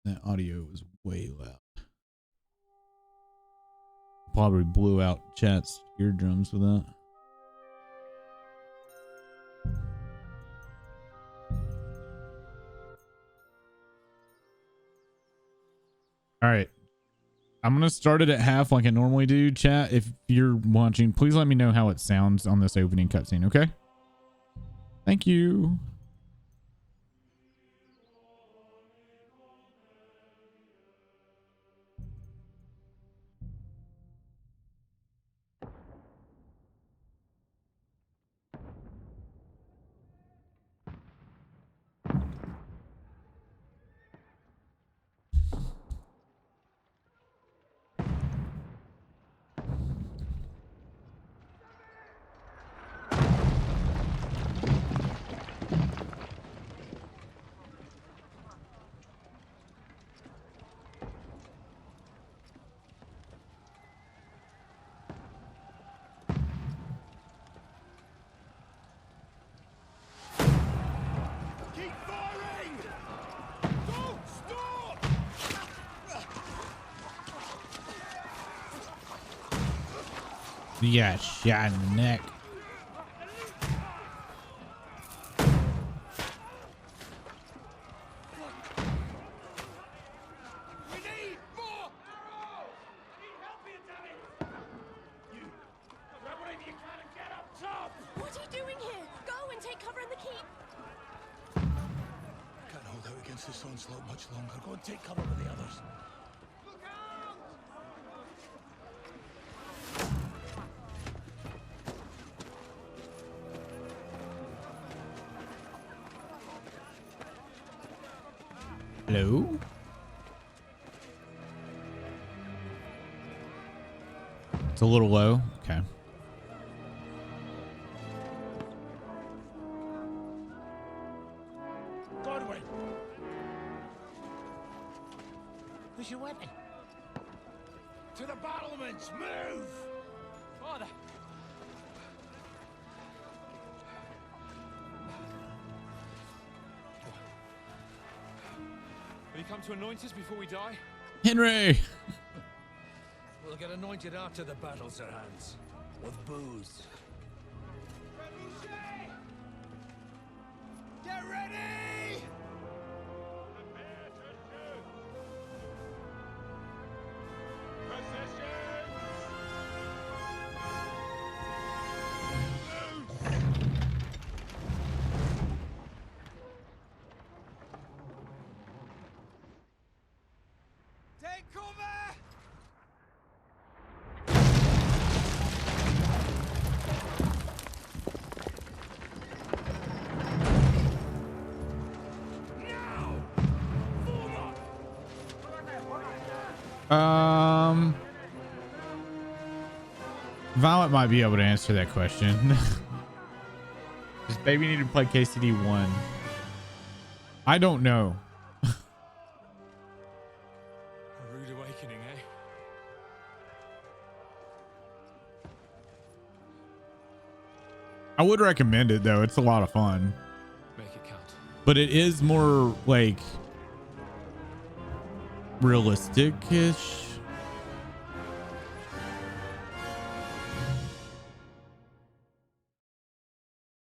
That audio was way loud. Probably blew out chat's eardrums with that. All right. I'm going to start it at half like I normally do. Chat, if you're watching, please let me know how it sounds on this opening cutscene, okay? Thank you. Yeah, shot in the neck. What are you doing here? Go and take cover in the keep. Can't hold out against this onslaught much longer. Go and take cover with the others. Hello? It's a little low. Okay. Godwin! Where's your weapon? To the battlements! Move! Father! Will you come to anoint us before we die? Henry! We'll get anointed after the battles are hands. With booze. Get ready! Prepare to shoot! Positions! Take cover! Violet might be able to answer that question. Does baby need to play KCD 1? I don't know. A rude awakening, eh? I would recommend it though. It's a lot of fun. Make it count. But it is more like realistic-ish.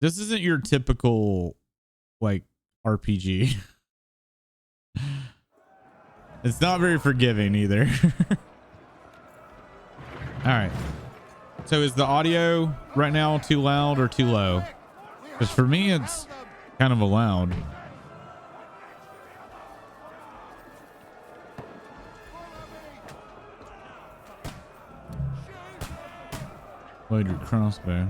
This isn't your typical like RPG. It's not very forgiving either. All right. So is the audio right now too loud or too low? Because for me, it's kind of a loud. Load your crossbow.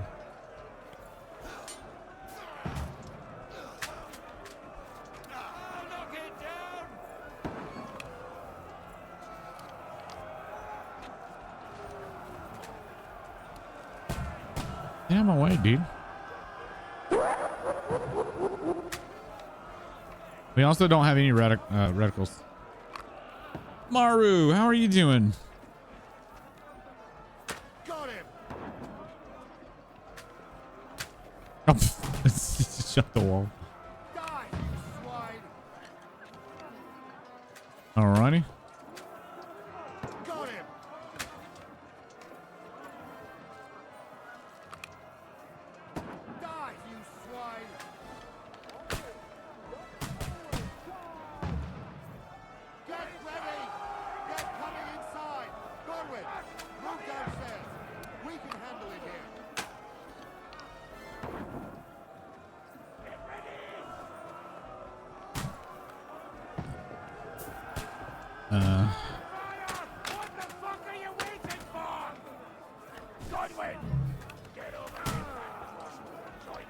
Get out of my way, dude. We also don't have any reticles. Maru, how are you doing? Got him! Oh, shut the wall. Die, swine! Alrighty. Got him. Die, you swine. Get ready. Get coming inside. Godwin, move downstairs. We can handle it here. What the fuck are you waiting for? Godwin, get over here.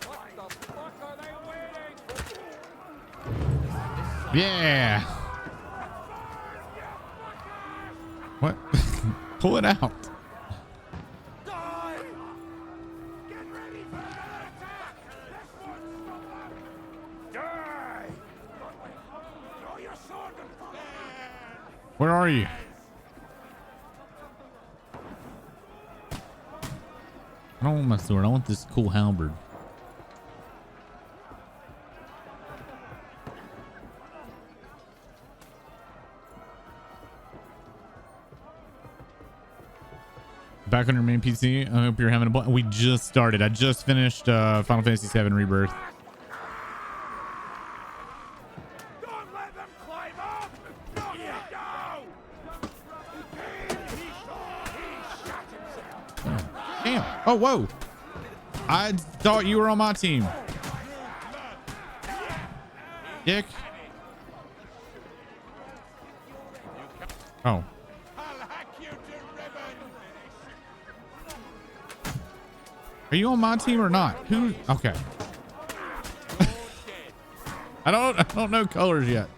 What the fuck are they waiting for? Yeah. What? Pull it out. Die! Get ready for another attack! This won't stop them! Die! Godwin, draw your sword and Where are you? I don't want my sword. I want this cool halberd. Back on your main PC. I hope you're having a blast. We just started. I just finished Final Fantasy VII Rebirth. Don't let them climb up! Knock it down! He shot himself! Damn. Oh, whoa. I thought you were on my team. Dick. Oh. I'll hack you to ribbons! Are you on my team or not? Who? Okay. I don't know colors yet.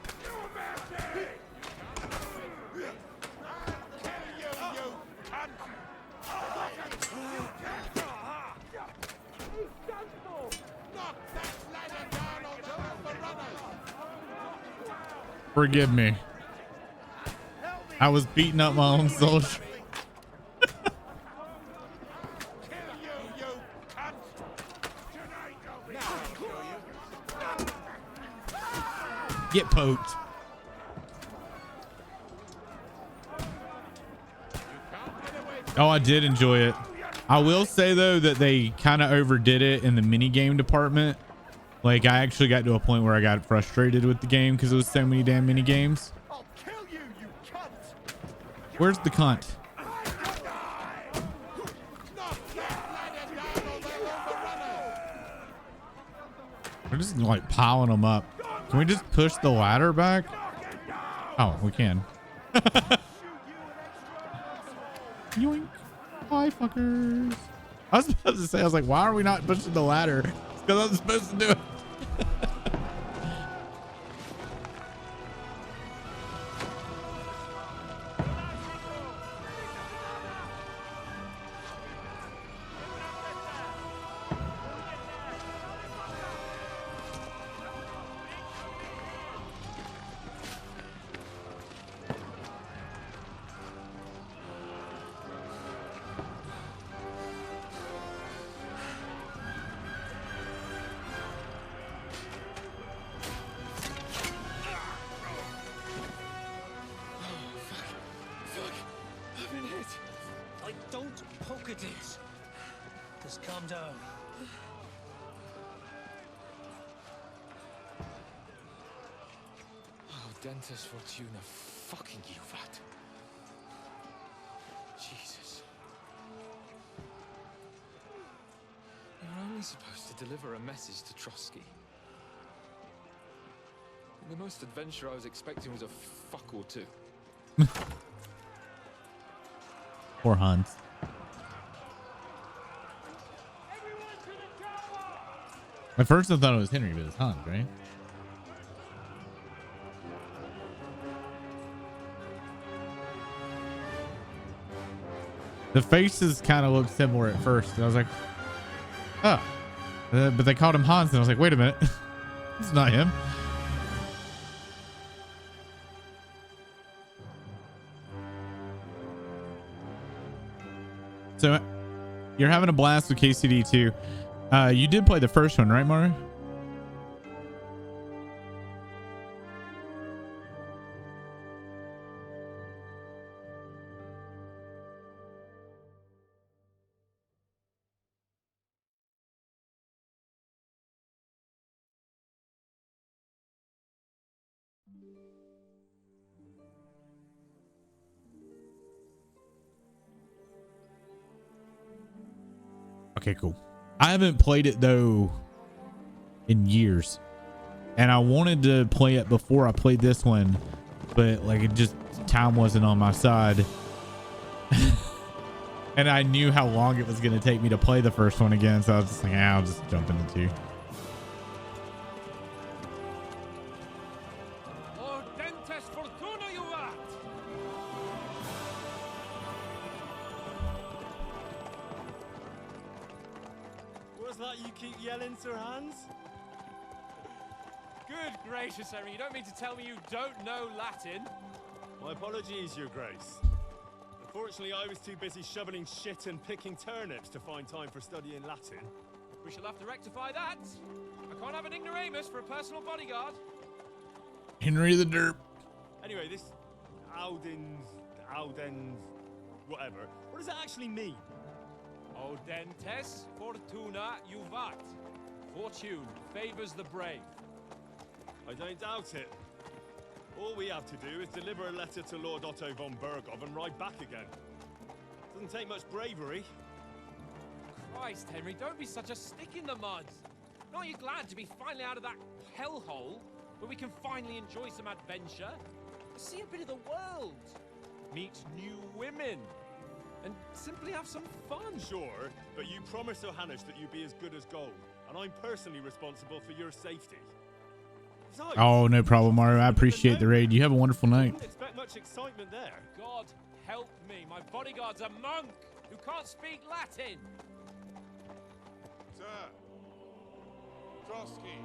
Forgive me. I was beating up my own soldier. Get poked. Oh, I did enjoy it. I will say though that they kind of overdid it in the mini game department. Like I actually got to a point where I got frustrated with the game because there was so many damn mini games. I'll kill you, you cunt! Where's the cunt? We're just like piling them up. Can we just push the ladder back? Oh, we can. Yoink. Hi, fuckers. I was about to say, I was like, why are we not pushing the ladder? It's because I'm supposed to do it. Just calm down. Oh, Dentes Fortuna, fucking you, that. Jesus. You're only supposed to deliver a message to Trotsky. And the most adventure I was expecting was a fuck or two. Poor Hans. At first I thought it was Henry, but it's Hans, right? The faces kind of look similar at first. And I was like, oh. But they called him Hans, and I was like, wait a minute. It's not him. So you're having a blast with KCD too. You did play the first one, right, Mario? Okay, cool. I haven't played it though in years, and I wanted to play it before I played this one, but like it just time wasn't on my side. And I knew how long it was going to take me to play the first one again, so I was just like, I'll just jump into 2. What's that you keep yelling, Sir Hans? Good gracious, Henry, you don't mean to tell me you don't know Latin? My apologies, Your Grace. Unfortunately, I was too busy shoveling shit and picking turnips to find time for studying Latin. We shall have to rectify that. I can't have an ignoramus for a personal bodyguard. Henry the Derp. Anyway, this Audens, whatever. What does that actually mean? Audentes fortuna juvat. Fortune favors the brave. I don't doubt it. All we have to do is deliver a letter to Lord Otto von Bergov and ride back again. Doesn't take much bravery. Christ, Henry, don't be such a stick in the mud. Aren't you glad to be finally out of that hellhole where we can finally enjoy some adventure? See a bit of the world, meet new women, and simply have some fun. Sure, but you promised Johannes that you'd be as good as gold, and I'm personally responsible for your safety. Besides, Oh, no problem, Mario. I appreciate the raid. You have a wonderful night. Didn't expect much excitement there. God help me, my bodyguard's a monk who can't speak Latin. Sir. Trotsky.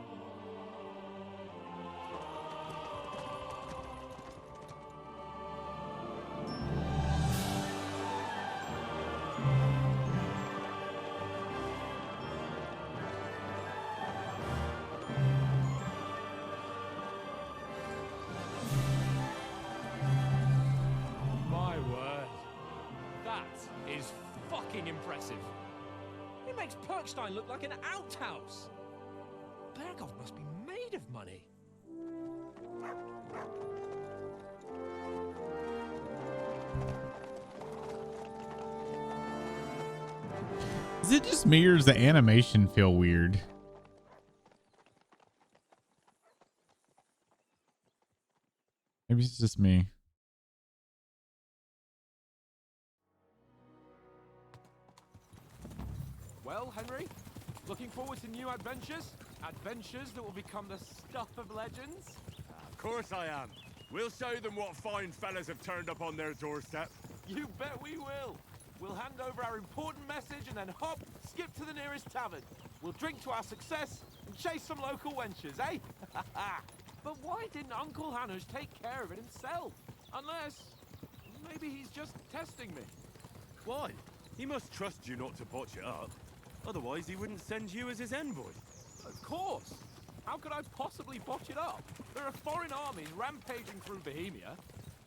My word. That is fucking impressive. It makes Perkstein look like an outhouse. Bergov must be made of money. Is it just me or does the animation feel weird? Maybe it's just me. Well, Henry, looking forward to new adventures? Adventures that will become the stuff of legends? Of course I am. We'll show them what fine fellas have turned up on their doorstep. You bet we will. We'll hand over our important message and then hop, skip to the nearest tavern. We'll drink to our success and chase some local wenches, eh? But why didn't Uncle Hanush take care of it himself? Unless, maybe he's just testing me. Why? He must trust you not to botch it up. Otherwise, he wouldn't send you as his envoy. Of course. How could I possibly botch it up? There are foreign armies rampaging through Bohemia.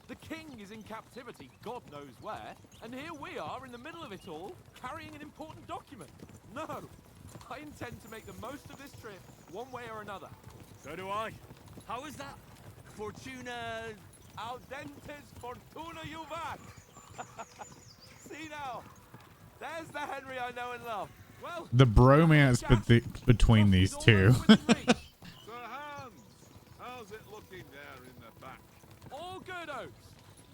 The king is in captivity, God knows where, and here we are in the middle of it all, carrying an important document. No, I intend to make the most of this trip, one way or another. So do I. How is that? Fortuna... Audentes fortuna juvat. See now, there's the Henry I know and love. Well, The bromance between these two. Sir Hans, how's it looking there in the back? all good, Oaks.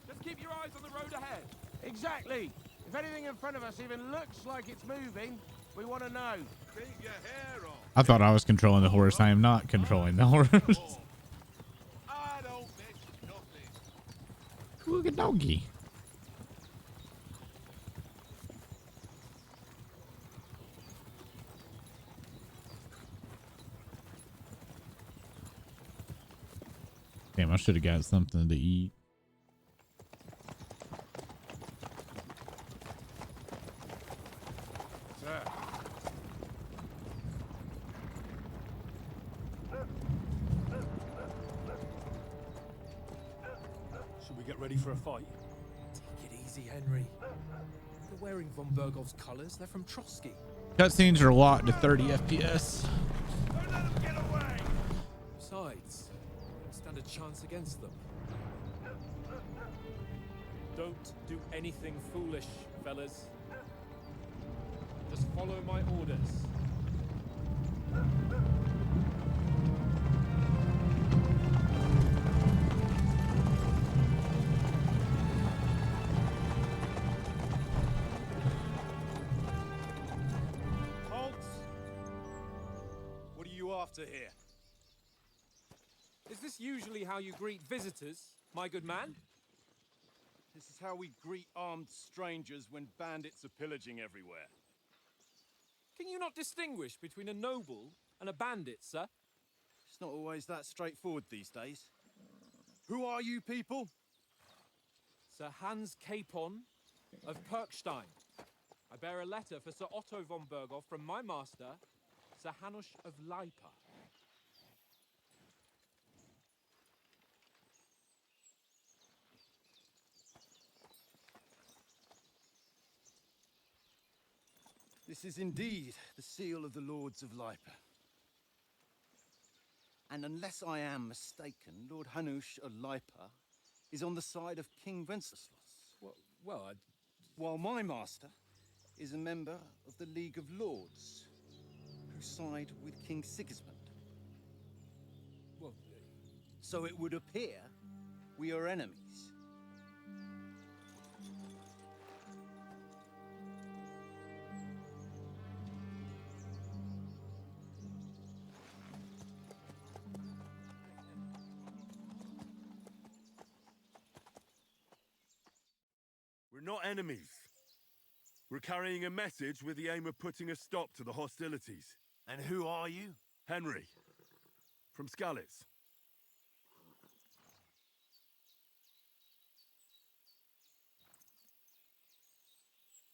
Just keep your eyes on the road ahead. Exactly. If anything in front of us even looks like it's moving, we want to know. Keep your hair on. I thought I was controlling the horse. I am not controlling the horse. I don't miss nothing. Look at doggy. Damn, I should have got something to eat. Sir. Should we get ready for a fight? Take it easy, Henry. They're wearing von Bergov's colors. They're from Trotsky. Cutscenes are locked to 30 FPS. Don't let him get away. Besides, stand a chance against them. Don't do anything foolish, fellas. Just follow my orders. Halt! What are you after here? Is this usually how you greet visitors, my good man? This is how we greet armed strangers when bandits are pillaging everywhere. Can you not distinguish between a noble and a bandit, sir? It's not always that straightforward these days. Who are you people? Sir Hans Capon of Perkstein. I bear a letter for Sir Otto von Berghoff from my master, Sir Hanush of Leipa. This is indeed the seal of the Lords of Leipa. And unless I am mistaken, Lord Hanush of Leipa is on the side of King Wenceslas. Well, While my master is a member of the League of Lords, who side with King Sigismund. well, So it would appear we are enemies. We're not enemies. We're carrying a message with the aim of putting a stop to the hostilities. And who are you? Henry, from Skalitz.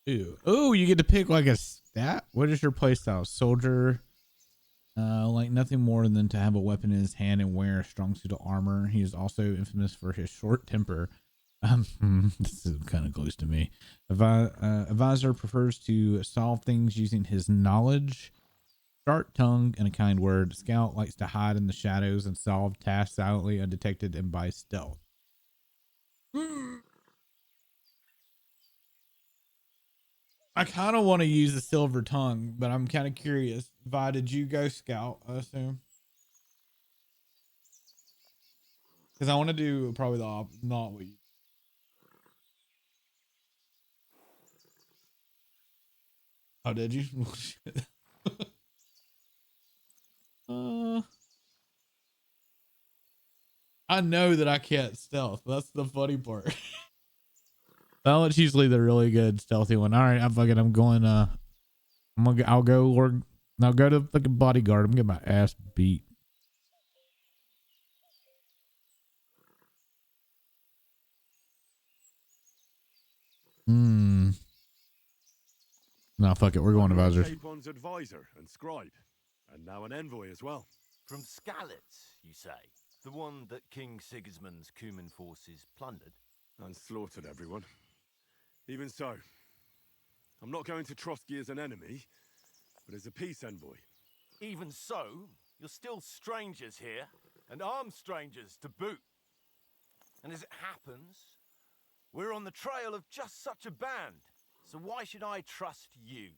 Ooh. Oh, you get to pick like a stat. What is your playstyle? Soldier. Like nothing more than to have a weapon in his hand and wear a strong suit of armor. He is also infamous for his short temper. This is kind of close to me. Advisor prefers to solve things using his knowledge, sharp tongue, and a kind word. Scout likes to hide in the shadows and solve tasks silently, undetected, and by stealth. I kind of want to use the silver tongue, but I'm kind of curious. Vi, did you go scout, I assume? Because I want to do probably the not what you. Oh, did you? I know that I can't stealth. That's the funny part. Well, it's usually the really good stealthy one. All right, I'm going. I'll go Lord. I'll go to fucking bodyguard. I'm getting my ass beat. No, fuck it. We're going advisors. Capon's advisor and scribe, and now an envoy as well. From Skalitz, you say? The one that King Sigismund's Cuman forces plundered? And slaughtered everyone. Even so, I'm not going to Trotsky as an enemy, but as a peace envoy. Even so, you're still strangers here, and armed strangers to boot. And as it happens, we're on the trail of just such a band. So why should I trust you?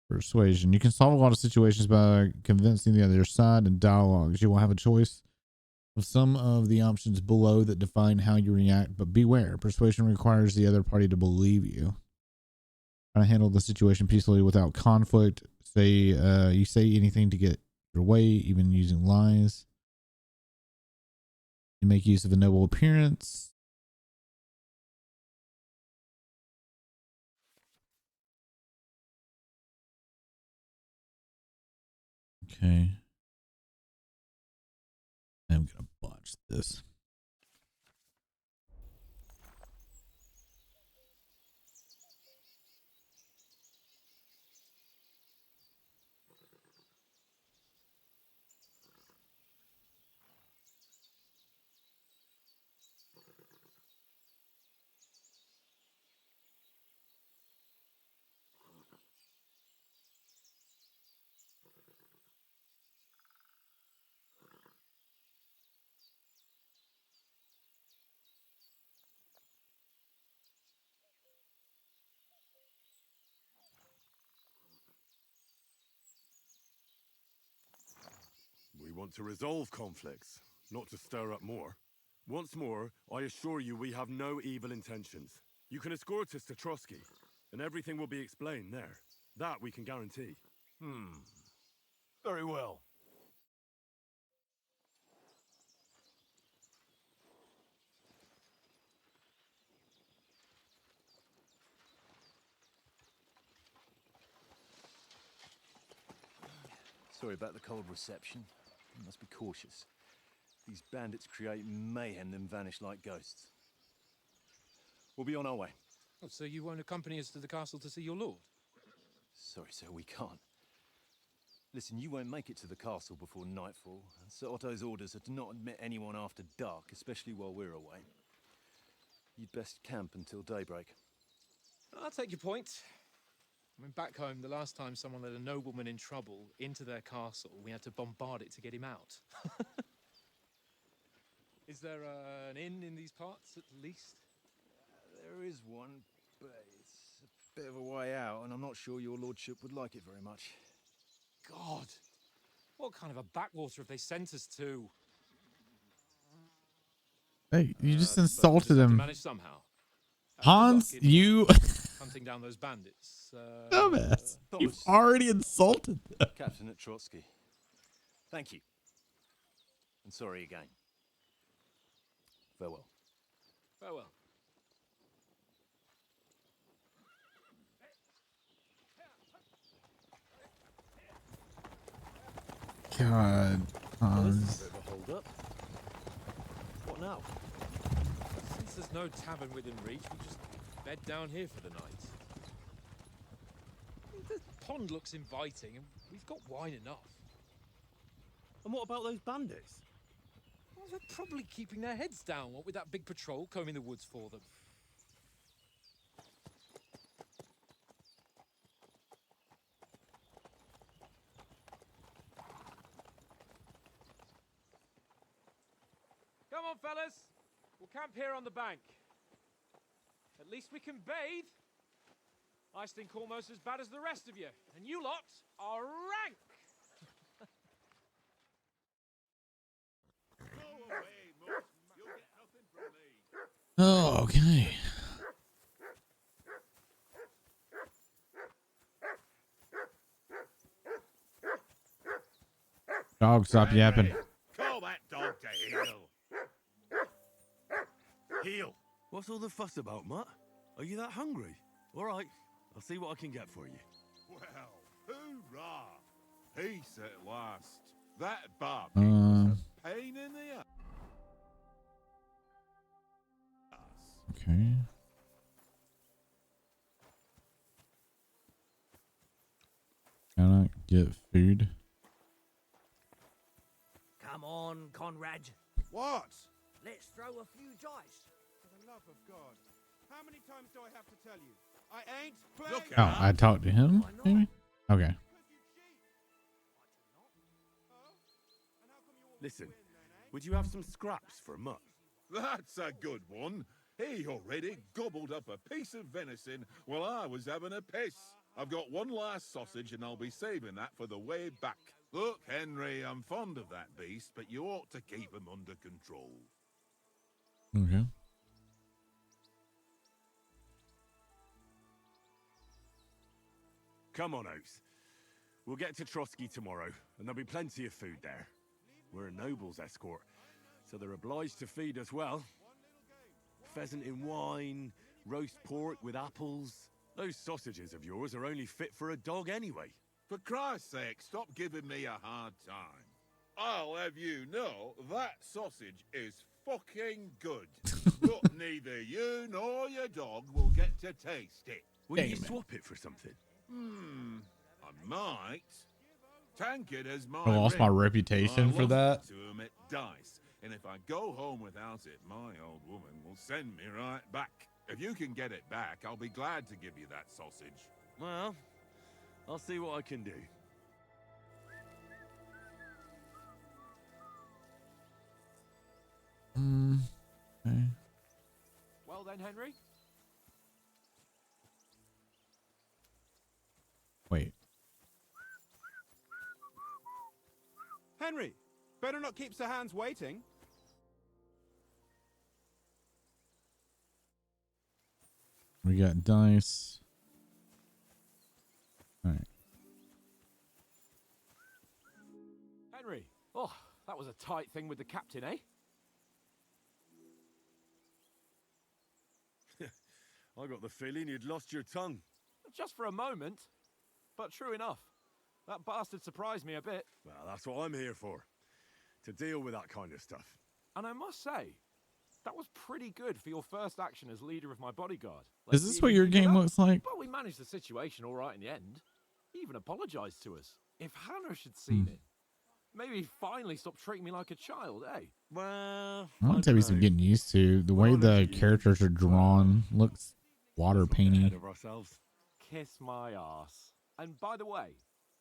Persuasion. You can solve a lot of situations by convincing the other side in dialogues. You will have a choice of some of the options below that define how you react, but beware. Persuasion requires the other party to believe you. Try to handle the situation peacefully without conflict. You say anything to get your way, even using lies. You make use of a noble appearance. Okay. I'm gonna botch this. want to resolve conflicts, not to stir up more. Once more, I assure you we have no evil intentions. You can escort us to Trotsky, and everything will be explained there. That we can guarantee. Very well. Sorry about the cold reception. You must be cautious. These bandits create mayhem, then vanish like ghosts. We'll be on our way. Oh, so you won't accompany us to the castle to see your lord? Sorry, sir, we can't. Listen, you won't make it to the castle before nightfall. Sir Otto's orders are to not admit anyone after dark, especially while we're away. You'd best camp until daybreak. I'll take your point. I mean, back home, the last time someone let a nobleman in trouble into their castle, we had to bombard it to get him out. Is there an inn in these parts, at least? There is one, but it's a bit of a way out, and I'm not sure your lordship would like it very much. God! What kind of a backwater have they sent us to? Hey, you just But we'll insulted just have to him. manage somehow. Hans, Good luck in you hunting down those bandits. dumbass. You've Thomas. already insulted them. Captain at Trotsky. Thank you. And sorry again. Farewell. Farewell. God, Well, this Hans. is a bit of a hold up. What now? Since there's no tavern within reach, we'll just bed down here for the night. The pond looks inviting, and we've got wine enough. And what about those bandits? Well, they're probably keeping their heads down, what with that big patrol combing the woods for them. Come on, fellas. We'll camp here on the bank. At least we can bathe. I stink almost as bad as the rest of you, and you lot are rank. Oh, okay. Dog, stop yapping. Call that dog to heel. Heel! What's all the fuss about, Mutt? Are you that hungry? All right, I'll see what I can get for you. Well, hoorah! Peace at last. That barbie was a pain in the ass. Okay. Can I get food? Come on, Conrad. What? Let's throw a few dice. For the love of God. How many times do I have to tell you? I ain't playing. Look Oh, out. I talked to him, Why not? maybe? Okay. Because you cheat. Oh? And how come you always Listen, win then, eh? would you have some scraps for Mutt? That's a good one. He already gobbled up a piece of venison while I was having a piss. I've got one last sausage and I'll be saving that for the way back. Look, Henry, I'm fond of that beast, but you ought to keep him under control. Okay. Come on, Oates. We'll get to Trotsky tomorrow, and there'll be plenty of food there. We're a noble's escort, so they're obliged to feed us well. Pheasant in wine, roast pork with apples. Those sausages of yours are only fit for a dog anyway. For Christ's sake, stop giving me a hard time. I'll have you know that sausage is fucking good. But neither you nor your dog will get to taste it. Will you Damn it. swap it for something? I might. Tankard has my I lost my ring. reputation I for lost that. it to him at dice, and if I go home without it, my old woman will send me right back. If you can get it back, I'll be glad to give you that sausage. Well, I'll see what I can do. Okay. Well then, Henry. Wait. Henry, Better not keep Sir Hans waiting. We got dice. All right. Henry, oh, that was a tight thing with the captain, eh? I got the feeling you'd lost your tongue. Just for a moment. But true enough. That bastard surprised me a bit. Well, that's what I'm here for. To deal with that kind of stuff. And I must say, that was pretty good for your first action as leader of my bodyguard. Is this what your game looks like? But we managed the situation all right in the end. He even apologized to us. If Hanush had seen it, maybe he'd finally stop treating me like a child, eh? Well, I want to tell you some getting used to the way the characters are drawn. Looks water painty. Kiss my ass. And by the way,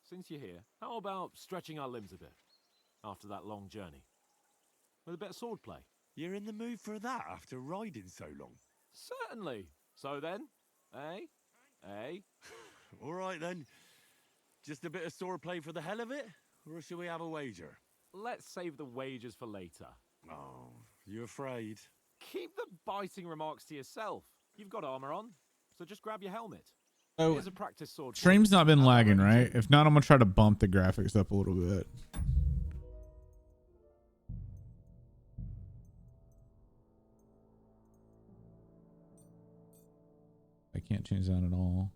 since you're here, how about stretching our limbs a bit after that long journey? With a bit of swordplay. You're in the mood for that after riding so long? Certainly. So then, eh? Eh? All right then. Just a bit of swordplay for the hell of it? Or should we have a wager? Let's save the wagers for later. Oh, you afraid? Keep the biting remarks to yourself. You've got armor on, so just grab your helmet. So, here's a practice sword. Stream's not been lagging, right? If not, I'm gonna try to bump the graphics up a little bit. I can't change that at all.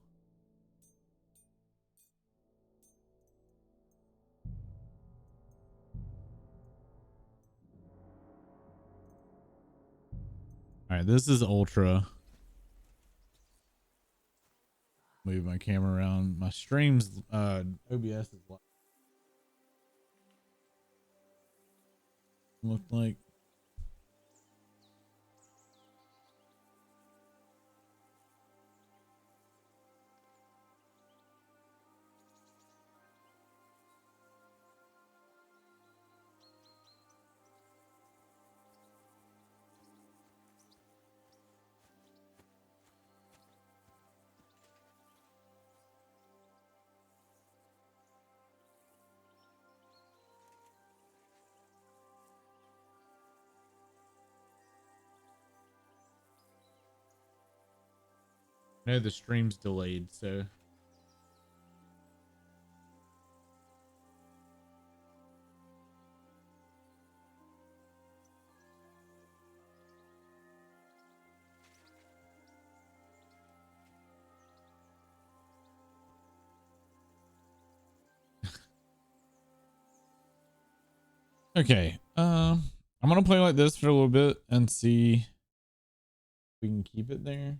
All right, this is ultra. Move my camera around. My streams, OBS is what looked like. No, the stream's delayed, so. Okay, I'm gonna play like this for a little bit and see if we can keep it there.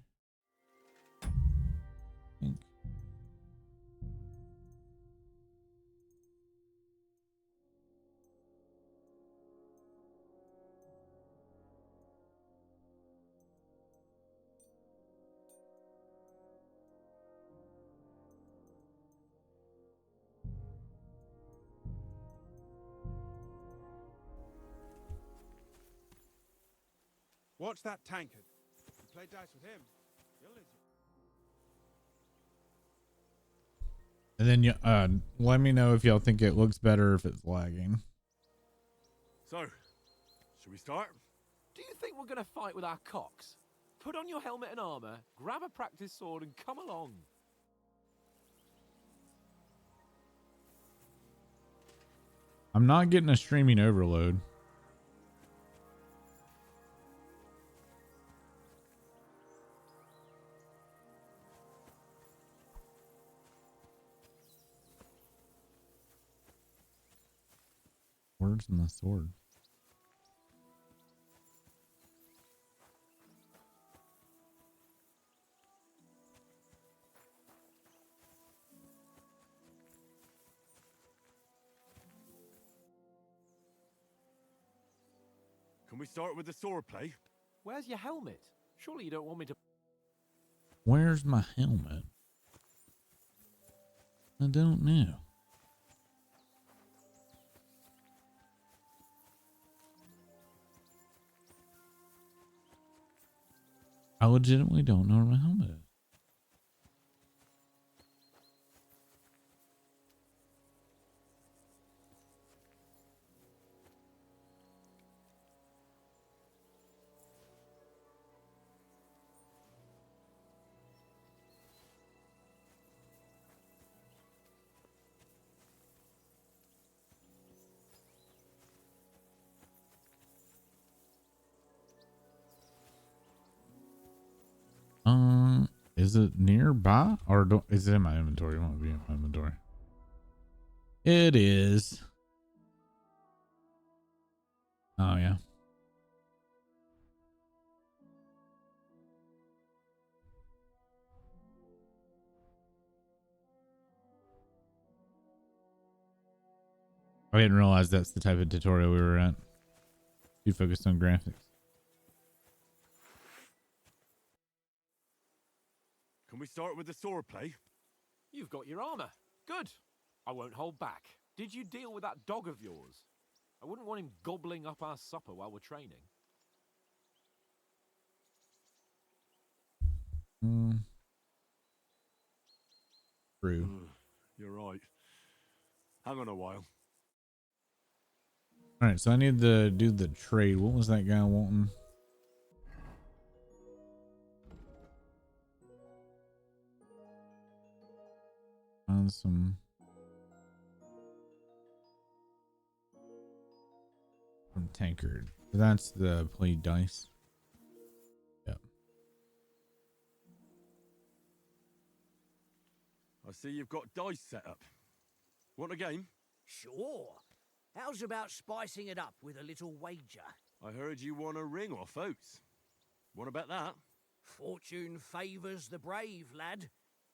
Watch that tankard. You play dice with him, you'll lose it. And then you let me know if y'all think it looks better if it's lagging. So, should we start? Do you think we're gonna fight with our cocks? Put on your helmet and armor, grab a practice sword, and come along. I'm not getting a streaming overload. Where's my sword? Can we start with the swordplay? Where's your helmet? Surely you don't want me to... Where's my helmet? I don't know. I legitimately don't know where my helmet is. Is it nearby or is it in my inventory? It won't be in my inventory. It is. Oh yeah. I didn't realize that's the type of tutorial we were at. Too focused on graphics. Can we start with the sword play? You've got your armor. Good. I won't hold back. Did you deal with that dog of yours? I wouldn't want him gobbling up our supper while we're training. True. You're right. Hang on a while. All right, so I need to do the trade. What was that guy wanting? Find some from Tankard. That's the play dice. Yep. I see you've got dice set up. Want a game? Sure. How's about spicing it up with a little wager? I heard you won a ring off Oates. Want to bet that? Fortune favours the brave, lad.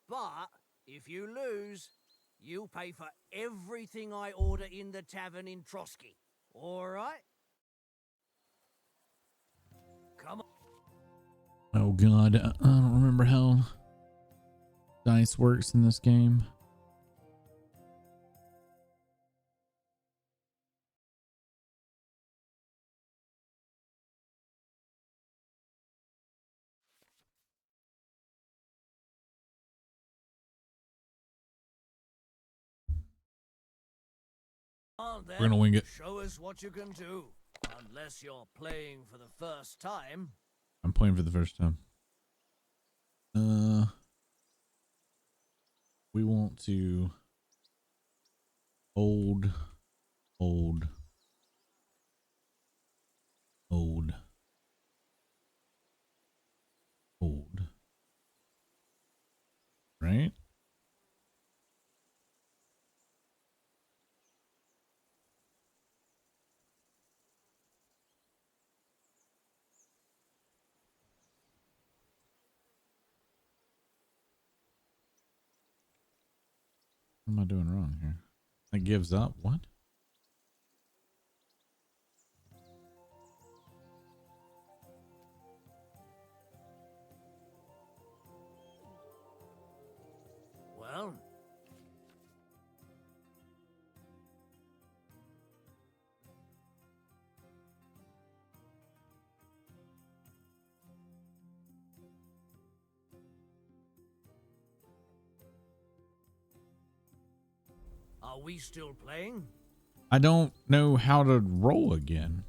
But if you lose, you'll pay for everything I order in the tavern in Trotsky. All right? Come on. Oh god, I don't remember how dice works in this game. We're gonna wing it. Show us what you can do. Unless you're playing for the first time. I'm playing for the first time. We want to hold. Right? What am I doing wrong here? It gives up. What? Well, are we still playing? I don't know how to roll again.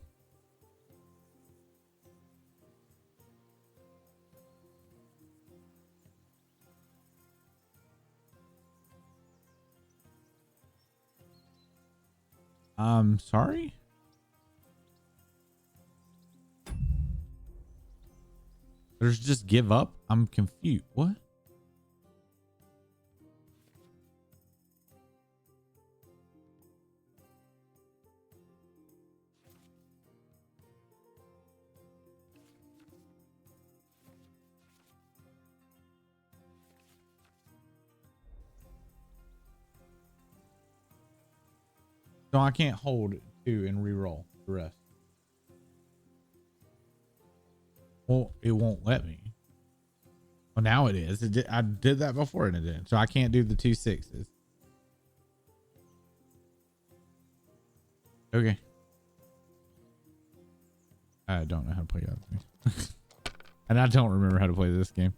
I'm sorry? There's just give up? I'm confused. What? So I can't hold two and re-roll the rest. Well, it won't let me. Well, now it is. I did that before and it didn't. So I can't do the 2 6s. Okay. I don't know how to play the other things. And I don't remember how to play this game.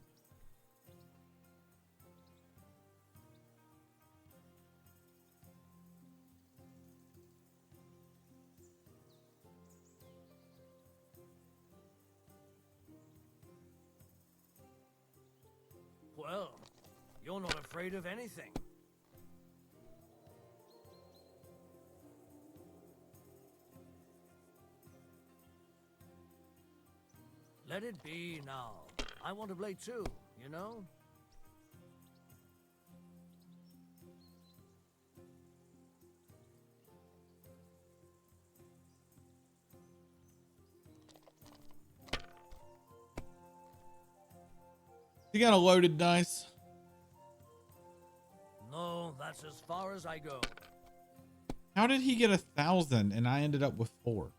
Well, you're not afraid of anything. Let it be now. I want to play too, you know? You got a loaded dice. No, that's as far as I go. How did he get 1,000 and I ended up with 4?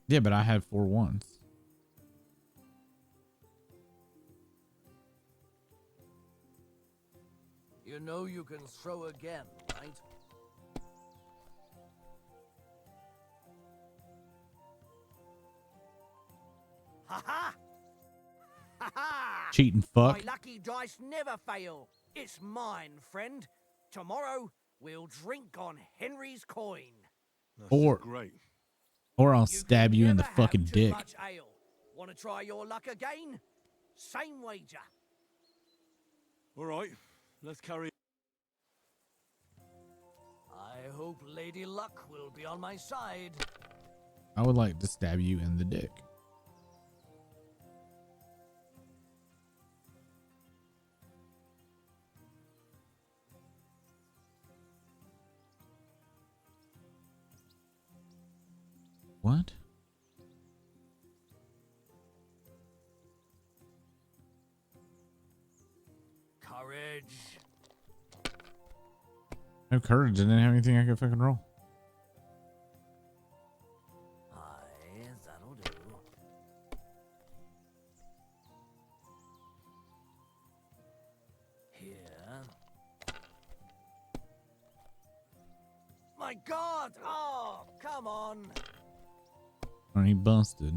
Yeah, but I had 4 ones. You know you can throw again, right? Ha ha! Ha ha! Cheating fuck. My lucky dice never fail. It's mine, friend. Tomorrow we'll drink on Henry's coin. Or great. Or I'll stab you in the Never have fucking too dick. much ale. Want to try your luck again? Same wager. All right, let's carry. I hope Lady Luck will be on my side. I would like to stab you in the dick. What? Courage. No courage. I didn't have anything I could fucking roll. Aye, that'll do. Here. My God! Oh, come on! And he busted.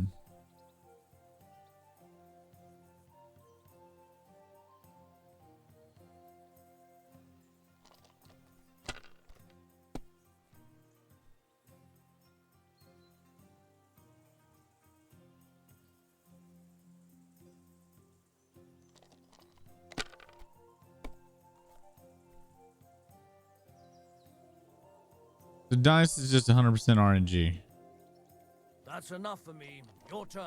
The dice is just 100% RNG. That's enough for me. Your turn.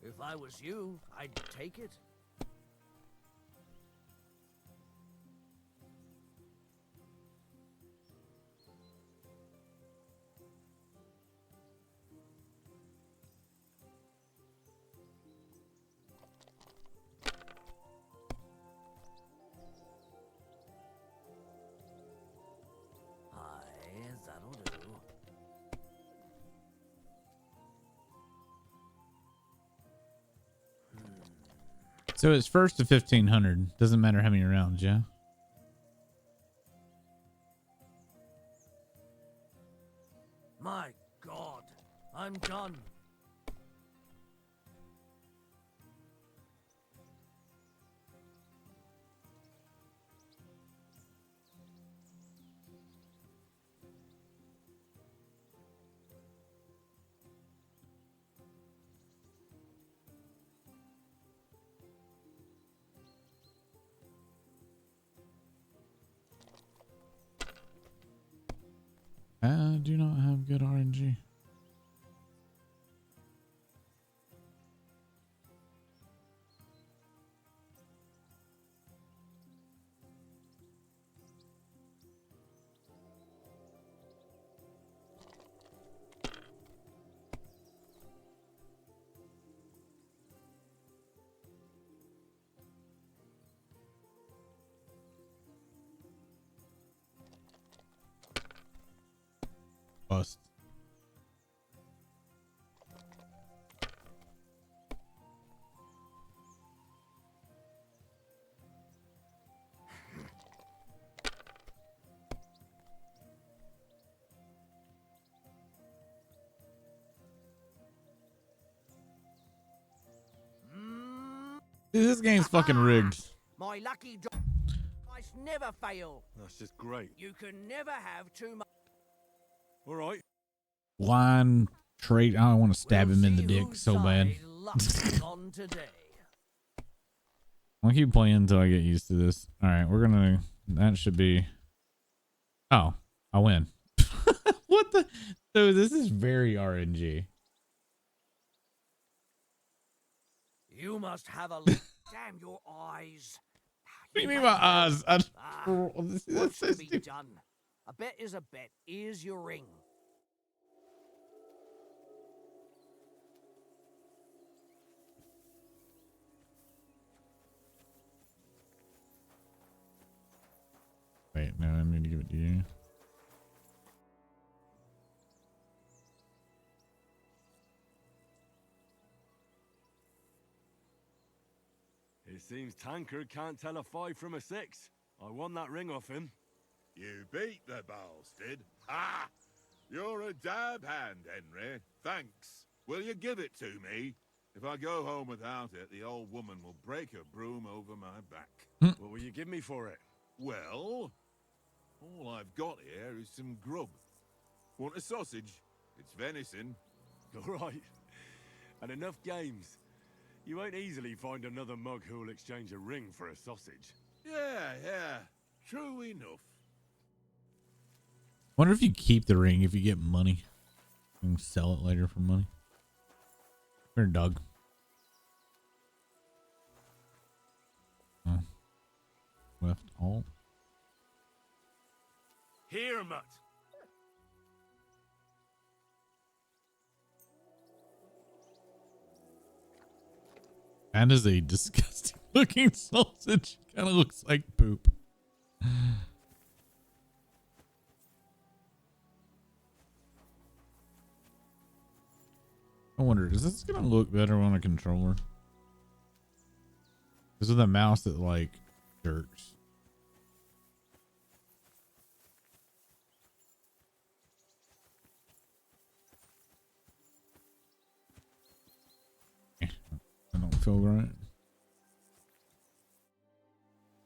If I was you, I'd take it. Aye, that'll do. So it's first to 1,500. Doesn't matter how many rounds, yeah? My God, I'm done. I do not have good RNG. Bust. Dude, this game's fucking rigged. My lucky dice never fail. That's just great. You can never have too much. All right. Line trait. I want to stab him in the dick so bad. On today. I'll keep playing until I get used to this. All right, we're gonna. That should be. Oh, I win. What the? So this is very RNG. You must have a damn your eyes. What do you mean my eyes? What's to be done? A bet is a bet. Here's your ring. Wait, no, I need to give it to you. It seems Tankard can't tell a 5 from a 6. I won that ring off him. You beat the bastard. Ha! You're a dab hand, Henry. Thanks. Will you give it to me? If I go home without it, the old woman will break her broom over my back. What will you give me for it? Well, all I've got here is some grub. Want a sausage? It's venison. All right. And enough games. You won't easily find another mug who'll exchange a ring for a sausage. Yeah. True enough. Wonder if you keep the ring if you get money. You can sell it later for money. Or Doug. Oh. Left alt. Here, mutt. That is a disgusting looking sausage. Kind of looks like poop. I wonder, is this gonna look better on a controller? This is the mouse that like jerks. I don't feel right.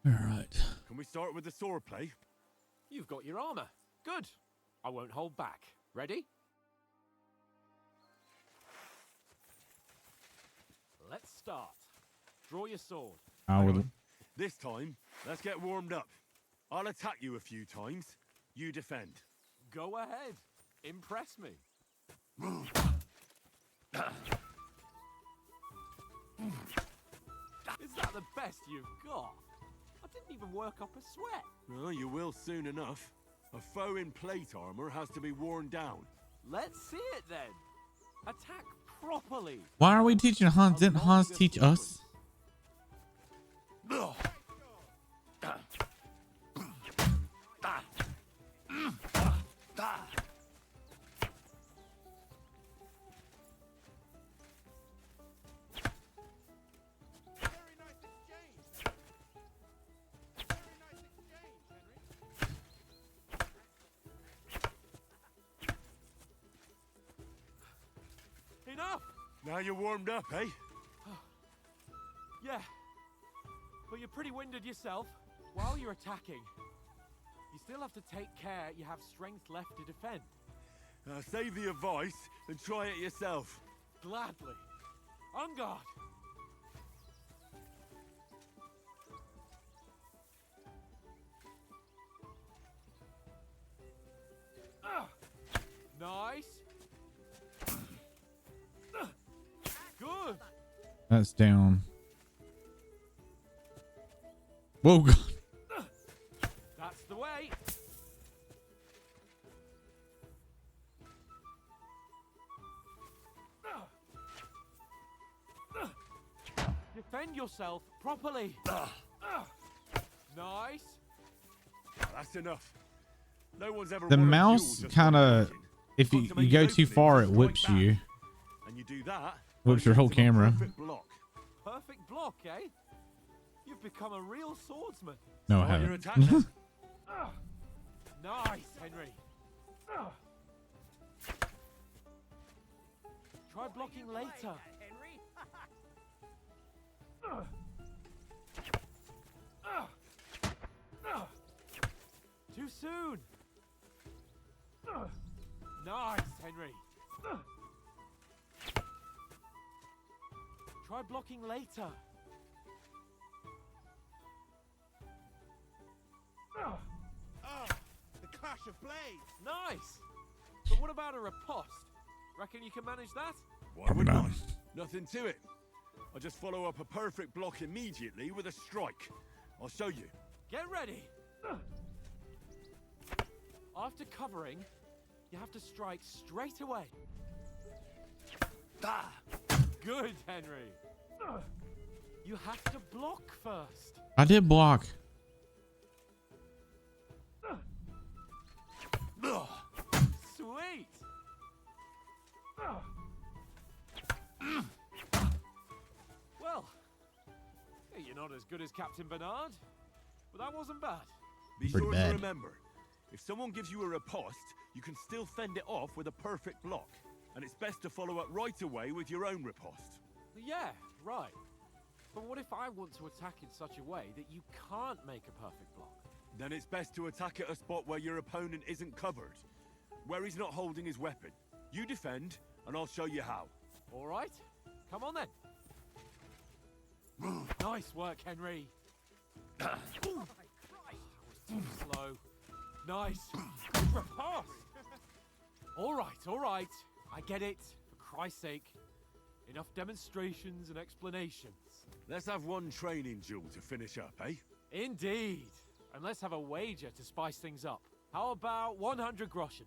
All right. Can we start with the sword play? You've got your armor. Good. I won't hold back. Ready? Let's start. Draw your sword. I would. This time, let's get warmed up. I'll attack you a few times. You defend. Go ahead. Impress me. Is that the best you've got? I didn't even work up a sweat. Well, you will soon enough. A foe in plate armor has to be worn down. Let's see it then. Attack properly. Why are we teaching Hans? Didn't Hans teach us? Enough! Now you're warmed up, eh? Yeah. But you're pretty winded yourself. While you're attacking, you still have to take care you have strength left to defend. Save the advice and try it yourself. Gladly. On guard. Nice. Good. That's down. Whoa, God. That's the way. Defend yourself properly. Nice. That's enough. No one's ever The won a mouse duel just kind by of, thinking. if Got you to make go an too opening far, to it strike whips back. you. And you do that. Whips by your whole using a camera. perfect block. Perfect block, eh? You've become a real swordsman. No, I Start your haven't. attack then. Nice, Henry. Try blocking later. Henry. Nice, Henry. Try blocking later. The clash of blades. Nice. But what about a riposte? Reckon you can manage that? Why would not? Nothing to it. I just follow up a perfect block immediately with a strike. I'll show you. Get ready. After covering, you have to strike straight away. Good, Henry. You have to block first. I did block. Sweet. Well, you're not as good as Captain Bernard, but that wasn't bad. Be Pretty sure bad. to remember, if someone gives you a riposte, you can still fend it off with a perfect block. And it's best to follow up right away with your own riposte. Yeah, right. But what if I want to attack in such a way that you can't make a perfect block? Then it's best to attack at a spot where your opponent isn't covered, where he's not holding his weapon. You defend, and I'll show you how. All right, come on then. Nice work, Henry. Oh, Christ, I was too slow. Nice. Good riposte. All right. I get it. For Christ's sake. Enough demonstrations and explanations. Let's have one training duel to finish up, eh? Indeed. And let's have a wager to spice things up. How about 100 groschen?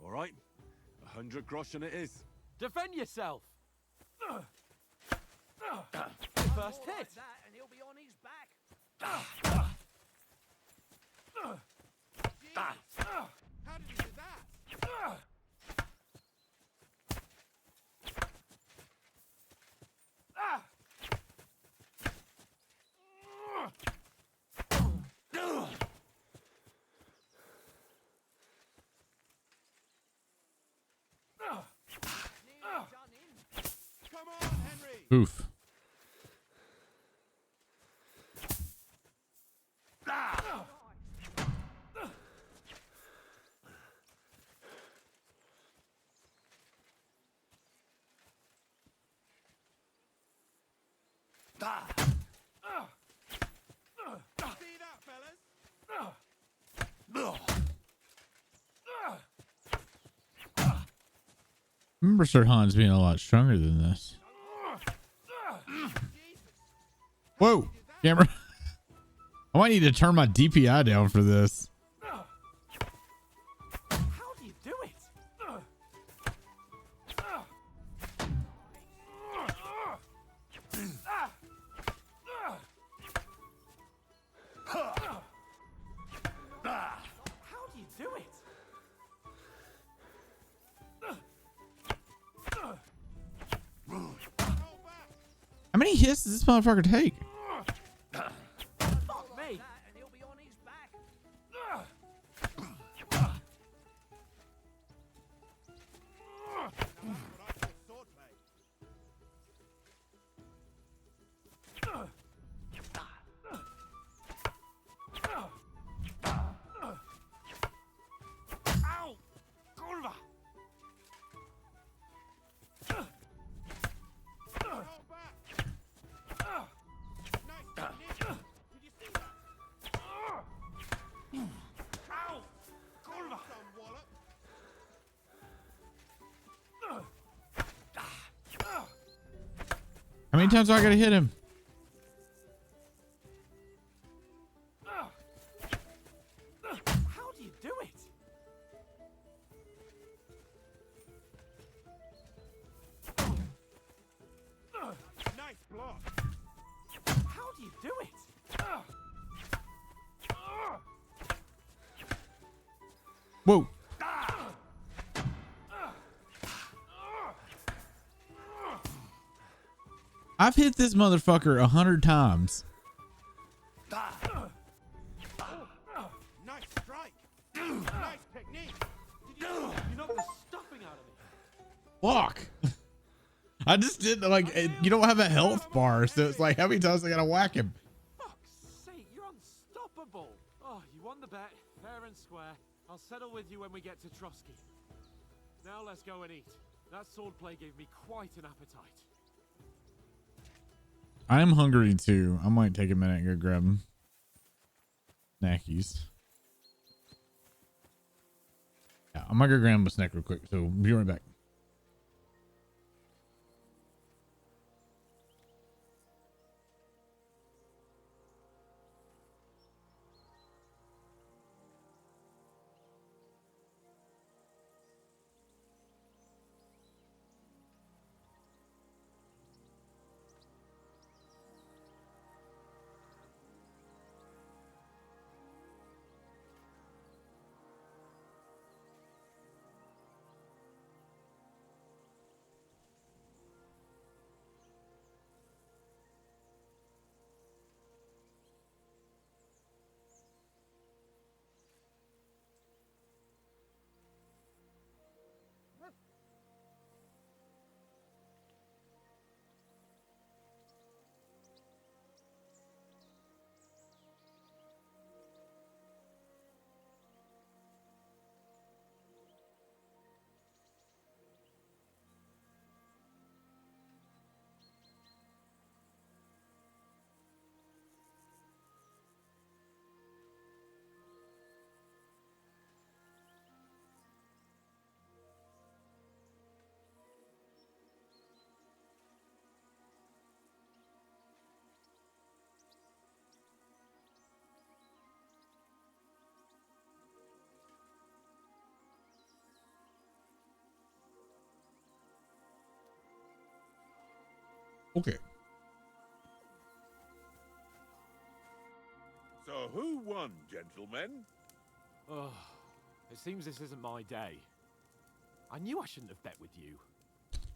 All right, 100 groschen it is. Defend yourself. First hit. That, and he'll be on his back. How did you do that? Come on, Henry. Oof. See that, fellas? I remember Sir Hans being a lot stronger than this. Whoa, camera. I might need to turn my DPI down for this. How do you do it? How do you do it? How many hits does this motherfucker take? Fuck me. That, and he'll be on his back. Ow! Kurva! Ow! Kurva! How many times do I gotta hit him? How do you do it? Nice block. How do you do it? Whoa. I've hit this motherfucker 100 times. Nice strike. Nice technique. You knocked the stuffing out of me. Fuck. I just didn't like you don't have a health bar, so it's like how many times I gotta whack him? Fuck's sake, you're unstoppable. Oh, you won the bet. Fair and square. I'll settle with you when we get to Trotsky. Now let's go and eat. That swordplay gave me quite an appetite. I'm hungry too. I might take a minute and go grab them. Snackies. Yeah, I'm gonna go grab him a snack real quick, so be right back. Okay. So who won, gentlemen? Oh, it seems this isn't my day. I knew I shouldn't have bet with you.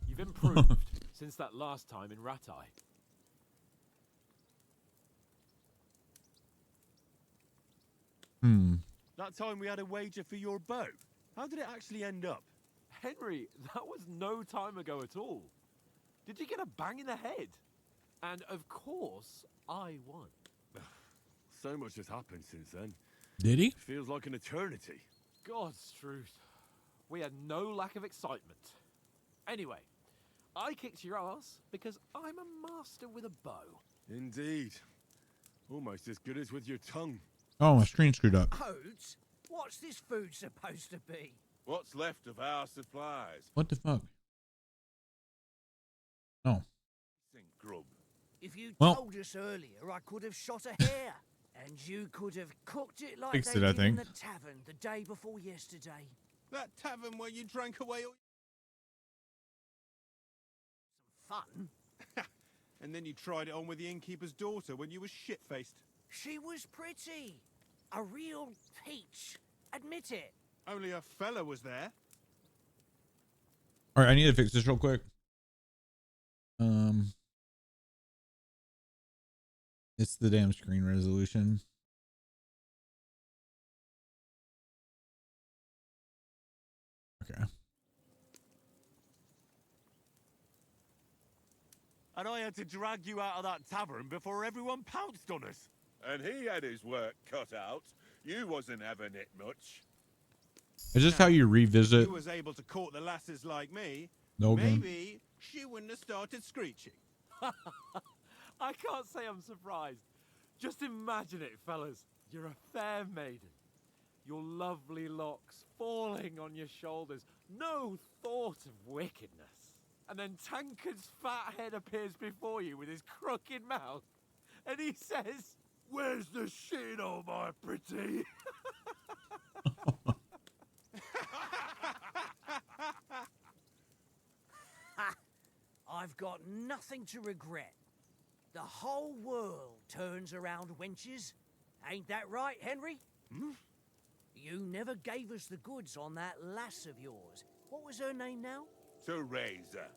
You've improved since that last time in Ratai. That time we had a wager for your bow. How did it actually end up? Henry, that was no time ago at all. Did you get a bang in the head? And of course, I won. So much has happened since then. Did he? Feels like an eternity. God's truth. We had no lack of excitement. Anyway, I kicked your ass because I'm a master with a bow. Indeed. Almost as good as with your tongue. Oh, my screen screwed up. Oats? What's this food supposed to be? What's left of our supplies? What the fuck? Oh. Think grub. If you Well- told us earlier, I could have shot a hare. And you could have cooked it like Fixed they it, I did in think. the tavern the day before yesterday. That tavern where you drank away all... Fun. And then you tried it on with the innkeeper's daughter when you were shit-faced. She was pretty. A real peach. Admit it. Only a fella was there. All right, I need to fix this real quick. It's the damn screen resolution. Okay. And I had to drag you out of that tavern before everyone pounced on us. And he had his work cut out. You wasn't having it much. Is this how you revisit You was able to court the lasses like me. the old game? Maybe she wouldn't have started screeching. I can't say I'm surprised. Just imagine it, fellas. You're a fair maiden. Your lovely locks falling on your shoulders. No thought of wickedness. And then Tankard's fat head appears before you with his crooked mouth. And he says, "Where's the shit, oh my pretty?" I've got nothing to regret. The whole world turns around wenches. Ain't that right, Henry? You never gave us the goods on that lass of yours. What was her name now? Teresa.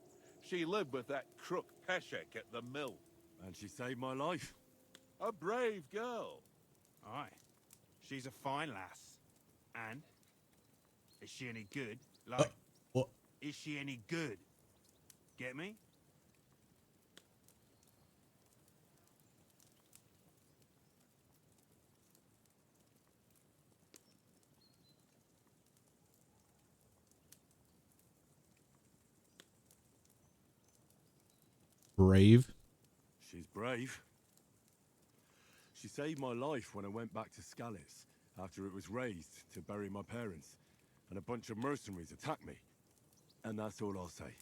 She lived with that crook Peshek at the mill. And she saved my life. A brave girl. Aye. She's a fine lass. And? Is she any good? Like, What? is she any good? Get me? Brave. She's brave. She saved my life when I went back to Skalitz after it was razed to bury my parents, and a bunch of mercenaries attacked me. And that's all I'll say.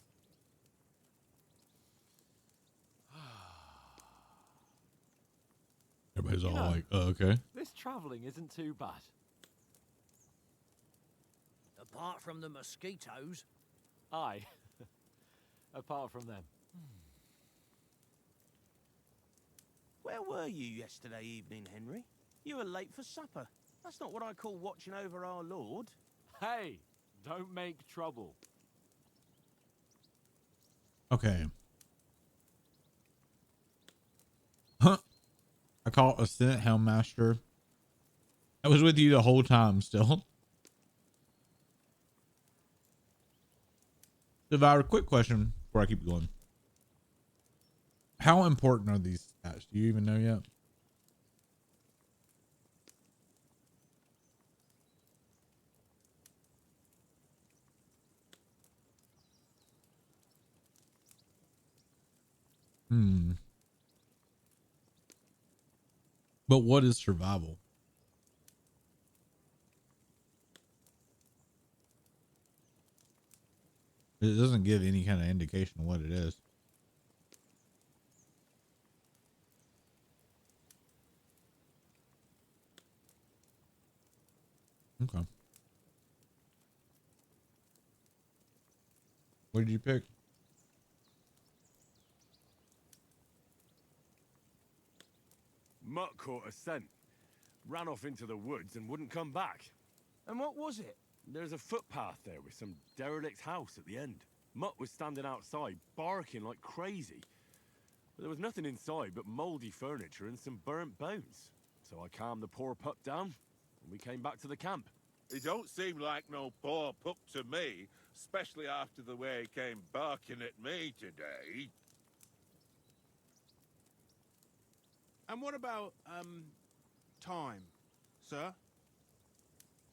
Everybody's all like, oh, okay. This traveling isn't too bad. Apart from the mosquitoes. Aye. Apart from them. Where were you yesterday evening, Henry? You were late for supper. That's not what I call watching over our Lord. Hey, don't make trouble. Okay. Huh. I call it a Senate Helmmaster. I was with you the whole time still. Devour, quick question before I keep going. How important are these stats? Do you even know yet? But what is survival? It doesn't give any kind of indication of what it is. Okay. What did you pick? Mutt caught a scent, ran off into the woods and wouldn't come back. And what was it? There's a footpath there with some derelict house at the end. Mutt was standing outside, barking like crazy. But there was nothing inside but mouldy furniture and some burnt bones. So I calmed the poor pup down, and we came back to the camp. He don't seem like no poor pup to me, especially after the way he came barking at me today. And what about, time, sir?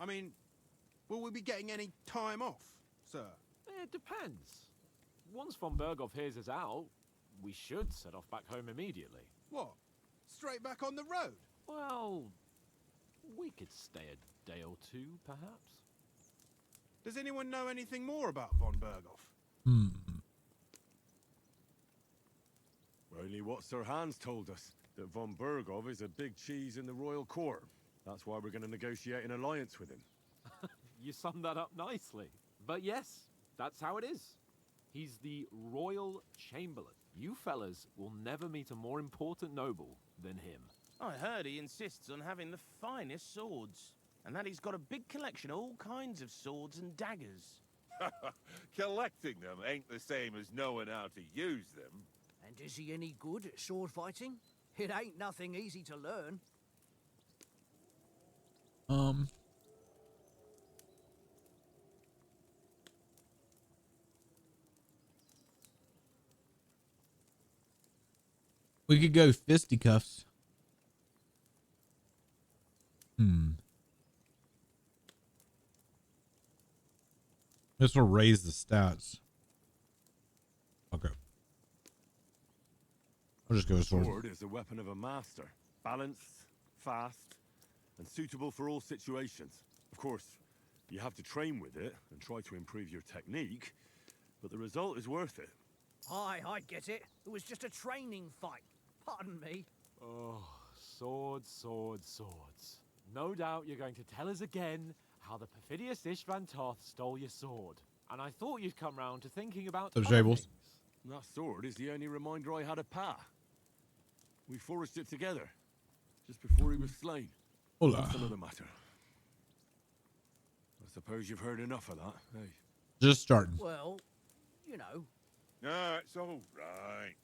I mean, will we be getting any time off, sir? It depends. Once von Berghoff hears us out, we should set off back home immediately. What? Straight back on the road? Well, we could stay a day or two, perhaps. Does anyone know anything more about von Berghoff? Only what Sir Hans told us, that von Berghoff is a big cheese in the royal court. That's why we're going to negotiate an alliance with him. You summed that up nicely. But yes, that's how it is. He's the royal chamberlain. You fellas will never meet a more important noble than him. I heard he insists on having the finest swords, and that he's got a big collection of all kinds of swords and daggers. Collecting them ain't the same as knowing how to use them. And is he any good at sword fighting? It ain't nothing easy to learn. We could go fisticuffs. This will raise the stats. Okay. I'll just go with sword. Sword is the weapon of a master. Balanced, fast, and suitable for all situations. Of course, you have to train with it and try to improve your technique, but the result is worth it. Aye, I get it. It was just a training fight. Pardon me. Oh, swords, swords, swords. No doubt you're going to tell us again how the perfidious Ishvan Toth stole your sword. And I thought you'd come round to thinking about other Jables. things. That sword is the only reminder I had of Pa. We forged it together, just before he was slain. Hola. That's another matter. I suppose you've heard enough of that, hey? Just starting. Well, you know. No, it's all right.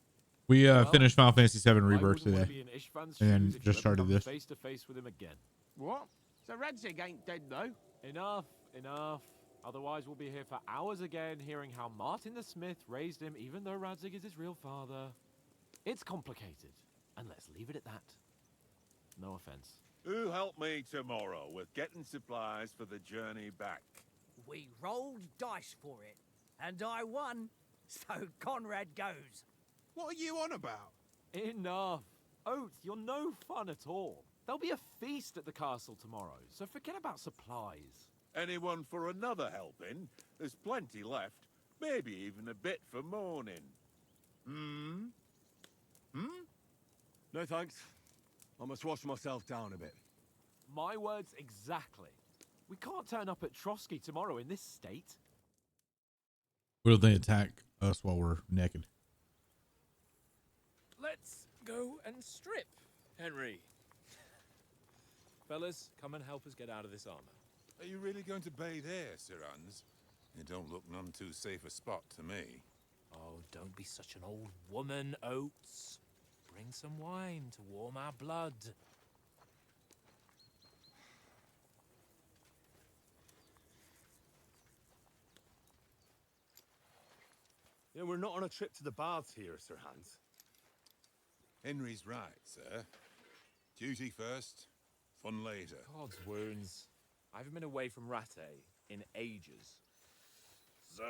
We finished Final Fantasy VII I Rebirth wouldn't want to today, be in Ishvan's and then shoes if just you started ever come this. face to face with him again. What? So Radzig ain't dead, though? Enough, enough. Otherwise, we'll be here for hours again, hearing how Martin the Smith raised him, even though Radzig is his real father. It's complicated, and let's leave it at that. No offense. Who help me tomorrow with getting supplies for the journey back? We rolled dice for it, and I won, so Conrad goes. What are you on about? Enough. Oates, you're no fun at all. There'll be a feast at the castle tomorrow, so forget about supplies. Anyone for another helping? There's plenty left. Maybe even a bit for morning. Hmm? No thanks. I must wash myself down a bit. My words exactly. We can't turn up at Trotsky tomorrow in this state. Will they attack us while we're naked? Let's go and strip, Henry. Fellas, come and help us get out of this armor. Are you really going to bathe here, Sir Hans? It don't look none too safe a spot to me. Oh, don't be such an old woman, Oates. Bring some wine to warm our blood. Yeah, we're not on a trip to the baths here, Sir Hans. Henry's right, sir. Duty first, fun later. God's wounds. I haven't been away from Rattay in ages. So,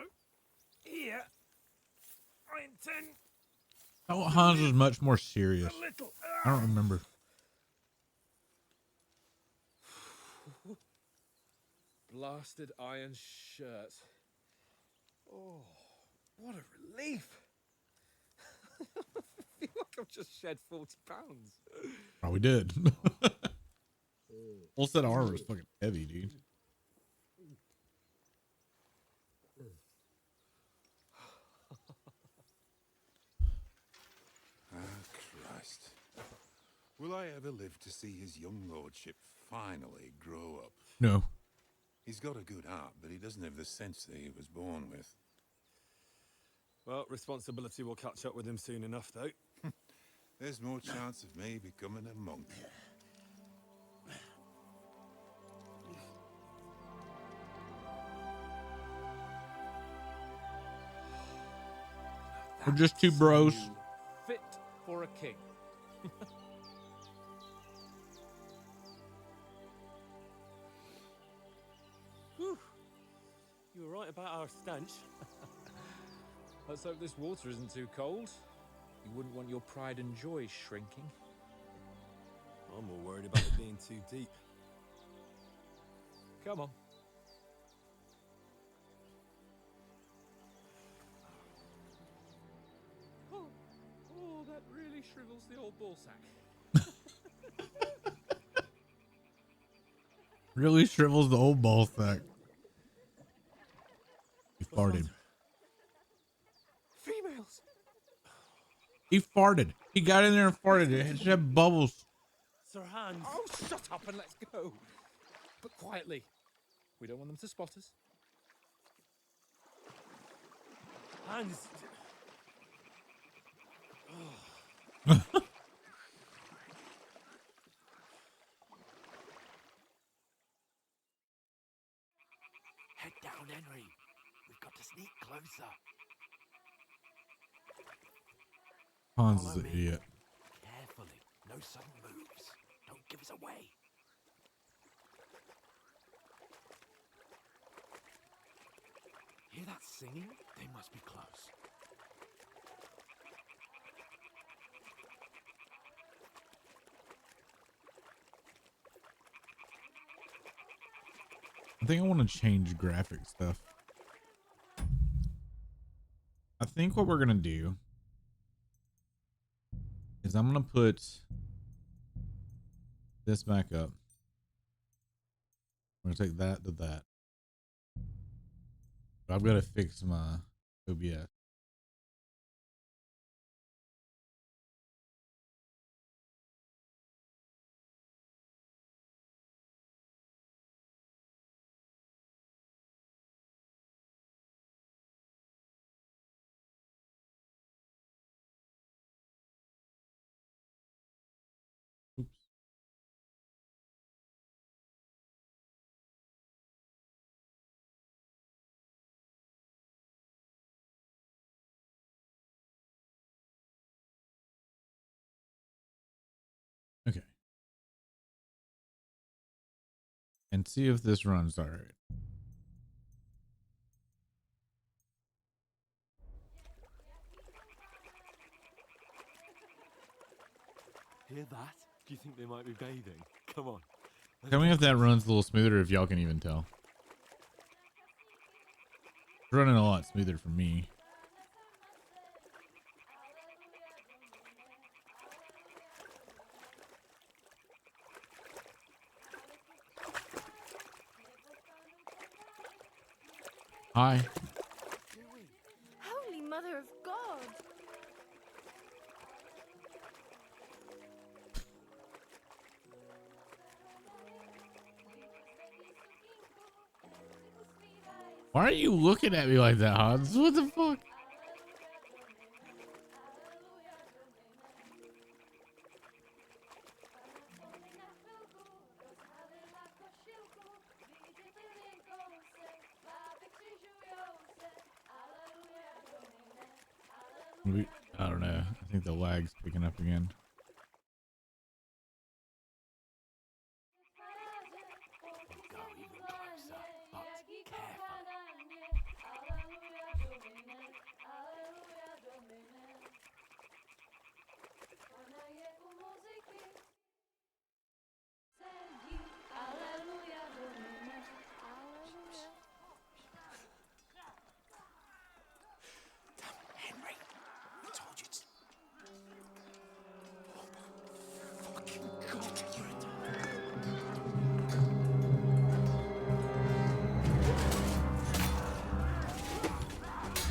here, I intend... Oh, Hans was much more serious. I don't remember. Blasted iron shirt. Oh, what a relief. I feel like I've just shed 40 pounds. Probably did. Whole set of armor is fucking heavy, dude. Christ. Will I ever live to see his young lordship finally grow up? No. He's got a good heart, but he doesn't have the sense that he was born with. Well, responsibility will catch up with him soon enough, though. There's more chance of me becoming a monk. We're just two bros. Fit for a king. Whew. You were right about our stench. Let's hope this water isn't too cold. You wouldn't want your pride and joy shrinking. I'm more worried about it being too deep. Come on. Oh, that really shrivels the old ball sack. Really shrivels the old ball sack. He farted. Females. He farted. He got in there and farted. It had bubbles. Sir Hans. Oh, shut up and let's go. But quietly. We don't want them to spot us. Hans. Head down, Henry. We've got to sneak closer. Hans Follow is an me. idiot. Carefully. No sudden moves. Don't give us away. Hear that singing? They must be close. I think I want to change graphic stuff. I think what we're going to do is I'm going to put this back up. I'm going to take that to that. But I've got to fix my OBS. Oops. Okay. And see if this runs all right. Hear that? Do you think they might be bathing? Come on. Tell me if that runs a little smoother, if y'all can even tell. It's running a lot smoother for me. Hi. Holy Mother of God! Why are you looking at me like that, Hans? What the fuck? I don't know. I think the lag's picking up again. Go even closer, but careful. Henry, I told you to...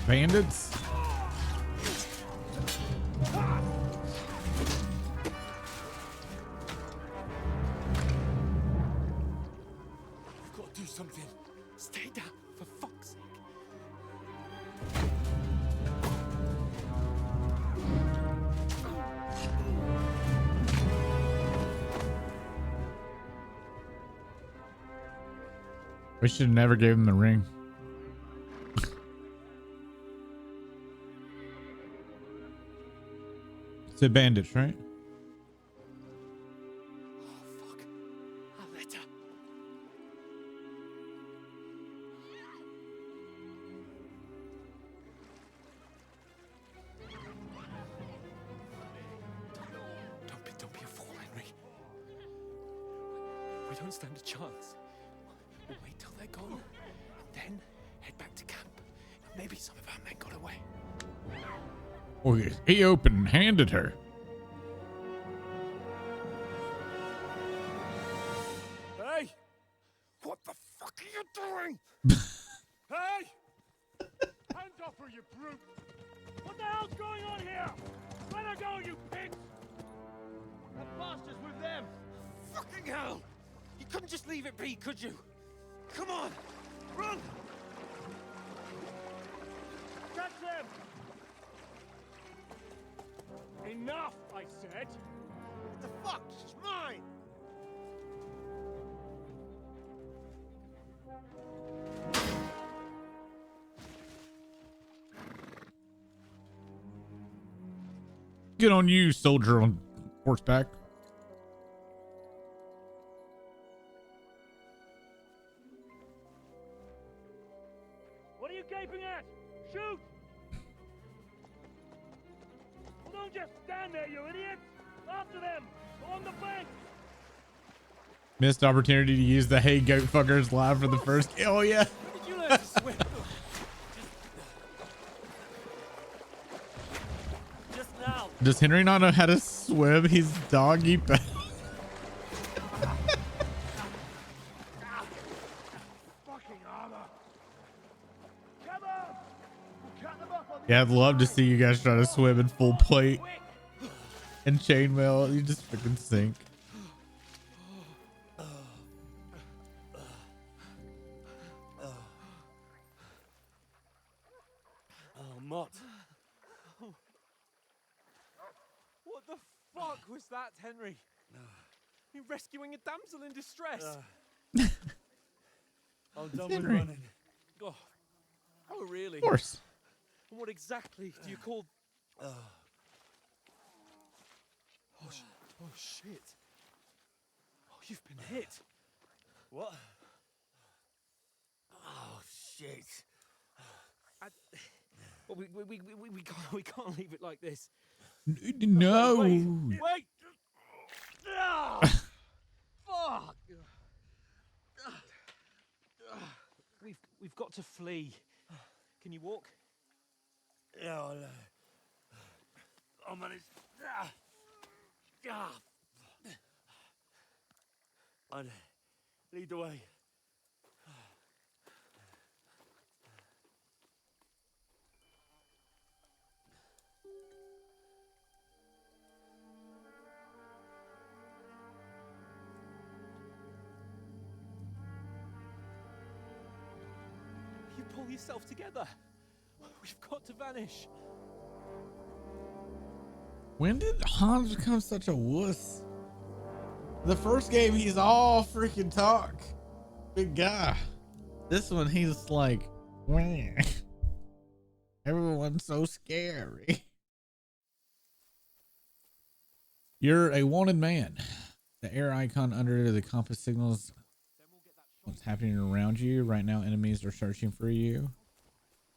Bandits? You've got to do something. Stay down, for fuck's sake. We should have never gave him the ring. It's a bandits, right? Oh, fuck. A letter. Don't be a fool, Henry. We don't stand a chance. We'll wait till they're gone, and then head back to camp. Maybe some of our men got away. Oh, he open handed her. Hey! What the fuck are you doing? Hey! Hands off her, you brute! What the hell's going on here? Let her go, you pigs! That bastard's with them! Fucking hell! You couldn't just leave it be, could you? Come on! Run! Catch them! Enough, I said! What the fuck? She's mine! Good on you, soldier on horseback. What are you gaping at? Shoot! Well, don't just stand there, you idiots! After them! On the bank! Missed opportunity to use the hey goat fuckers live for the first. Oh yeah. Where did you learn to swim? Just now. Does Henry not know how to swim? He's doggy bag. Fucking armor! Come on! We'll cut them off on Yeah, I'd love to see you guys try to swim in full plate and chainmail. You just freaking sink. Oh, Mott. What the fuck was that, Henry? You rescuing a damsel in distress? I'm done with Henry. running. Oh, oh, really? Of course. And what exactly do you call... Oh, oh, shit. Oh, you've been hit. What? Oh, shit. Well, we can't leave it like this. No. Wait! Fuck! We've got to flee. Can you walk? Yeah, I'll manage. I'd lead the way. You pull yourself together. We've got to vanish. When did Hans become such a wuss? The first game, he's all freaking talk. Big guy. This one, he's like, wah. Everyone's so scary. You're a wanted man. The air icon under the compass signals what's happening around you. Right now, enemies are searching for you.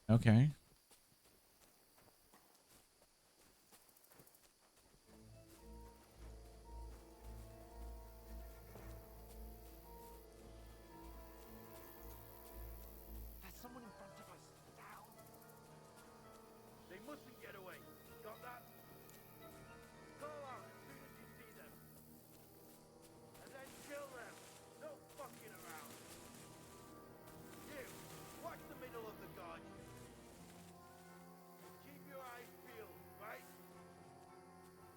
Okay. There's someone in front of us. Down. They mustn't get away. Got that? Call out as soon as you see them. And then kill them. No fucking around. You, watch the middle of the garden. Keep your eyes peeled, right?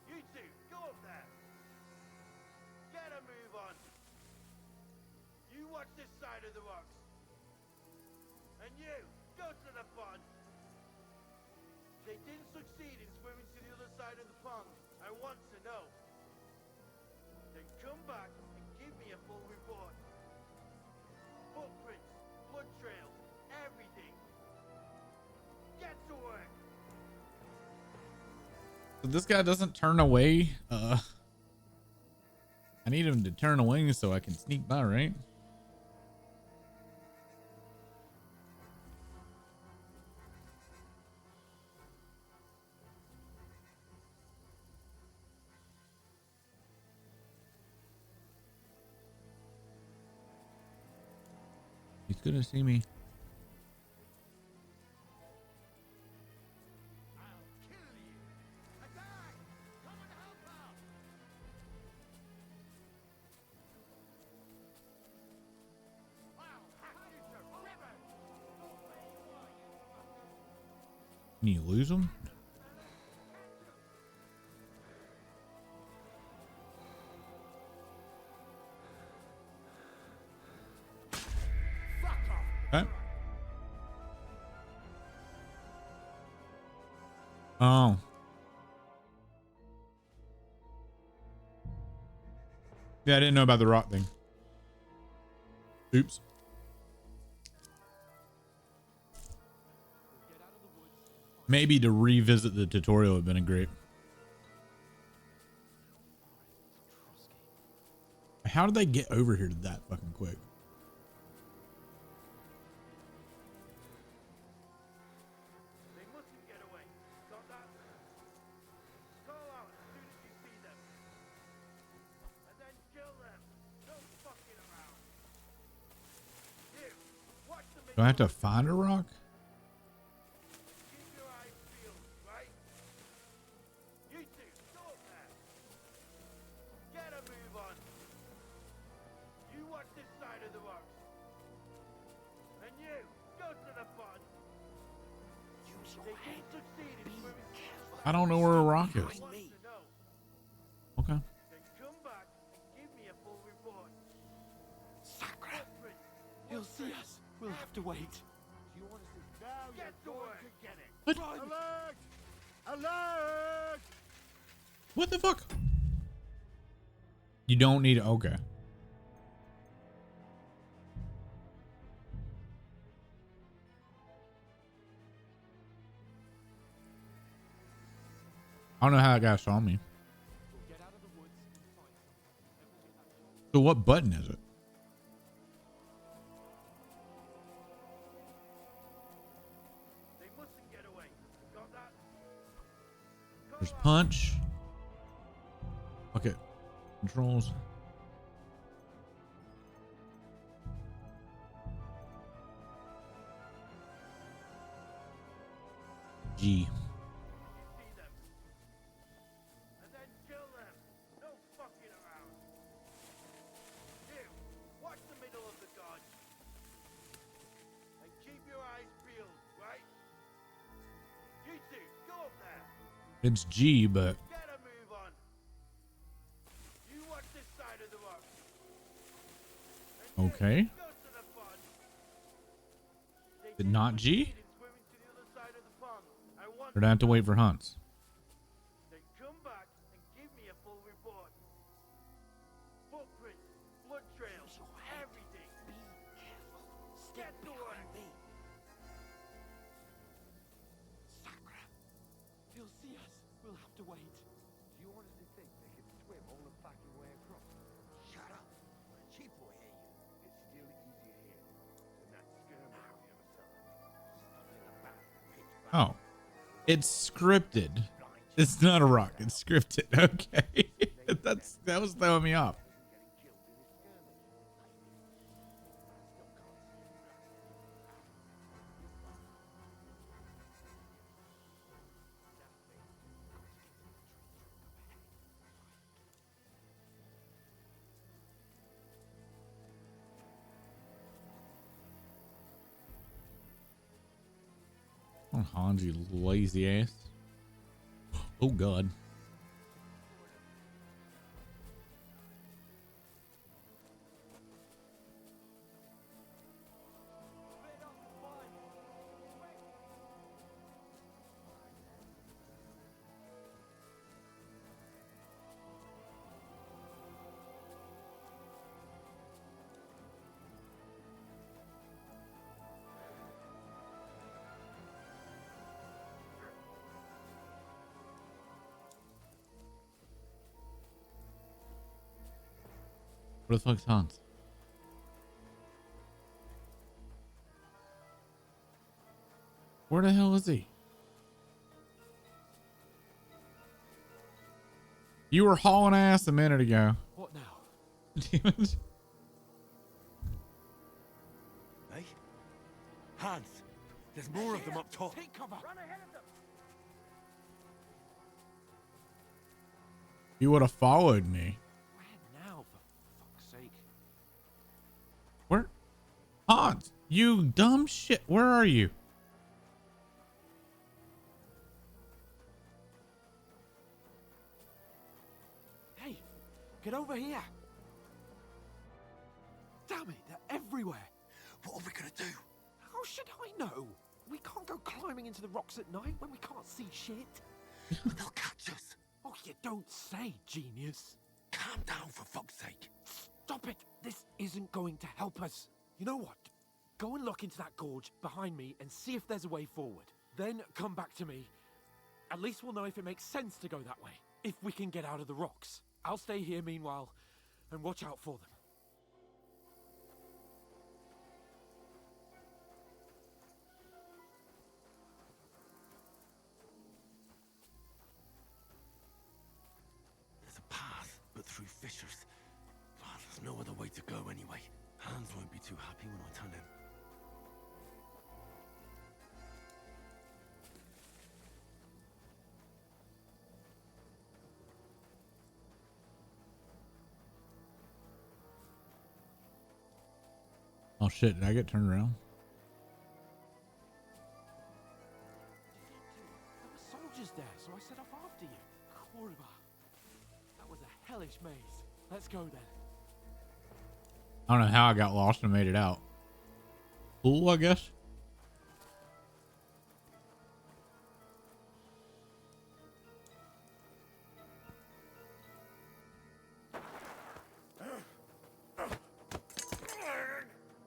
You two, go up there. Get a move on. You watch this side of the rocks. And you, go to the pond. They didn't succeed in swimming to the other side of the pond. I want to know. Then come back and give me a full report. Footprints, blood trails, everything. Get to work. So this guy doesn't turn away. I need him to turn away so I can sneak by, right? He's gonna see me. Can you lose him? Okay. Oh. Yeah, I didn't know about the rock thing. Oops. Maybe to revisit the tutorial would have been great. How did they get over here that fucking quick? They mustn't get away. Got that? Call out as soon as you see them. And then kill them. No fucking around. You, watch the Do I have to find a rock? Keep your eyes peeled, right? You two, go up there. Get a move on. You watch this side of the rocks. And you, go to the pond. They didn't succeed in swimming. I don't know where a rock is. Okay. Then come back and give me a full report. Sakra! He'll see us. We'll have to wait. You want to see now? Get to work. Get it. What? Alert! Alert! What the fuck? You don't need. Okay. I don't know how that guy saw me. So what button is it? They mustn't get away. Got that? There's punch. Okay. Controls. G. And then kill them. No fucking around. You, watch the middle of the gun. And keep your eyes peeled, right? You two, go up there. It's G, but Get a move on. You watch this side of the rock. okay. Go to the pond. Did not G? Swimming to the other side of the pond. I want Or do I have to wait for Hunts? Then come back and give me a full report. Footprints, blood trails, everything. Be careful. Get to work. Sacra. He'll see us. We'll have to wait. Do you honestly think they can swim all the fucking way across? Shut up. The chief will hear you. It's still easier here than that skirmish on the other side. Stuff in the back, pitch black. Oh, it's scripted. It's not a rock. It's scripted. Okay, that was throwing me off. Oh, Hans, you lazy ass. Oh, God. Where the fuck's Hans? Where the hell is he? You were hauling ass a minute ago. What now? Damn it. Hey? Hans, there's more of them up top. Take cover. Run ahead of them. You would have followed me. Where now, for fuck's sake? Where? Hans, you dumb shit. Where are you? Hey, get over here. Damn it, they're everywhere. What are we gonna do? How should I know? We can't go climbing into the rocks at night when we can't see shit. They'll catch us. Oh, you don't say, genius. Calm down, for fuck's sake. Stop it. This isn't going to help us. You know what? Go and look into that gorge behind me and see if there's a way forward. Then come back to me. At least we'll know if it makes sense to go that way. If we can get out of the rocks. I'll stay here meanwhile and watch out for them. There's a path, but through fissures. Well, there's no other way to go anyway. Hans won't be too happy when I tell him. Oh shit, did I get turned around? There were soldiers there, so I set off after you. Kurva. That was a hellish maze. Let's go then. I don't know how I got lost and made it out. Cool, I guess.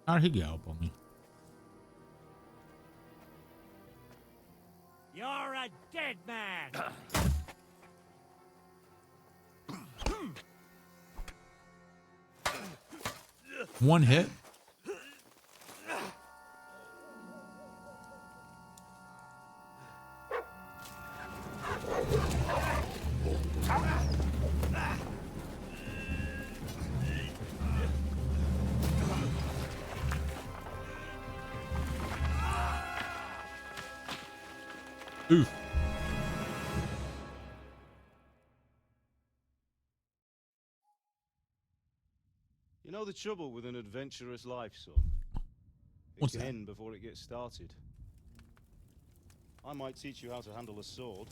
How'd he get up on me? You're a dead man. One hit? Oof. You know the trouble with an adventurous life, son? It What's can that? end before it gets started. I might teach you how to handle a sword,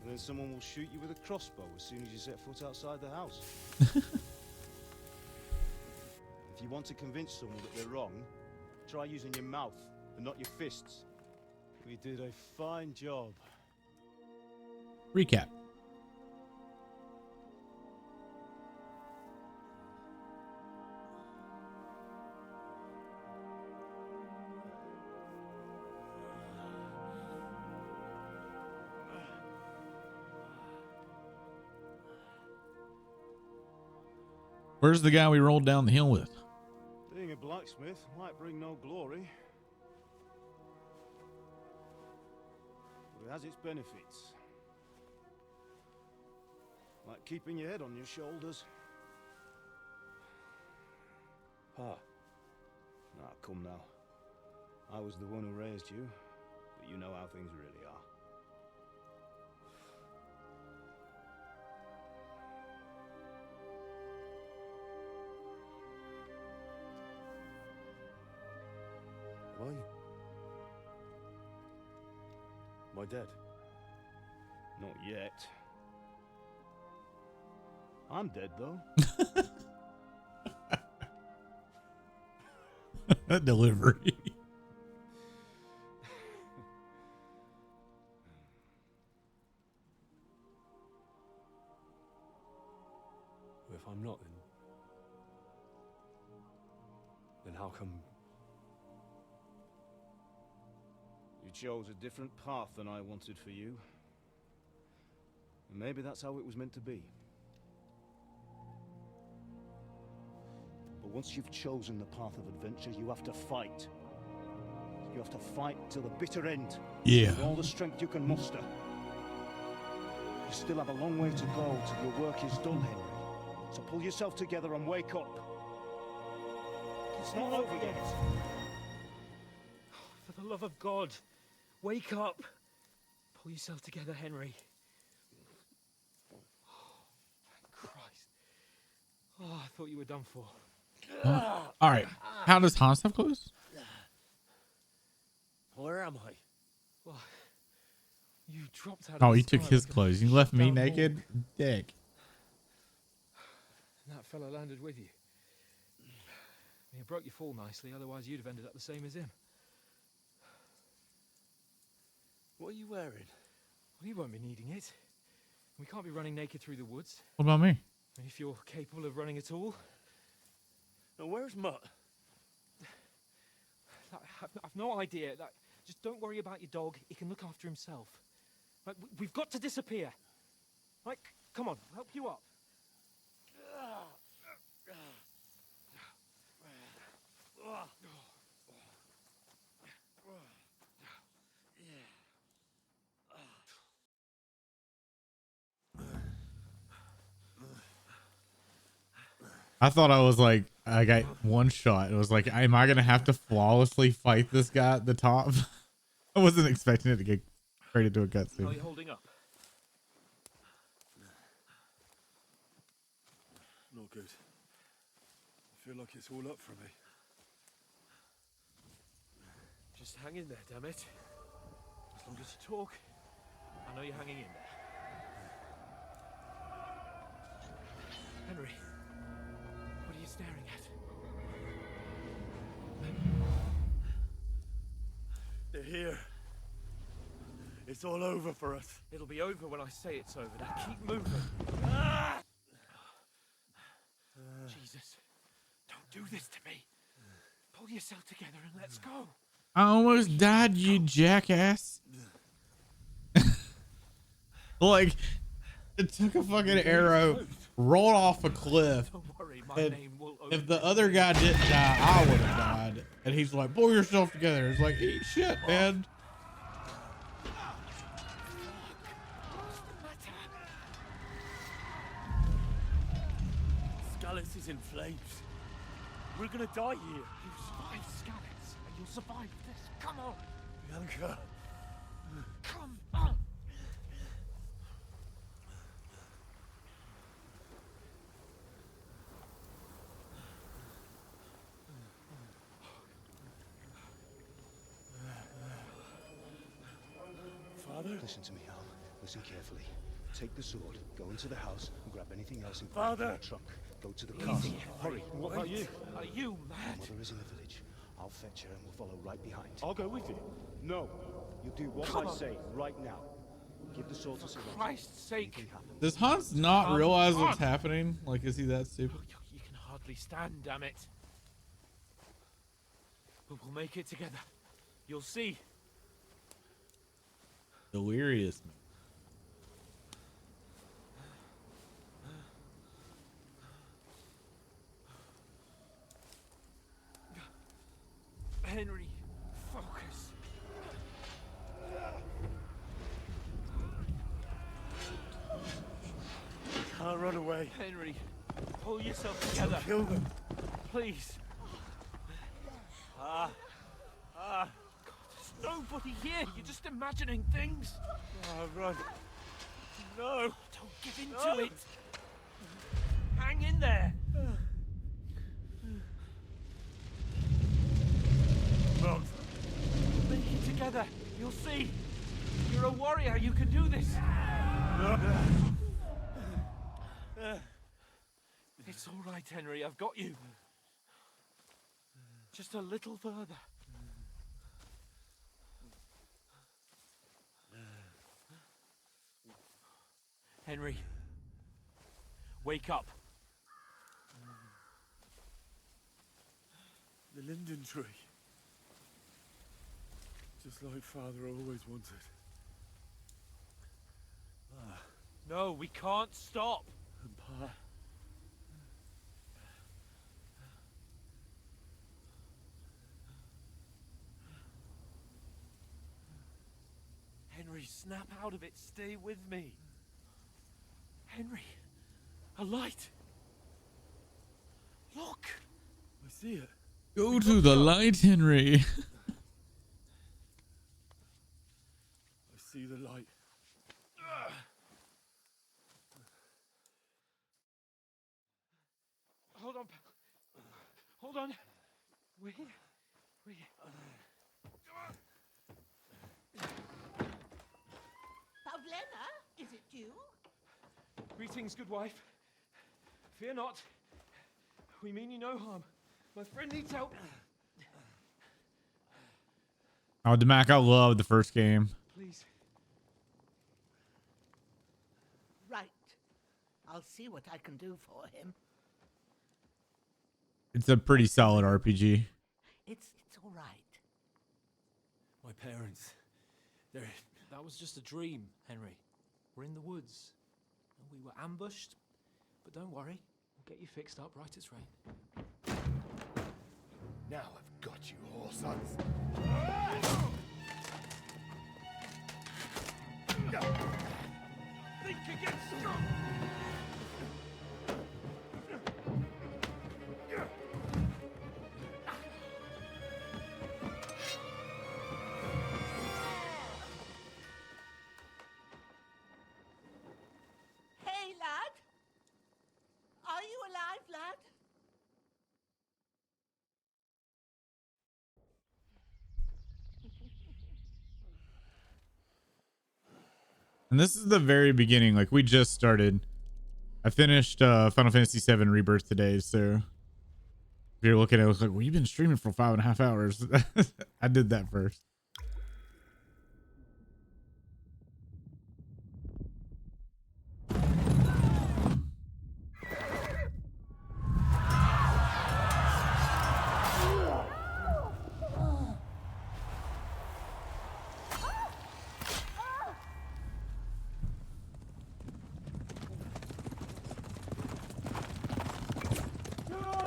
and then someone will shoot you with a crossbow as soon as you set foot outside the house. If you want to convince someone that they're wrong, try using your mouth and not your fists. We did a fine job. Recap. Where's the guy we rolled down the hill with? Being a blacksmith might bring no glory, but it has its benefits. Like keeping your head on your shoulders. Pa. Ah, come now. I was the one who raised you, but you know how things really are. Am I dead? Not yet. I'm dead, though. That delivery. If I'm not, then how come? You chose a different path than I wanted for you. And maybe that's how it was meant to be. But once you've chosen the path of adventure, you have to fight. You have to fight till the bitter end. Yeah. With all the strength you can muster. You still have a long way to go till your work is done, Henry. So pull yourself together and wake up. It's not over yet. For the love of God, wake up. Pull yourself together, Henry. Thank Christ. Oh, I thought you were done for. All right. How does Hans have clothes? Where am I? Well, you dropped out of Oh, the he took sky his like a clothes. You left me shutdown naked? Dick. And that fella landed with you. You broke your fall nicely, otherwise you'd have ended up the same as him. What are you wearing? Well, you won't be needing it. We can't be running naked through the woods. What about me? And if you're capable of running at all. Now, where's Mutt? I've no idea. Just don't worry about your dog. He can look after himself. Like, we've got to disappear. Like, come on, I'll help you up. I thought I was like, I got one shot. It was like, am I going to have to flawlessly fight this guy at the top? I wasn't expecting it to get straight into a How are cutscene. you holding up? Not good. I feel like it's all up for me. Just hang in there, damn it. As long as you talk, I know you're hanging in there. Henry, what are you staring at? They're here. It's all over for us. It'll be over when I say it's over. Now keep moving. Jesus, don't do this to me. Pull yourself together and let's go. I almost died, you jackass. Like, it took a fucking arrow, rolled off a cliff. Don't worry, my And name will if the other guy didn't die, I would have died. And he's like, pull yourself together. It's like, eat shit, man. Scallis is in flames. We're gonna die here. You survive Scallis, and you'll survive this. Come on. Bianca. Come on. Listen to me, Al. Listen carefully. Take the sword, go into the house, and grab anything else in Father! the trunk. Go to the Easy, castle. Henry. Hurry. What about you? Are you mad? Mother is in the village. I'll fetch her and we'll follow right behind. I'll go with you. No. You do what Come I on. say right now. Give the sword to Sir Roger. Christ's sake. Does Hans not Come realize on. what's happening? Like, is he that stupid? You can hardly stand, damn it. But we'll make it together. You'll see. Delirious. Henry, focus. Can't run away. Henry, pull yourself together. Kill them. Please. God, there's nobody here. You're just imagining things. Run. No. Don't give in to it. Hang in there. Run. Make it together. You'll see. You're a warrior. You can do this. It's all right, Henry. I've got you. Just a little further. Henry, wake up. The linden tree. Just like Father always wanted. No, we can't stop. And Pa. Henry, snap out of it. Stay with me. Henry, a light. Look. I see it. Go to the light, Henry. I see the light. Hold on. Hold on. We're here. Pavlena, is it you? Greetings, good wife. Fear not. We mean you no harm. My friend needs help. Oh, Demac, I love the first game. Please. Right. I'll see what I can do for him. It's a pretty solid RPG. It's all right. My parents, that was just a dream, Henry. We're in the woods. We were ambushed, but don't worry. We'll get you fixed up right as rain. Now I've got you, whore sons. Think again, strong. Hey, lad. Are you alive, lad? And this is the very beginning. Like, we just started. I finished Final Fantasy VII Rebirth today, so if you're looking at it, it's like, well, you've been streaming for 5.5 hours. I did that first.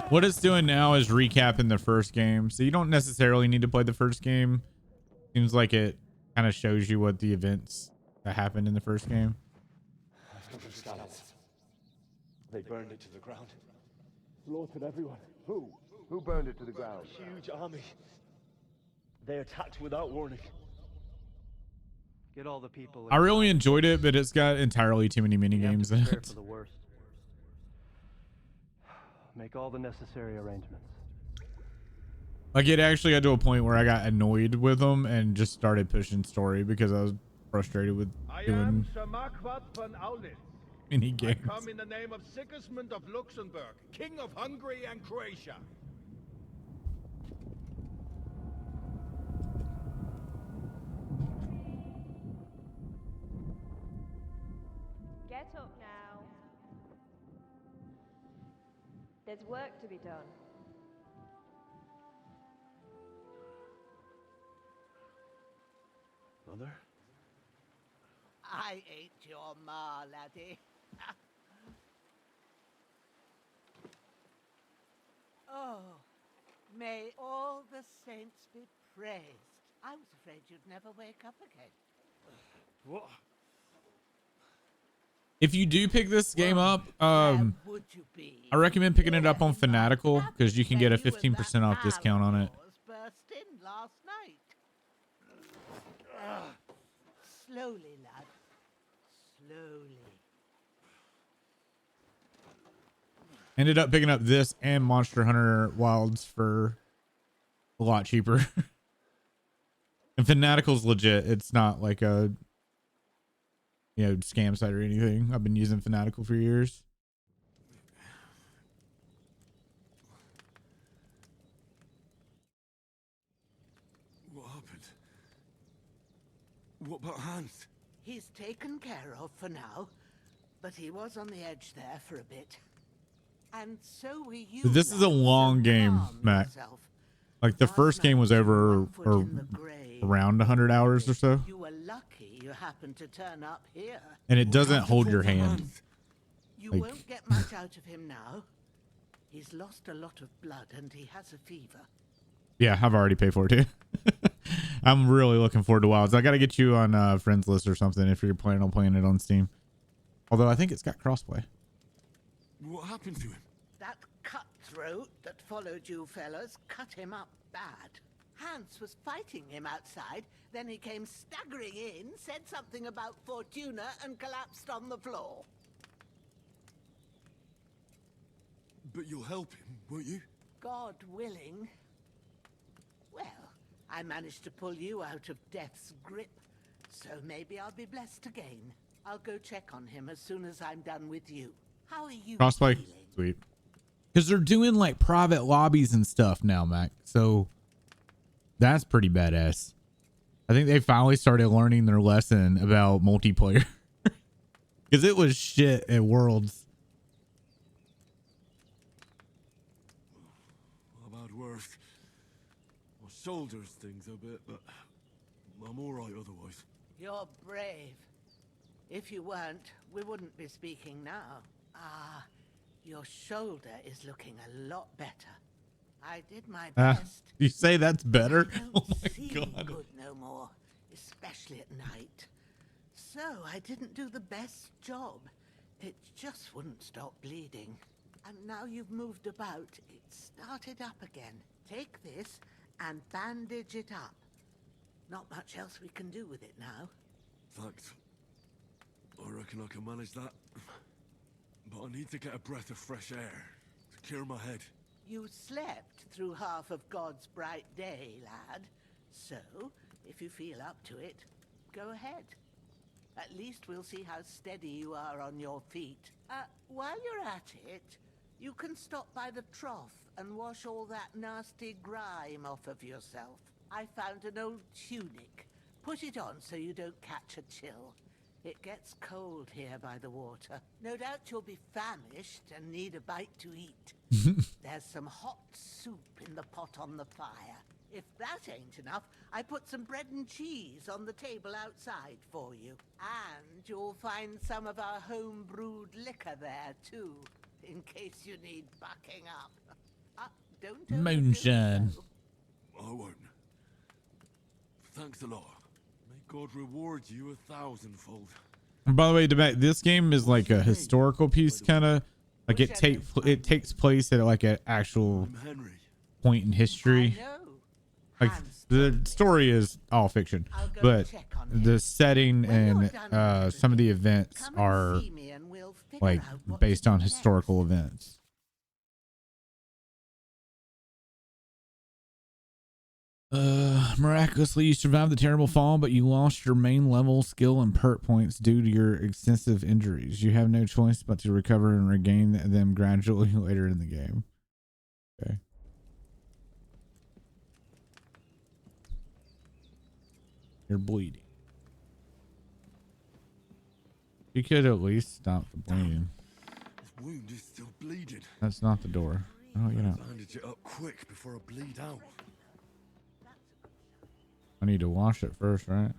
What it's doing now is recapping the first game. So you don't necessarily need to play the first game. Seems like it kind of shows you what the events that happened in the first game. They burned it to the ground. Slaughtered everyone. Who? Who burned it to the ground? Huge army. They attacked without warning. Get all the people. I really enjoyed it, but it's got entirely too many mini games in Prepare it. for the worst. Make all the necessary arrangements. Like, it actually got to a point where I got annoyed with them and just started pushing story because I was frustrated with I am doing Sir Marquardt von Aulitz. mini I games. come in the name of Sigismund of Luxembourg, King of Hungary and Croatia. Get up now. There's work to be done. Mother? I ain't your ma, laddie. Oh, may all the saints be praised. I was afraid you'd never wake up again. What? If you do pick this game up, would you be? I recommend picking it up on Fanatical because you can get a 15% off discount on it. Burst in last night. Slowly, lad. Slowly. Ended up picking up this and Monster Hunter Wilds for a lot cheaper. And Fanatical's legit. It's not like a scam site or anything. I've been using Fanatical for years. What happened? What about Hans? He's taken care of for now, but he was on the edge there for a bit. And so were you. This is a long game, Mac. Like the first game was over or around 100 hours or so. You were lucky you happened to turn up here. And it doesn't hold your hand. You Like- won't get much out of him now. He's lost a lot of blood and he has a fever. Yeah, I've already paid for it too. I'm really looking forward to Wilds. I got to get you on friends list or something if you're planning on playing it on Steam. Although I think it's got crossplay. What happened to him? That cutthroat that followed you fellas cut him up bad. Hans was fighting him outside, then he came staggering in, said something about Fortuna and collapsed on the floor. But you'll help him, won't you? God willing. Well, I managed to pull you out of death's grip, so maybe I'll be blessed again. I'll go check on him as soon as I'm done with you. How are you Crossplay, feeling? sweet. Because they're doing like private lobbies and stuff now, Mac. So that's pretty badass. I think they finally started learning their lesson about multiplayer. Because it was shit at Worlds. I've had worse. My shoulders things a bit, but I'm all right otherwise. You're brave. If you weren't, we wouldn't be speaking now. Ah, your shoulder is looking a lot better. I did my best. You say that's better? I don't Oh my see god. good no more, especially at night. So I didn't do the best job. It just wouldn't stop bleeding. And now you've moved about, it started up again. Take this and bandage it up. Not much else we can do with it now. Thanks. I reckon I can manage that. But I need to get a breath of fresh air to clear my head. You slept through half of God's bright day, lad. So, if you feel up to it, go ahead. At least we'll see how steady you are on your feet. While you're at it, you can stop by the trough and wash all that nasty grime off of yourself. I found an old tunic. Put it on so you don't catch a chill. It gets cold here by the water. No doubt you'll be famished and need a bite to eat. There's some hot soup in the pot on the fire. If that ain't enough, I put some bread and cheese on the table outside for you. And you'll find some of our home-brewed liquor there, too, in case you need bucking up. Don't overdo it, Moonshine. though. I won't. Thanks a lot. May God reward you 1,000-fold. And by the way, this game is like a historical piece, kind of like it takes place at like an actual point in history. Like the story is all fiction, but the setting and some of the events are like based on historical events. Miraculously, you survived the terrible fall, but you lost your main level skill and perk points due to your extensive injuries. You have no choice but to recover and regain them gradually later in the game. Okay. You're bleeding. You could at least stop the bleeding. This wound is still bleeding. That's not the door. Oh, you know. Bandage it up quick before I bleed out. I need to wash it first, right?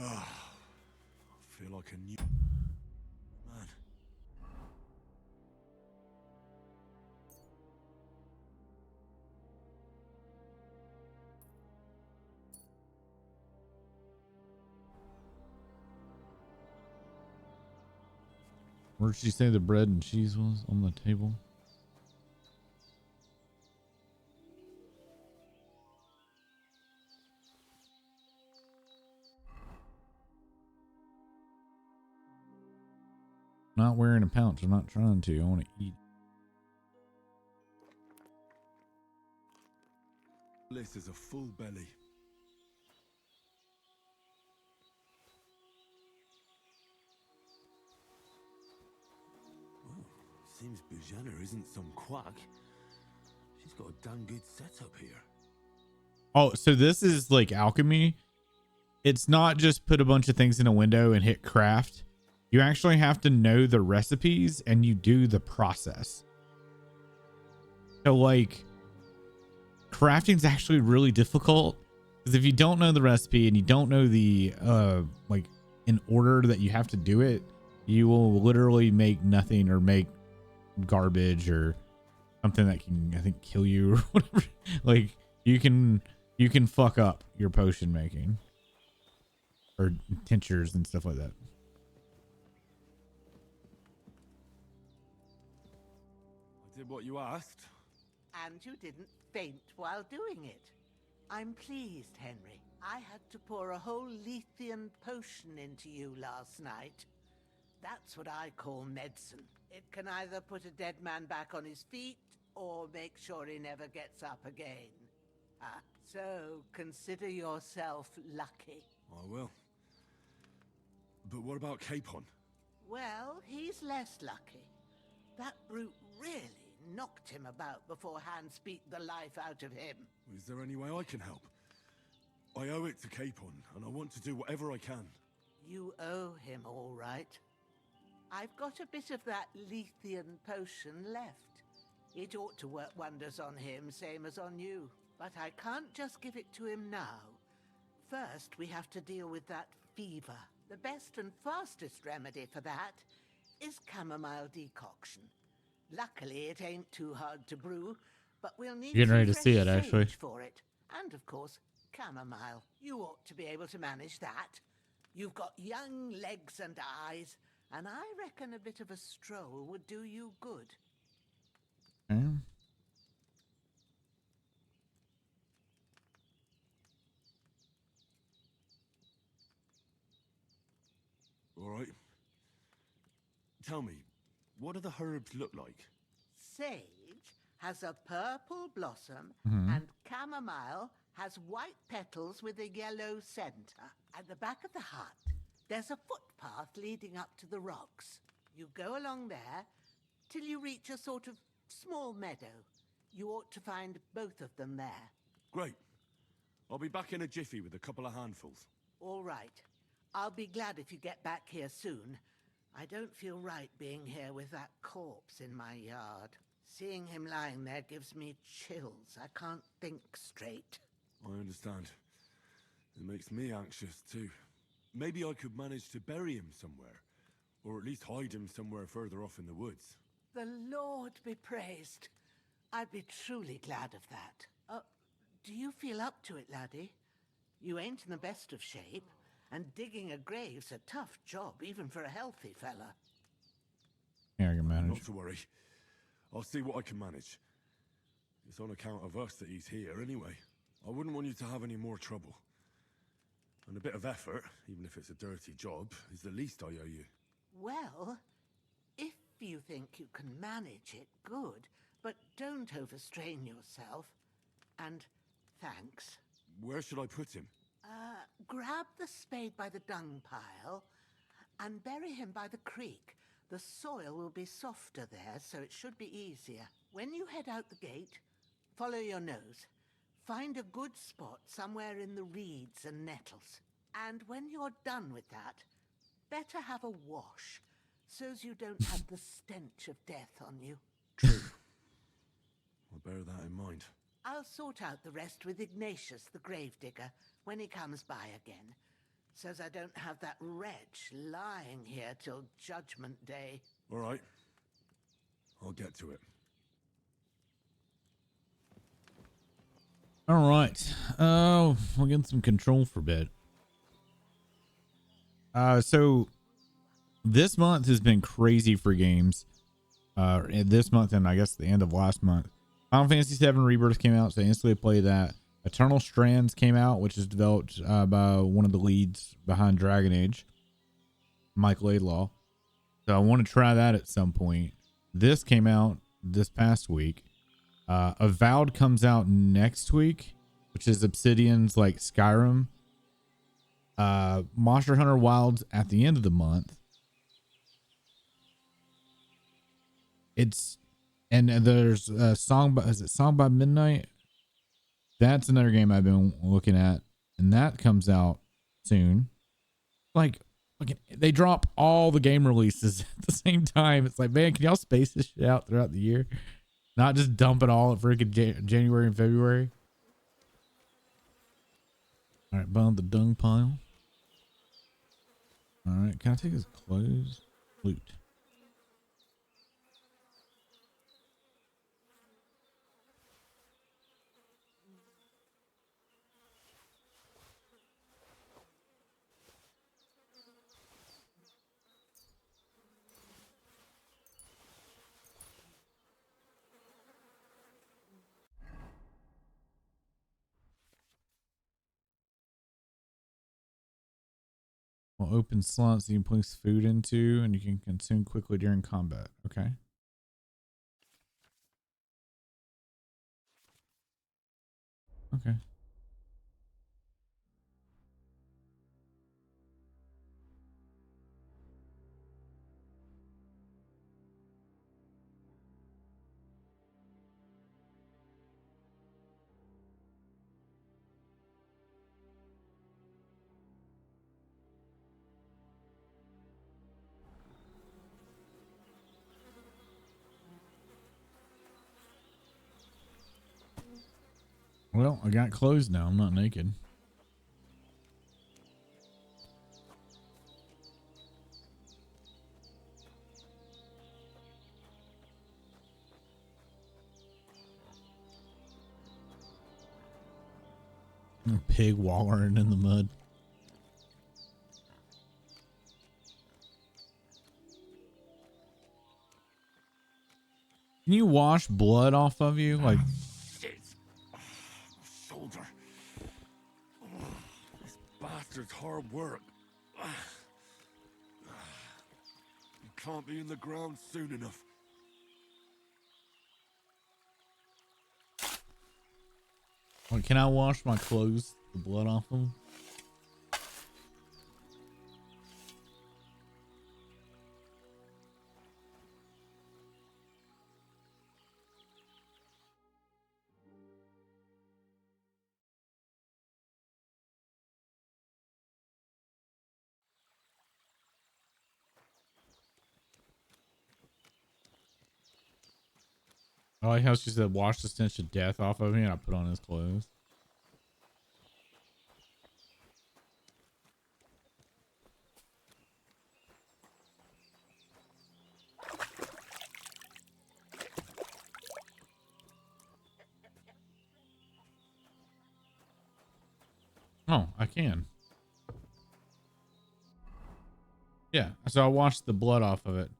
I feel like a new man. Where did she say the bread and cheese was? On the table? Not wearing a pouch. I'm not trying to. I want to eat. This is a full belly. Oh, seems Bujana isn't some quack. She's got a damn good setup here. Oh, so this is like alchemy. It's not just put a bunch of things in a window and hit craft. You actually have to know the recipes and you do the process. So like crafting is actually really difficult because if you don't know the recipe and you don't know the like in order that you have to do it, you will literally make nothing or make garbage or something that can, I think, kill you or whatever. Like you can fuck up your potion making or tinctures and stuff like that. I did what you asked. And you didn't faint while doing it. I'm pleased, Henry. I had to pour a whole Lethean potion into you last night. That's what I call medicine. It can either put a dead man back on his feet or make sure he never gets up again. So consider yourself lucky. I will. But what about Capon? Well, he's less lucky. That brute really knocked him about before Hans beat the life out of him. Is there any way I can help? I owe it to Capon, and I want to do whatever I can. You owe him all right. I've got a bit of that Lethean potion left. It ought to work wonders on him, same as on you. But I can't just give it to him now. First, we have to deal with that fever. The best and fastest remedy for that is chamomile decoction. Luckily, it ain't too hard to brew, but we'll need Getting some ready to see fresh it, actually. sage for it. And of course, chamomile. You ought to be able to manage that. You've got young legs and eyes, and I reckon a bit of a stroll would do you good. Okay. All right. Tell me, what do the herbs look like? Sage has a purple blossom, Mhm. and chamomile has white petals with a yellow center. At the back of the hut, there's a footpath leading up to the rocks. You go along there till you reach a sort of small meadow. You ought to find both of them there. Great. I'll be back in a jiffy with a couple of handfuls. All right. I'll be glad if you get back here soon. I don't feel right being here with that corpse in my yard. Seeing him lying there gives me chills. I can't think straight. I understand. It makes me anxious too. Maybe I could manage to bury him somewhere. Or at least hide him somewhere further off in the woods. The Lord be praised. I'd be truly glad of that. Do you feel up to it, laddie? You ain't in the best of shape, and digging a grave's a tough job, even for a healthy fella. Yeah, I can manage. Not to worry. I'll see what I can manage. It's on account of us that he's here anyway. I wouldn't want you to have any more trouble. And a bit of effort, even if it's a dirty job, is the least I owe you. Well, if you think you can manage it, good. But don't overstrain yourself. And thanks. Where should I put him? Grab the spade by the dung pile and bury him by the creek. The soil will be softer there, so it should be easier. When you head out the gate, follow your nose. Find a good spot somewhere in the reeds and nettles. And when you're done with that, better have a wash, so's you don't have the stench of death on you. True. I'll bear that in mind. I'll sort out the rest with Ignatius, the gravedigger, when he comes by again, so's I don't have that wretch lying here till Judgment Day. All right. I'll get to it. All right. We'll get some control for a bit. So this month has been crazy for games. This month and I guess the end of last month. Final Fantasy VII Rebirth came out, so I instantly played that. Eternal Strands came out, which is developed by one of the leads behind Dragon Age, Michael Laidlaw. So I want to try that at some point. This came out this past week. Avowed comes out next week, which is Obsidian's like Skyrim. Monster Hunter Wilds at the end of the month. And there's a song by, is it Song by Midnight? That's another game I've been looking at, and that comes out soon. Like they drop all the game releases at the same time. It's like, man, can y'all space this shit out throughout the year? Not just dump it all at freaking January and February. All right, bound the dung pile. All right, can I take his clothes? Loot. Will open slots you can place food into and you can consume quickly during combat. Okay. Okay. Well, I got clothes now. I'm not naked. A pig wallowing in the mud. Can you wash blood off of you? Like, Shoulder. This bastard's hard work. You can't be in the ground soon enough. like, can I wash my clothes? The blood off them? I like how she said, wash the stench of death off of me, and I put on his clothes. Oh, I can. Yeah, so I washed the blood off of it.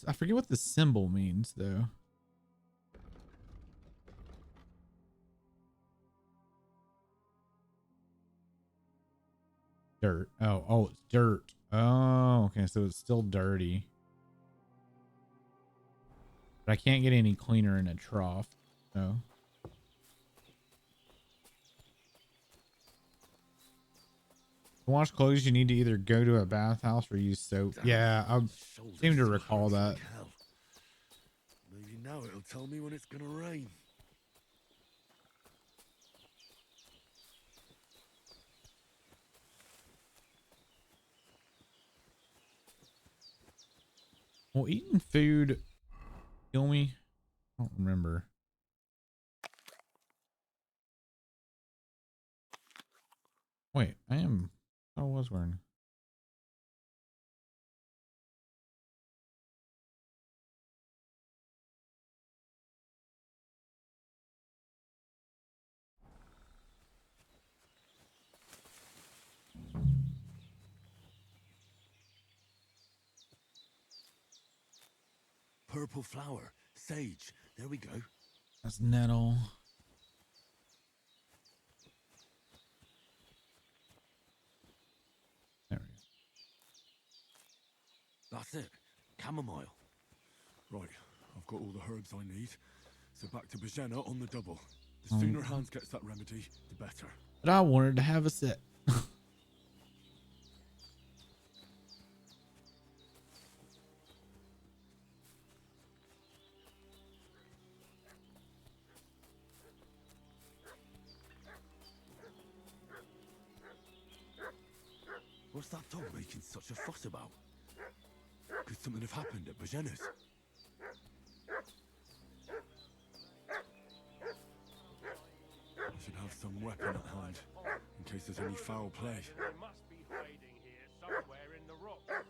I forget what the symbol means, though. Dirt. Oh, it's dirt. Oh, okay. So it's still dirty. But I can't get any cleaner in a trough. So. To wash clothes, you need to either go to a bathhouse or use soap. Yeah, I seem to recall that. Maybe now it'll tell me when it's gonna rain. Will eating food kill me? I don't remember. Wait, I was wearing. Purple flower, sage. There we go. That's nettle. There we go. That's it. Chamomile. Right, I've got all the herbs I need. So back to Bajena on the double. The sooner Hans gets that remedy, the better. But I wanted to have a set. What's that dog making such a fuss about? Could something have happened at Bajena's? I should have some weapon at hand, in case there's any foul play. They must be hiding here somewhere in the rocks.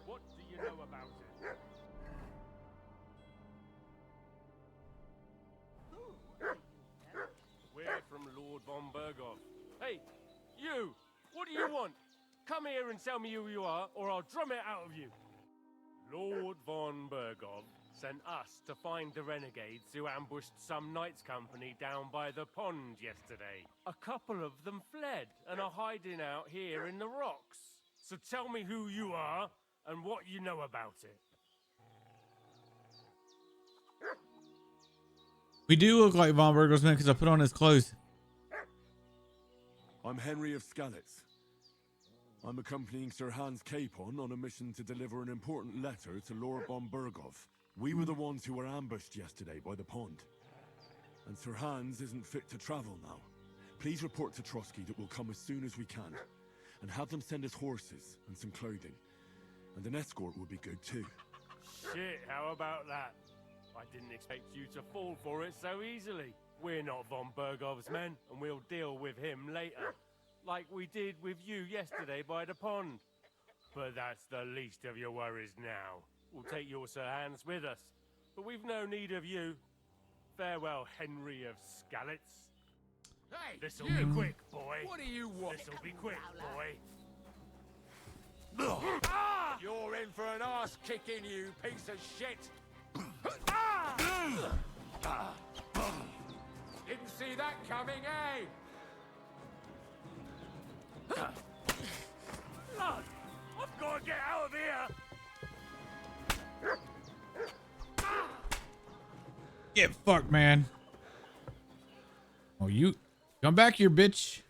What do you know about it? We're from Lord von Berghoff. Hey, you! What do you want? Come here and tell me who you are, or I'll drum it out of you. Lord von Berghoff sent us to find the renegades who ambushed some knights' company down by the pond yesterday. A couple of them fled and are hiding out here in the rocks. So tell me who you are and what you know about it. We do look like Von Berghoff's men because I put on his clothes. I'm Henry of Skalitz. I'm accompanying Sir Hans Capon on a mission to deliver an important letter to Lord von Berghoff. We were the ones who were ambushed yesterday by the pond. And Sir Hans isn't fit to travel now. Please report to Trotsky that we'll come as soon as we can. And have them send us horses and some clothing. And an escort would be good too. Shit, how about that? I didn't expect you to fall for it so easily. We're not von Berghoff's men, and we'll deal with him later. Like we did with you yesterday by the pond. But that's the least of your worries now. We'll take your Sir Hans with us, but we've no need of you. Farewell, Henry of Skalitz. Hey, This'll be quick, boy. What do you want? This'll be quick, boy. You're in for an ass kicking, you piece of shit. Didn't see that coming, eh? Blood! I've got to get out of here! Get fucked, man. Oh, you come back here, bitch.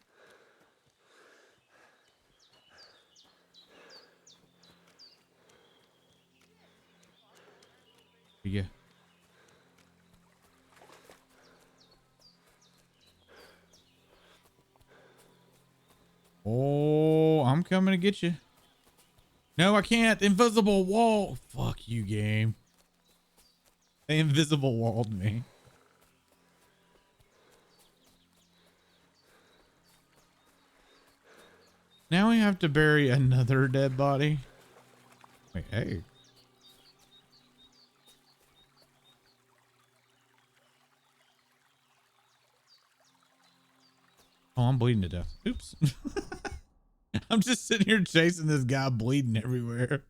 Yeah. Oh, I'm coming to get you. No, I can't. Invisible wall. Fuck you, game. They invisible walled me. Now we have to bury another dead body. Wait, hey. Oh, I'm bleeding to death. Oops. I'm just sitting here chasing this guy bleeding everywhere.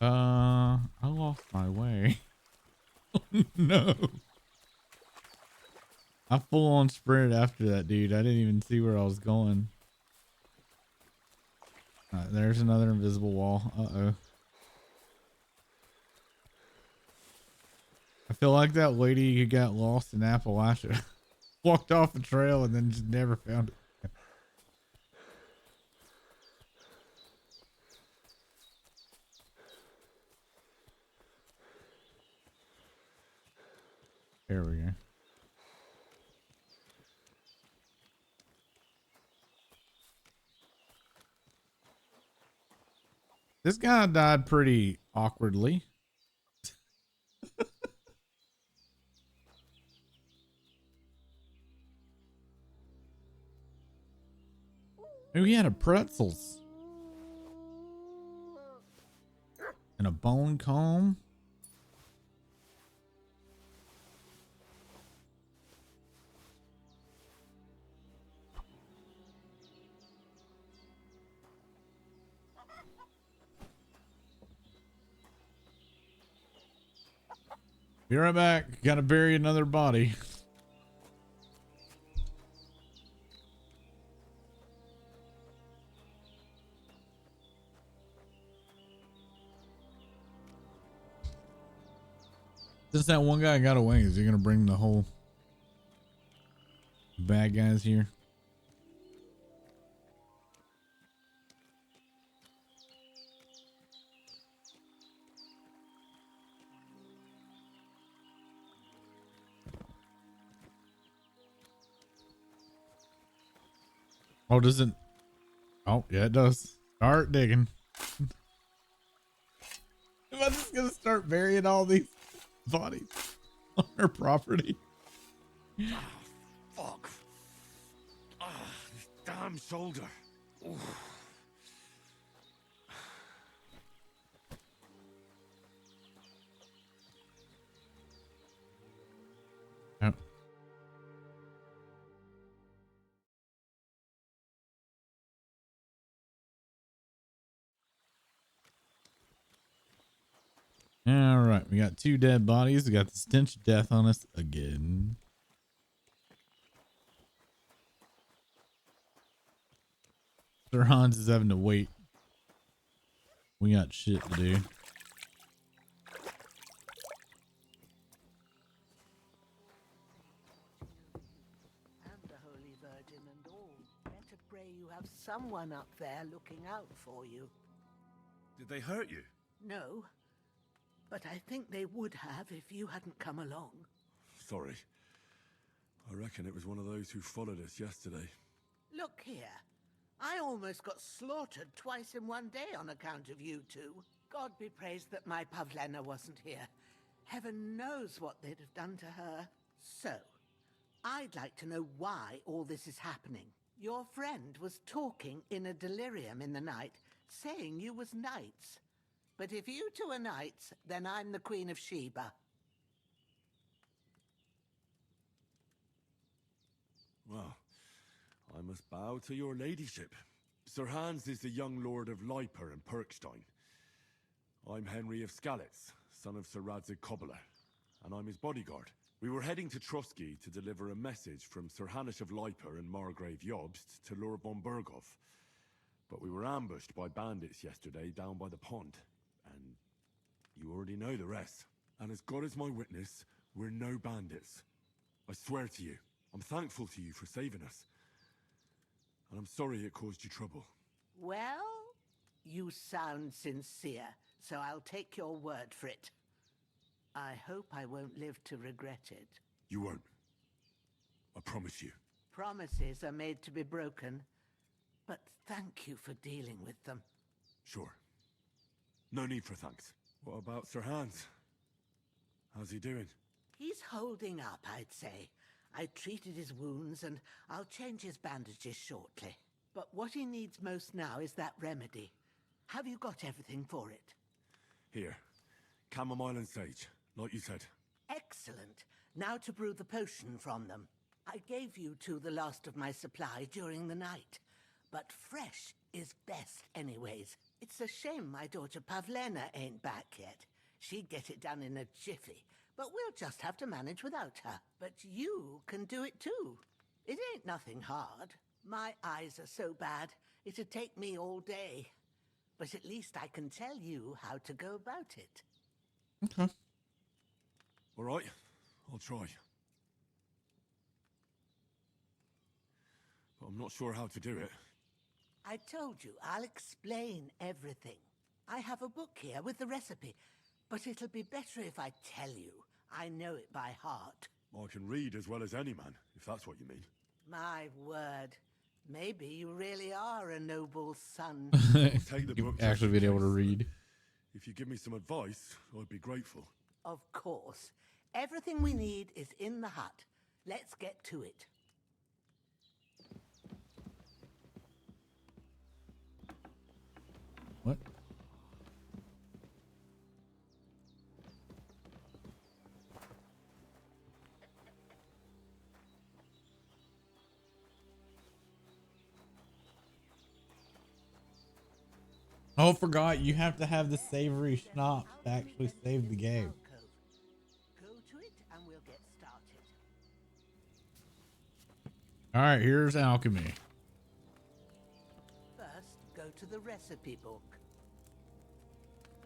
I lost my way. Oh, no. I full on sprinted after that dude. I didn't even see where I was going. All right, there's another invisible wall. Uh-oh. I feel like that lady who got lost in Appalachia walked off the trail and then just never found it. There we go. This guy died pretty awkwardly. Oh, he had a pretzels and a bone comb. Be right back. Gotta bury another body. Since that one guy got away, is he gonna bring the whole bad guys here? Oh, does it? Oh, yeah, it does. Start digging. Am I just gonna start burying all these bodies on our property? Fuck. This damn shoulder. Oof. Oh. All right, we got 2 dead bodies. We got the stench of death on us again. Sir Hans is having to wait. We got shit to do. And the Holy Virgin and all. Better pray you have someone up there looking out for you. Did they hurt you? No, but I think they would have if you hadn't come along. Sorry. I reckon it was one of those who followed us yesterday. Look here. I almost got slaughtered twice in one day on account of you two. God be praised that my Pavlena wasn't here. Heaven knows what they'd have done to her. So, I'd like to know why all this is happening. Your friend was talking in a delirium in the night, saying you was knights. But if you two are knights, then I'm the Queen of Sheba. Well, I must bow to your ladyship. Sir Hans is the young lord of Leiper and Perkstein. I'm Henry of Skalitz, son of Sir Radzig Cobbler, and I'm his bodyguard. We were heading to Trotsky to deliver a message from Sir Hanish of Leiper and Margrave Jobst to Lord von Bergov. But we were ambushed by bandits yesterday down by the pond, and you already know the rest. And as God is my witness, we're no bandits. I swear to you, I'm thankful to you for saving us. And I'm sorry it caused you trouble. Well, you sound sincere, so I'll take your word for it. I hope I won't live to regret it. You won't. I promise you. Promises are made to be broken, but thank you for dealing with them. Sure. No need for thanks. What about Sir Hans? How's he doing? He's holding up, I'd say. I treated his wounds and I'll change his bandages shortly. But what he needs most now is that remedy. Have you got everything for it? Here. Chamomile and sage, like you said. Excellent. Now to brew the potion from them. I gave you two the last of my supply during the night. But fresh is best anyways. It's a shame my daughter Pavlena ain't back yet. She'd get it done in a jiffy. but we'll just have to manage without her. But you can do it too. It ain't nothing hard. My eyes are so bad, it'd take me all day. But at least I can tell you how to go about it. Okay. All right, I'll try. But I'm not sure how to do it. I told you, I'll explain everything. I have a book here with the recipe, but it'll be better if I tell you. I know it by heart. I can read as well as any man, if that's what you mean. My word. Maybe you really are a noble son. Take the book actually just be in able to case. read. If you give me some advice, I'd be grateful. Of course. Everything we need is in the hut. Let's get to it. What? Oh, forgot you have to have the savory schnapps to actually save the game. Go to it and we'll get started. All right, here's alchemy. First, go to the recipe book.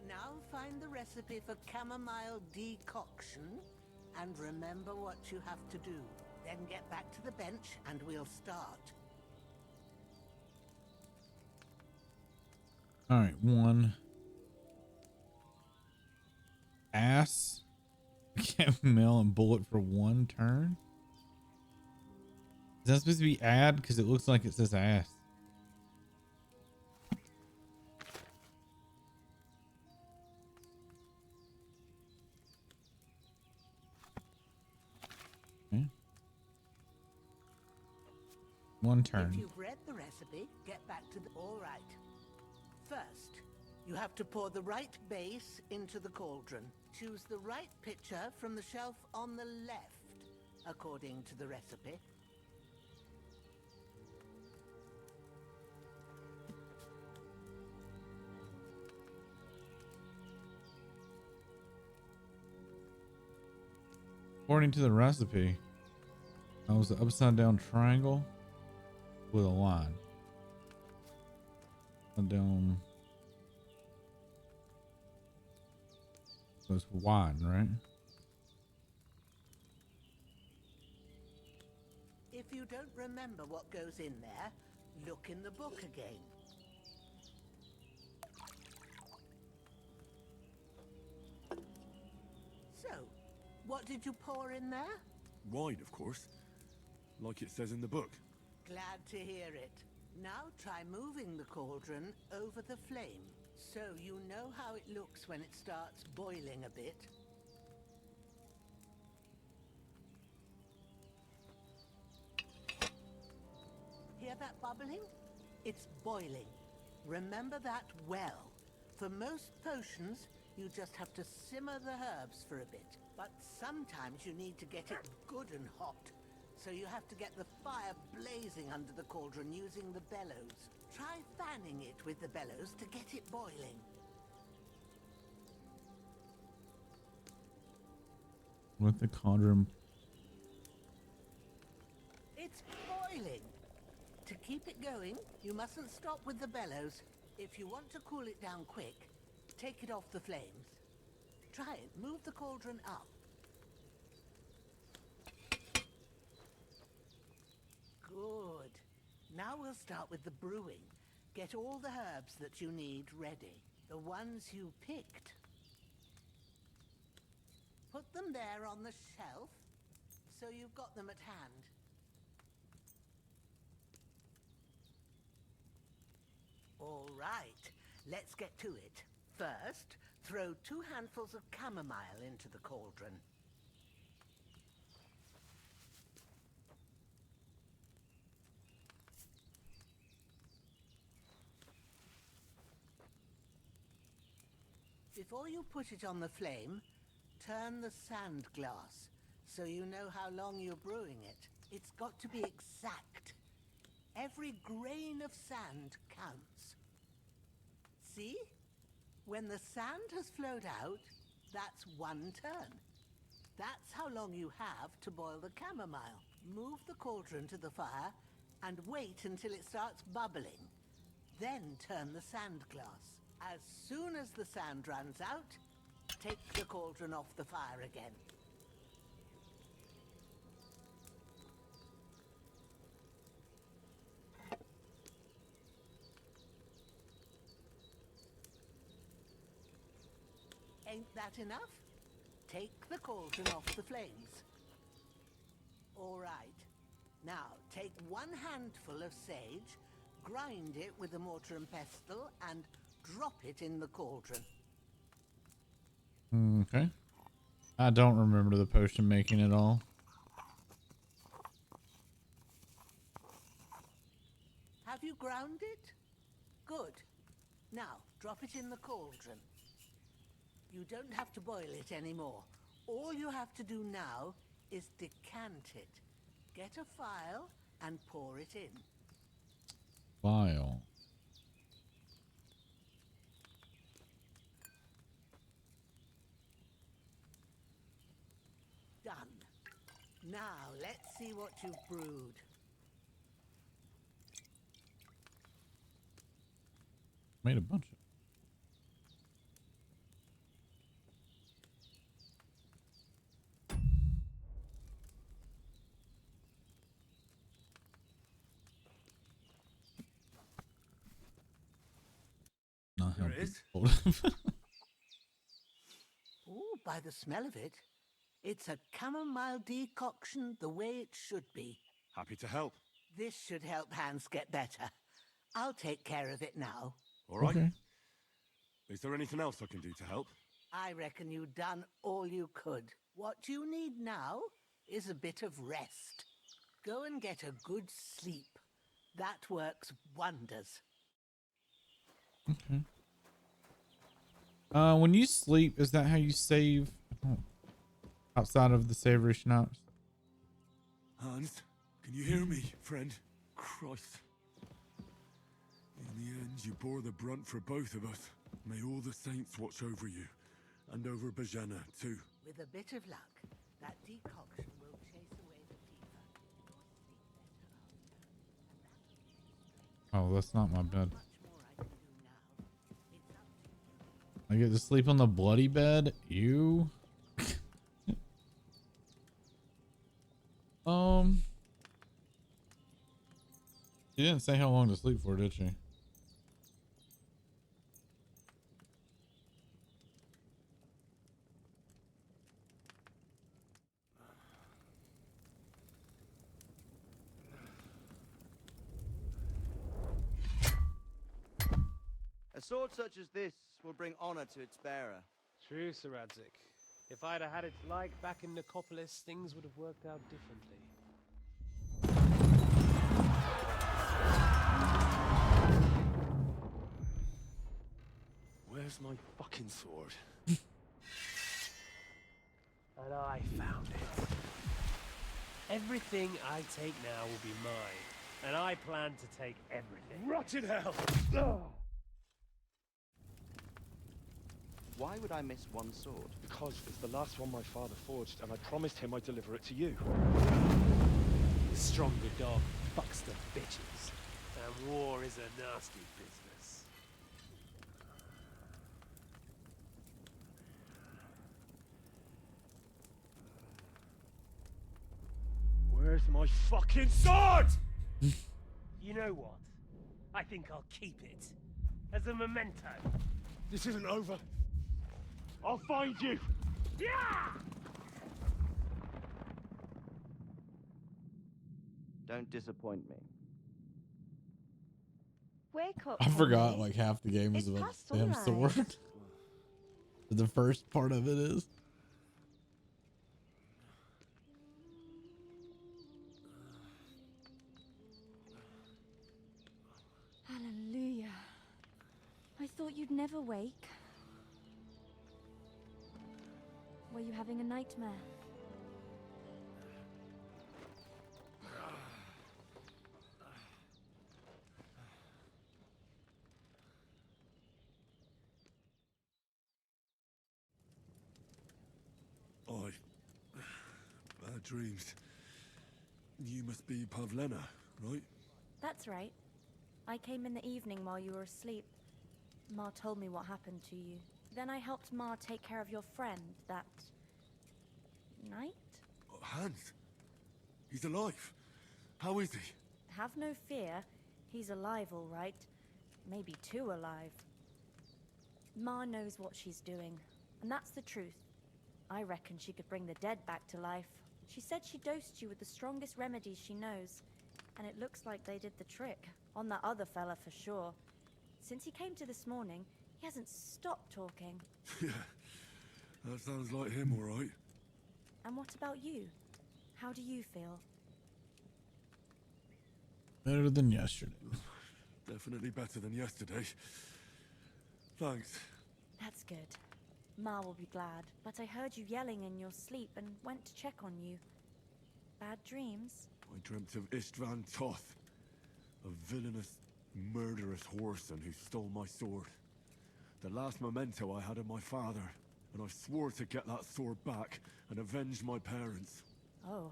Now find the recipe for chamomile decoction and remember what you have to do. Then get back to the bench and we'll start. All right, one. Ass. Chamomile and bullet for one turn. Is that supposed to be add? Because it looks like it says ass. Okay. One turn. If you've read the recipe, get back to the... All right. First, you have to pour the right base into the cauldron. Choose the right pitcher from the shelf on the left, according to the recipe. According to the recipe, that was the upside down triangle with a line. Upside down. So it's wide, right? If you don't remember what goes in there, look in the book again. So, what did you pour in there? Wine, of course. Like it says in the book. Glad to hear it. Now try moving the cauldron over the flame, so you know how it looks when it starts boiling a bit. Hear that bubbling? It's boiling. Remember that well. For most potions, you just have to simmer the herbs for a bit. But sometimes you need to get it good and hot. So you have to get the fire blazing under the cauldron using the bellows. Try fanning it with the bellows to get it boiling. With the cauldron. It's boiling. To keep it going, you mustn't stop with the bellows. If you want to cool it down quick, take it off the flames. Try it. Move the cauldron up. Good. Now we'll start with the brewing. Get all the herbs that you need ready. The ones you picked. Put them there on the shelf, so you've got them at hand. All right, let's get to it. First, throw 2 handfuls of chamomile into the cauldron. Before you put it on the flame, turn the sand glass so you know how long you're brewing it. It's got to be exact. Every grain of sand counts. See? When the sand has flowed out, that's 1 turn. That's how long you have to boil the chamomile. Move the cauldron to the fire and wait until it starts bubbling. Then turn the sand glass. As soon as the sand runs out, take the cauldron off the fire again. Ain't that enough? Take the cauldron off the flames. All right. Now, take 1 handful of sage, grind it with a mortar and pestle, and drop it in the cauldron. Okay. I don't remember the potion making at all. Have you ground it? Good. Now, drop it in the cauldron. You don't have to boil it anymore. All you have to do now is decant it. Get a phial and pour it in. Vial. Done. Now, let's see what you've brewed. Made a bunch of. Not There it is. Ooh, by the smell of it, it's a chamomile decoction the way it should be. Happy to help. This should help Hans get better. I'll take care of it now. All right. Okay. Is there anything else I can do to help? I reckon you've done all you could. What you need now is a bit of rest. Go and get a good sleep. That works wonders. Okay. When you sleep, is that how you save? Outside of the savory schnapps? Hans, can you hear me, friend? Christ. In the end, you bore the brunt for both of us. May all the saints watch over you. And over Bajana, too. With a bit of luck, that decoction will chase away the fever. Oh, that's not my bed. I get to sleep on the bloody bed? You? She didn't say how long to sleep for, did she? A sword such as this will bring honor to its bearer. True, Sir Radzik. If I'd have had its like back in Nicopolis, things would have worked out differently. Where's my fucking sword? And I found it. Everything I take now will be mine, and I plan to take everything. Rotten hell! Why would I miss one sword? Because it's the last one my father forged, and I promised him I'd deliver it to you. The stronger dog fucks the bitches, and war is a nasty business. Where's my fucking sword? You know what? I think I'll keep it as a memento. This isn't over. I'll find you! Yeah! Don't disappoint me. Wake up. I forgot Henry. like half the game is It's about past damn sunrise. sword. The first part of it is. Hallelujah. I thought you'd never wake. Were you having a nightmare? I bad dreams. You must be Pavlena, right? That's right. I came in the evening while you were asleep. Ma told me what happened to you. Then I helped Ma take care of your friend that night? Hans? He's alive. How is he? Have no fear. He's alive, all right. Maybe too alive. Ma knows what she's doing, and that's the truth. I reckon she could bring the dead back to life. She said she dosed you with the strongest remedies she knows, and it looks like they did the trick. On that other fella for sure. Since he came to this morning, he hasn't stopped talking. Yeah, that sounds like him, all right. And what about you? How do you feel? Better than yesterday. Definitely better than yesterday. Thanks. That's good. Ma will be glad, but I heard you yelling in your sleep and went to check on you. Bad dreams? I dreamt of Istvan Toth, a villainous, murderous whoreson who stole my sword. The last memento I had of my father, and I swore to get that sword back and avenge my parents. Oh,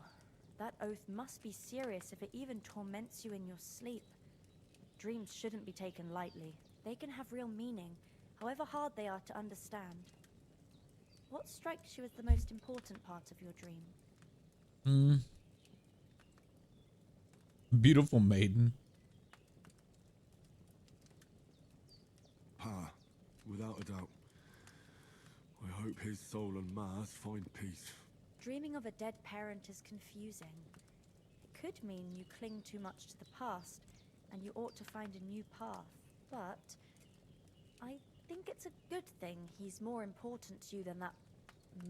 that oath must be serious if it even torments you in your sleep. Dreams shouldn't be taken lightly. They can have real meaning, however hard they are to understand. What strikes you as the most important part of your dream? Beautiful maiden. Pa, without a doubt. I hope his soul and Ma's find peace. Dreaming of a dead parent is confusing. It could mean you cling too much to the past, and you ought to find a new path. But I think it's a good thing he's more important to you than that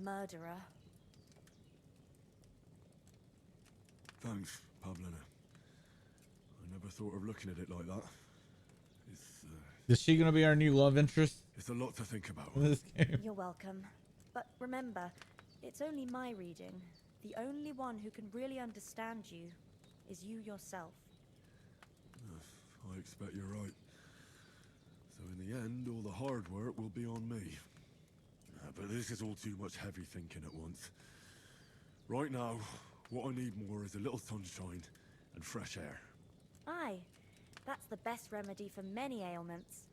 murderer. Thanks, Pavlena. I never thought of looking at it like that. Is she gonna be our new love interest? It's a lot to think about. In this game. You're welcome. But remember, it's only my reading. The only one who can really understand you is you yourself. I expect you're right. So in the end, all the hard work will be on me. But this is all too much heavy thinking at once. Right now, what I need more is a little sunshine and fresh air. Aye, that's the best remedy for many ailments.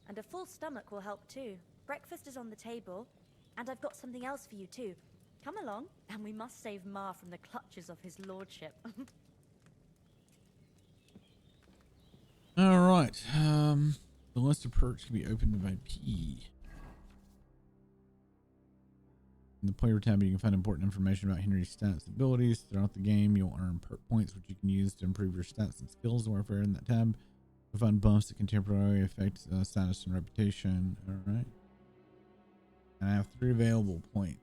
And a full stomach will help too. Breakfast is on the table, and I've got something else for you too. Come along, and we must save Ma from the clutches of his lordship. All right. The list of perks can be opened by P. In the player tab, you can find important information about Henry's stats and abilities. Throughout the game, you'll earn perk points, which you can use to improve your stats and skills in warfare. In that tab, you'll find buffs that can temporarily affect status and reputation. All right. And I have 3 available points.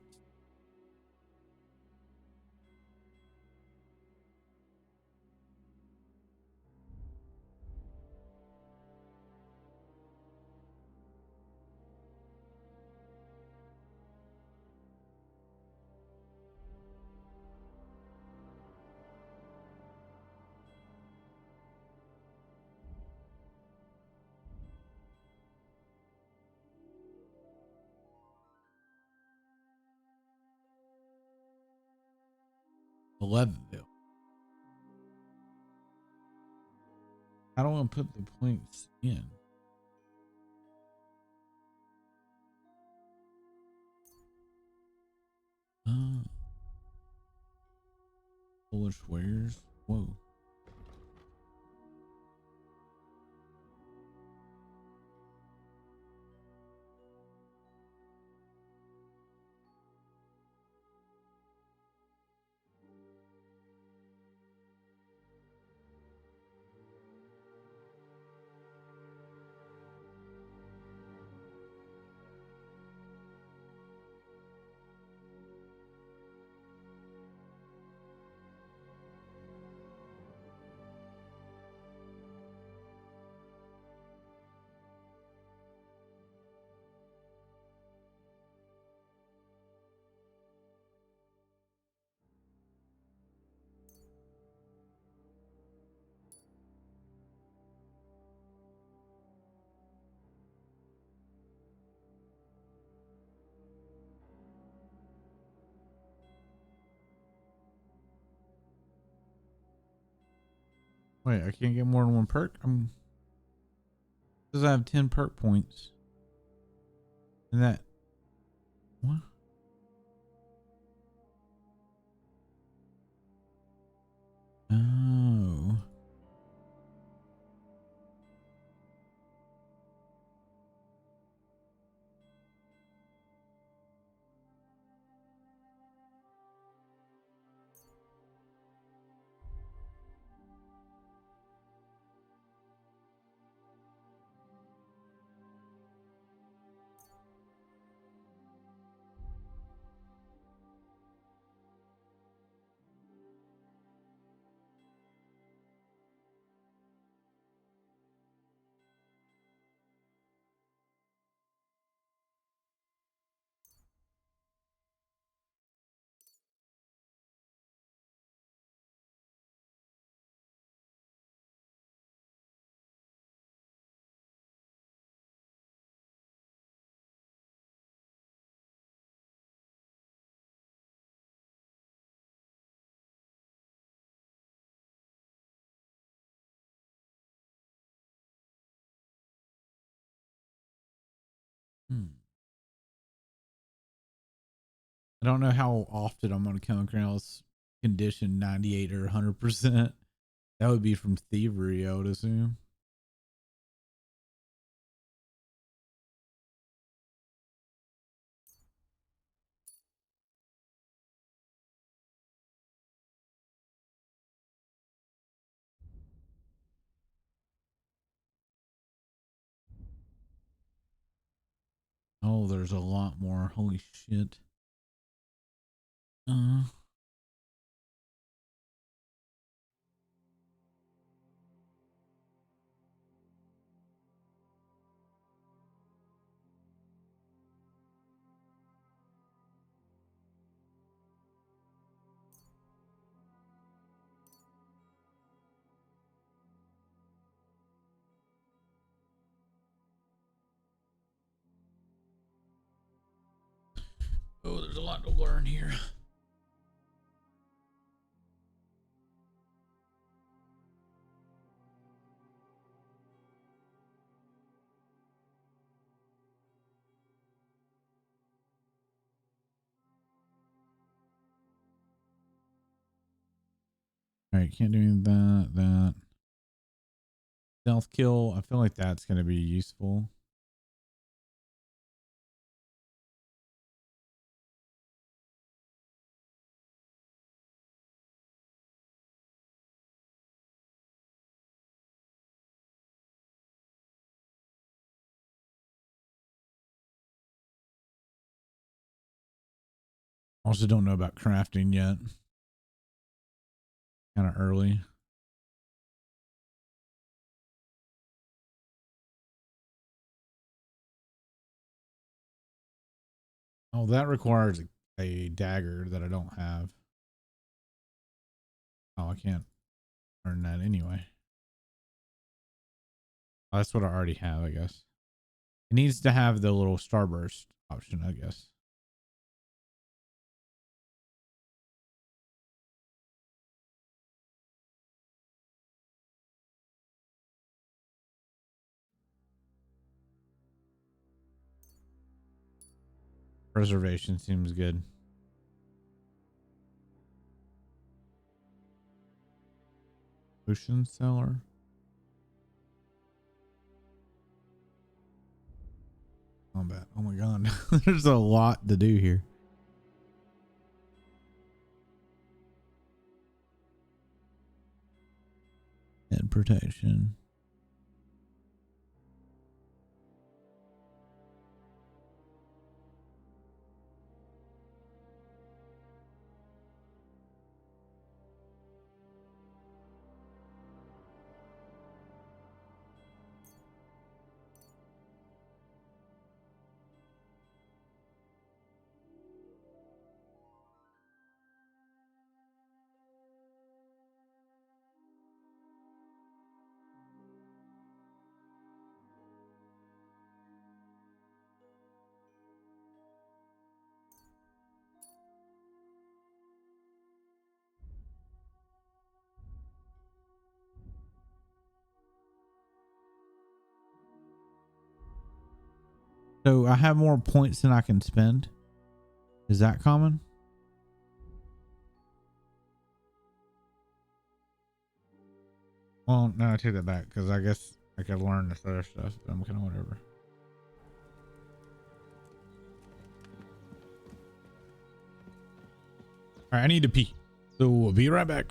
Leadville. How do I put the points in? Polish wares. Whoa. Wait, I can't get more than one perk? Because I have 10 perk points. And that... What? Oh. I don't know how often I'm going to come across condition 98 or 100%. That would be from thievery, I would assume. Oh, there's a lot more. Holy shit. Oh, there's a lot to learn here. All right, can't do any of that. Stealth kill. I feel like that's going to be useful. Also don't know about crafting yet. Kind of early. Oh, that requires a dagger that I don't have. Oh, I can't earn that anyway. Oh, that's what I already have, I guess. It needs to have the little starburst option, I guess. Preservation seems good. Ocean cellar. Combat. Oh my god. There's a lot to do here. Head protection. So I have more points than I can spend. Is that common? Well, no, I take that back because I guess I could learn this other stuff, but I'm kind of whatever. All right, I need to pee. So we'll be right back.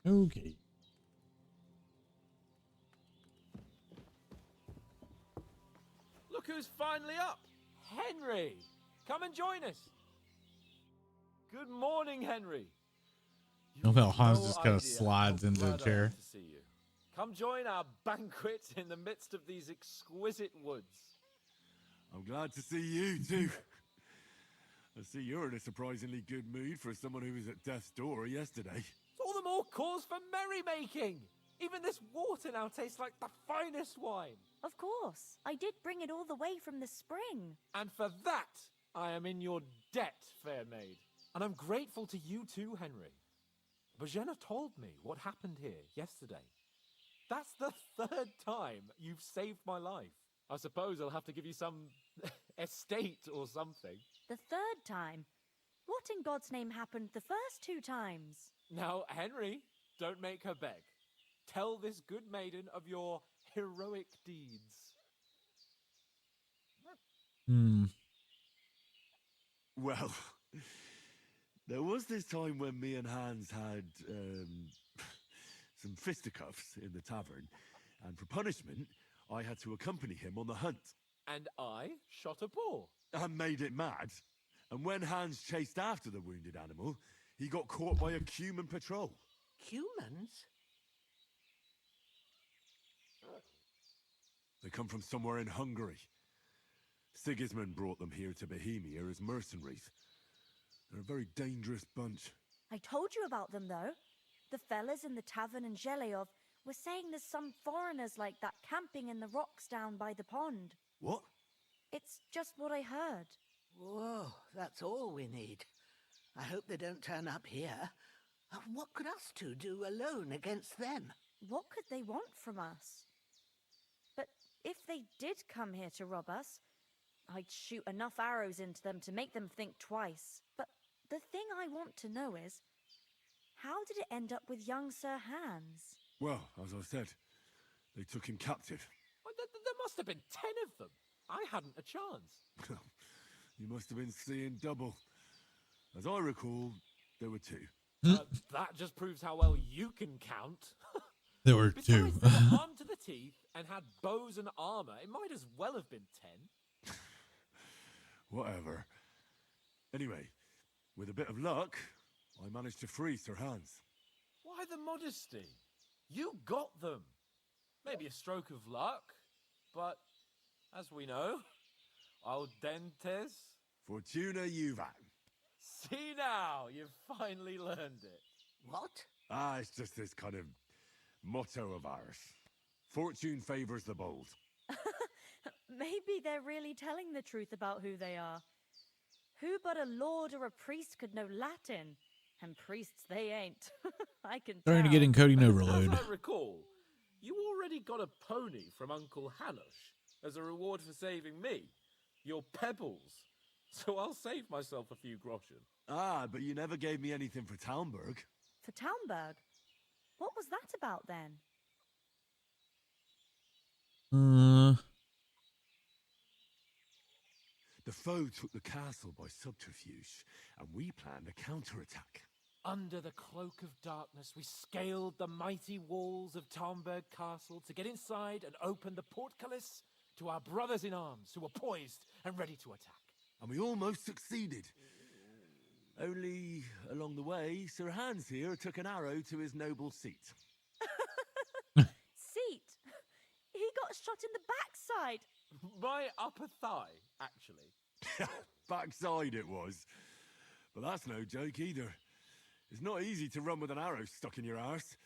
Okay. Look who's finally up! Henry! Come and join us! Good morning, Henry. I love how Hans No just kind of idea slides how into the glad I am chair. to see you. Come join our banquet in the midst of these exquisite woods. I'm glad to see you too. I see you're in a surprisingly good mood for someone who was at death's door yesterday. All the more cause for merrymaking! Even this water now tastes like the finest wine. Of course. I did bring it all the way from the spring. And for that, I am in your debt, fair maid. And I'm grateful to you too, Henry. Bojena told me what happened here yesterday. That's the third time you've saved my life. I suppose I'll have to give you some estate or something. The third time? What in God's name happened the first 2 times? Now, Henry, don't make her beg. Tell this good maiden of your heroic deeds. Well, there was this time when me and Hans had some fisticuffs in the tavern, and for punishment, I had to accompany him on the hunt. And I shot a boar. And made it mad. And when Hans chased after the wounded animal, he got caught by a Cuman patrol. Humans? They come from somewhere in Hungary. Sigismund brought them here to Bohemia as mercenaries. They're a very dangerous bunch. I told you about them, though. The fellas in the tavern in Zheleyov were saying there's some foreigners like that camping in the rocks down by the pond. What? It's just what I heard. Whoa, that's all we need. I hope they don't turn up here. What could us two do alone against them? What could they want from us? But if they did come here to rob us, I'd shoot enough arrows into them to make them think twice. But the thing I want to know is, how did it end up with young Sir Hans? Well, as I said, they took him captive. Well, there must have been 10 of them. I hadn't a chance. You must have been seeing double. As I recall, there were 2. That just proves how well you can count. There were 2. Besides, they were armed to the teeth and had bows and armor. It might as well have been 10. Whatever. Anyway, with a bit of luck, I managed to free Sir Hans. Why the modesty? You got them. Maybe a stroke of luck, but as we know, al dentes. Fortuna juvat. See now, you've finally learned it. What? It's just this kind of motto of ours. Fortune favors the bold. Maybe they're really telling the truth about who they are. Who but a lord or a priest could know Latin? And priests they ain't. I can tell. Starting to get encoding overload. As I recall, you already got a pony from Uncle Hanush as a reward for saving me. Your pebbles. So I'll save myself a few groschen. But you never gave me anything for Talmberg. For Talmberg? What was that about then? The foe took the castle by subterfuge, and we planned a counterattack. Under the cloak of darkness, we scaled the mighty walls of Talmberg Castle to get inside and open the portcullis to our brothers in arms who were poised and ready to attack. And we almost succeeded. Only, along the way, Sir Hans here took an arrow to his noble seat. Seat? He got shot in the backside. My upper thigh, actually. Backside it was. But that's no joke either. It's not easy to run with an arrow stuck in your arse.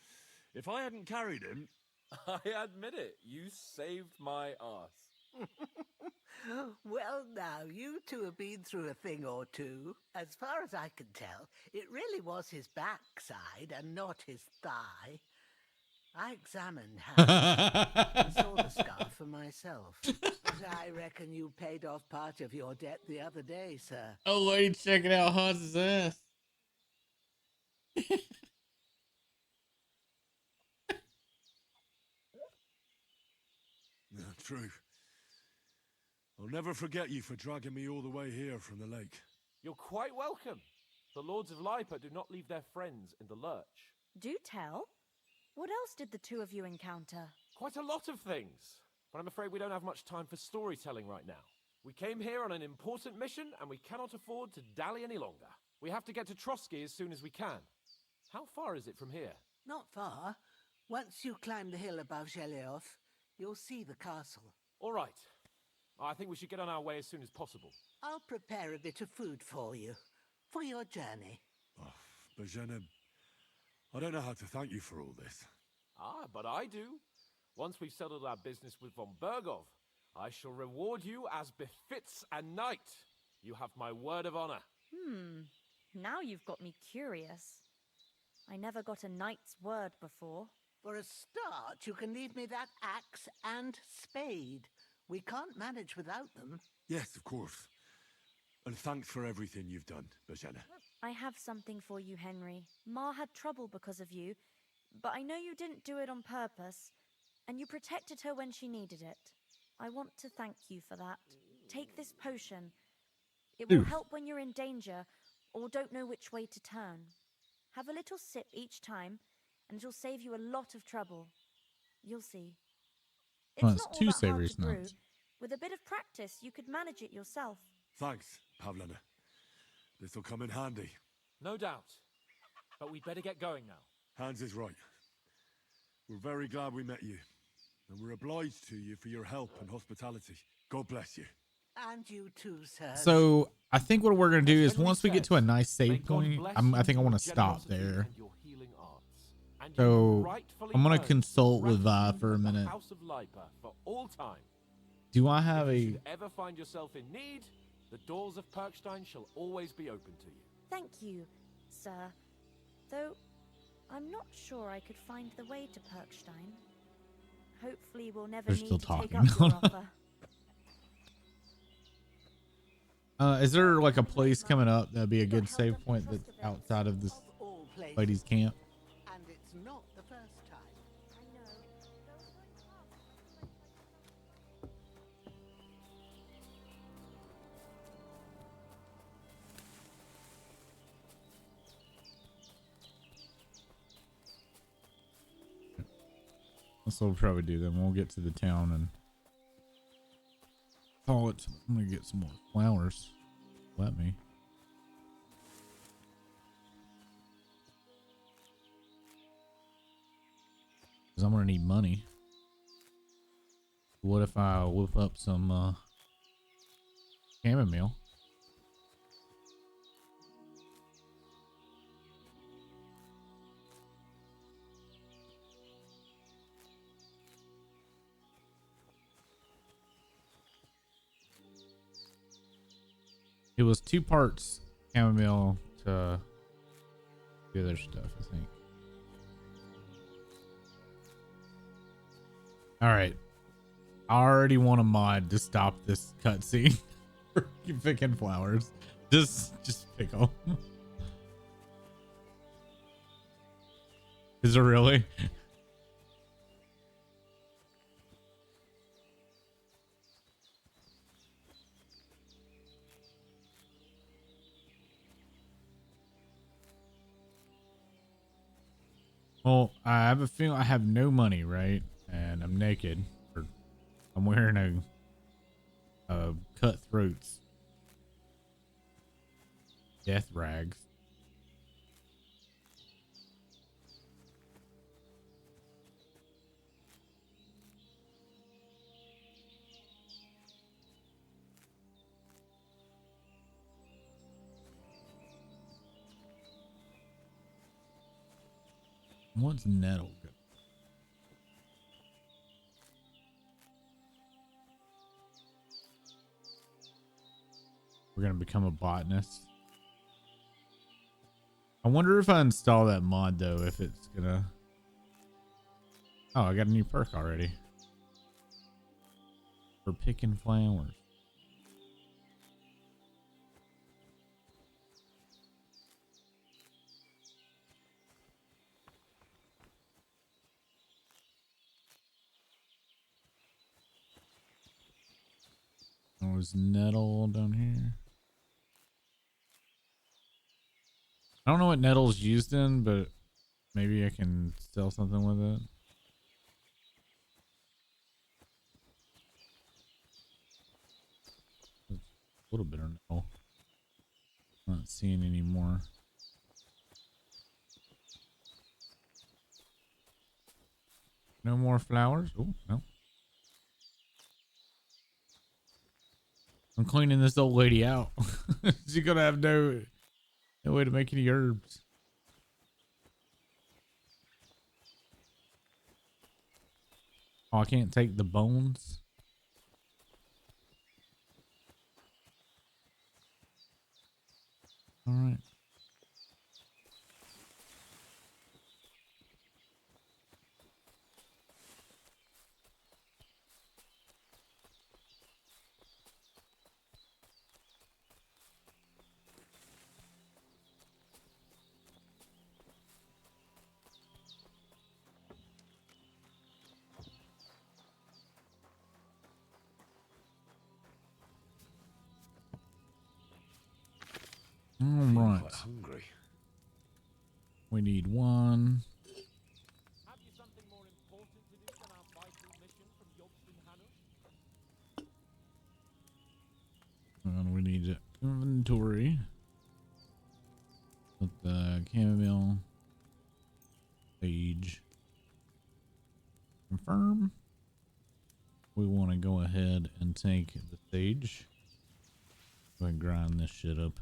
If I hadn't carried him... I admit it, you saved my arse. Well, now, you two have been through a thing or two. As far as I can tell, it really was his backside and not his thigh. I examined Hans and saw the scar for myself. But I reckon you paid off part of your debt the other day, sir. Oh, wait, checking out Hans's ass. True. I'll never forget you for dragging me all the way here from the lake. You're quite welcome. The Lords of Lipa do not leave their friends in the lurch. Do tell. What else did the two of you encounter? Quite a lot of things. But I'm afraid we don't have much time for storytelling right now. We came here on an important mission, and we cannot afford to dally any longer. We have to get to Trotsky as soon as we can. How far is it from here? Not far. Once you climb the hill above Zhelioth, you'll see the castle. All right. I think we should get on our way as soon as possible. I'll prepare a bit of food for you, for your journey. Oh, Bozhena, I don't know how to thank you for all this. But I do. Once we've settled our business with von Bergov, I shall reward you as befits a knight. You have my word of honor. Now you've got me curious. I never got a knight's word before. For a start, you can leave me that axe and spade. We can't manage without them. Yes, of course. And thanks for everything you've done, Bozhena. I have something for you, Henry. Ma had trouble because of you, but I know you didn't do it on purpose, and you protected her when she needed it. I want to thank you for that. Take this potion. It will help when you're in danger or don't know which way to turn. Have a little sip each time, and it'll save you a lot of trouble. You'll see. It's Well, not it's all two that hard savories to brew. now. With a bit of practice, you could manage it yourself. Thanks, Pavlena. This'll come in handy. No doubt. But we'd better get going now. Hans is right. We're very glad we met you. And we're obliged to you for your help and hospitality. God bless you. And you too, sir. So I think what we're gonna do is once we get to a nice save point, I think I want to stop there. So I'm gonna consult with Vi for a minute. House of Lipa for all time. Do I have If you a? should ever find yourself in need, the doors of Perkstein shall always be open to you. Thank you, sir. Though, I'm not sure I could find the way to Perkstein. Hopefully we'll never They're need still to take talking. up your offer. Is there like a place coming up that'd be a good save point that's outside of this ladies' camp? And it's not the first time. That's what we'll probably do then. We'll get to the town and call it. I'm gonna get some more flowers. Let me. Cause I'm gonna need money. What if I whip up some chamomile? It was 2 parts chamomile to the other stuff, I think. All right. I already want a mod to stop this cutscene for picking flowers. Just pick them. Is it really? Well, I have a feeling I have no money, right? And I'm naked. Or I'm wearing a cutthroat's death rags. What's nettle? We're gonna become a botanist. I wonder if I install that mod though, if it's gonna. Oh, I got a new perk already for picking flowers. Oh, there's nettle down here. I don't know what nettle's used in, but maybe I can sell something with it. A little bit of nettle. Not seeing any more. No more flowers? Oh, no. I'm cleaning this old lady out. She's gonna have no way to make any herbs. Oh, I can't take the bones. All right. All right. Quite hungry. We need one. Have you something more important to do than our vital mission from Yobston Hanush? And we need inventory. With the chamomile. Sage. Confirm. We want to go ahead and take the sage. Go ahead and grind this shit up.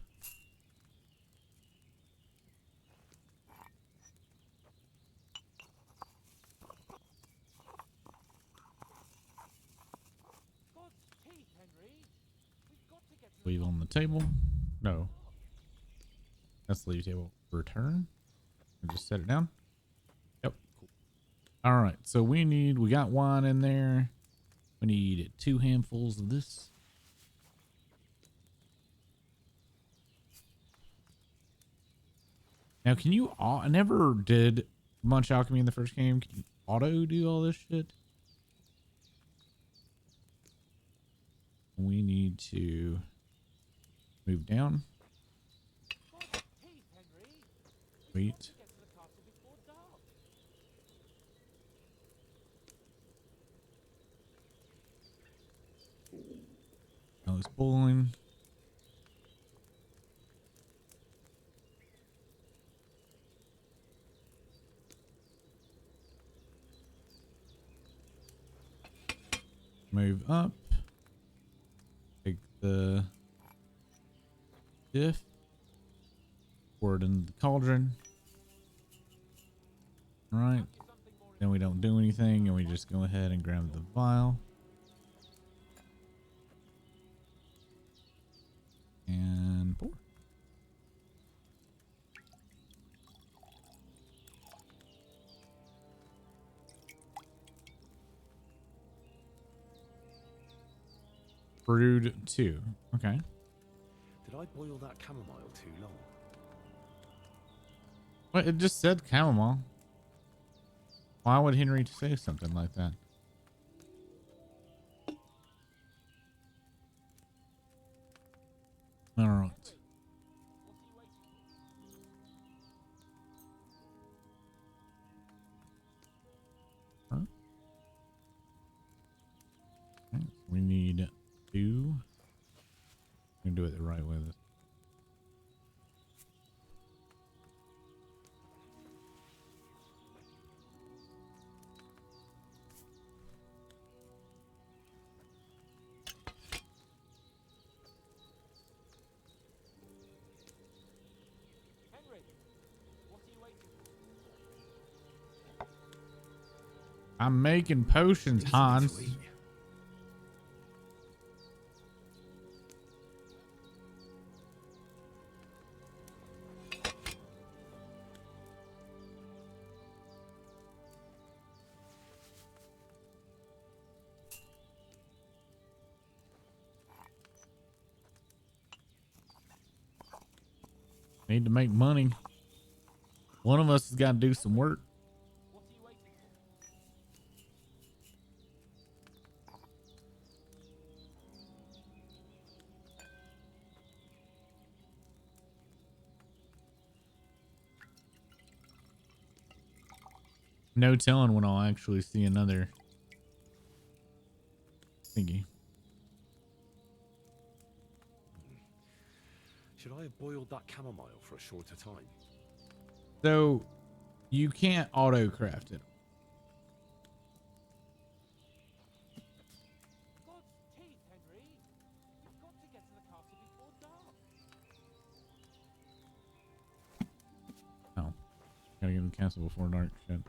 Leave on the table. No. That's the leave table. Return. And just set it down. Yep. Cool. All right, so we got wine in there. We need 2 handfuls of this. Now, can you? I never did much alchemy in the first game. Can you auto do all this shit? We need to move down. Wait. Now it's boiling. Move up. Take the diff. Pour it in the cauldron. All right. Then we don't do anything and we just go ahead and grab the vial. And pour. Brewed 2. Okay. Did I boil that chamomile too long? What? It just said chamomile. Why would Henry say something like that? All right. Huh? Okay, so we need 2. We can do it the right way. I'm making potions, Hans. Need to make money. One of us has got to do some work. No telling when I'll actually see another thingy. Should I have boiled that chamomile for a shorter time? So you can't auto craft it. God's teeth, Henry. You've got to get to the castle before dark. Oh, gotta get in the castle before dark. Shit.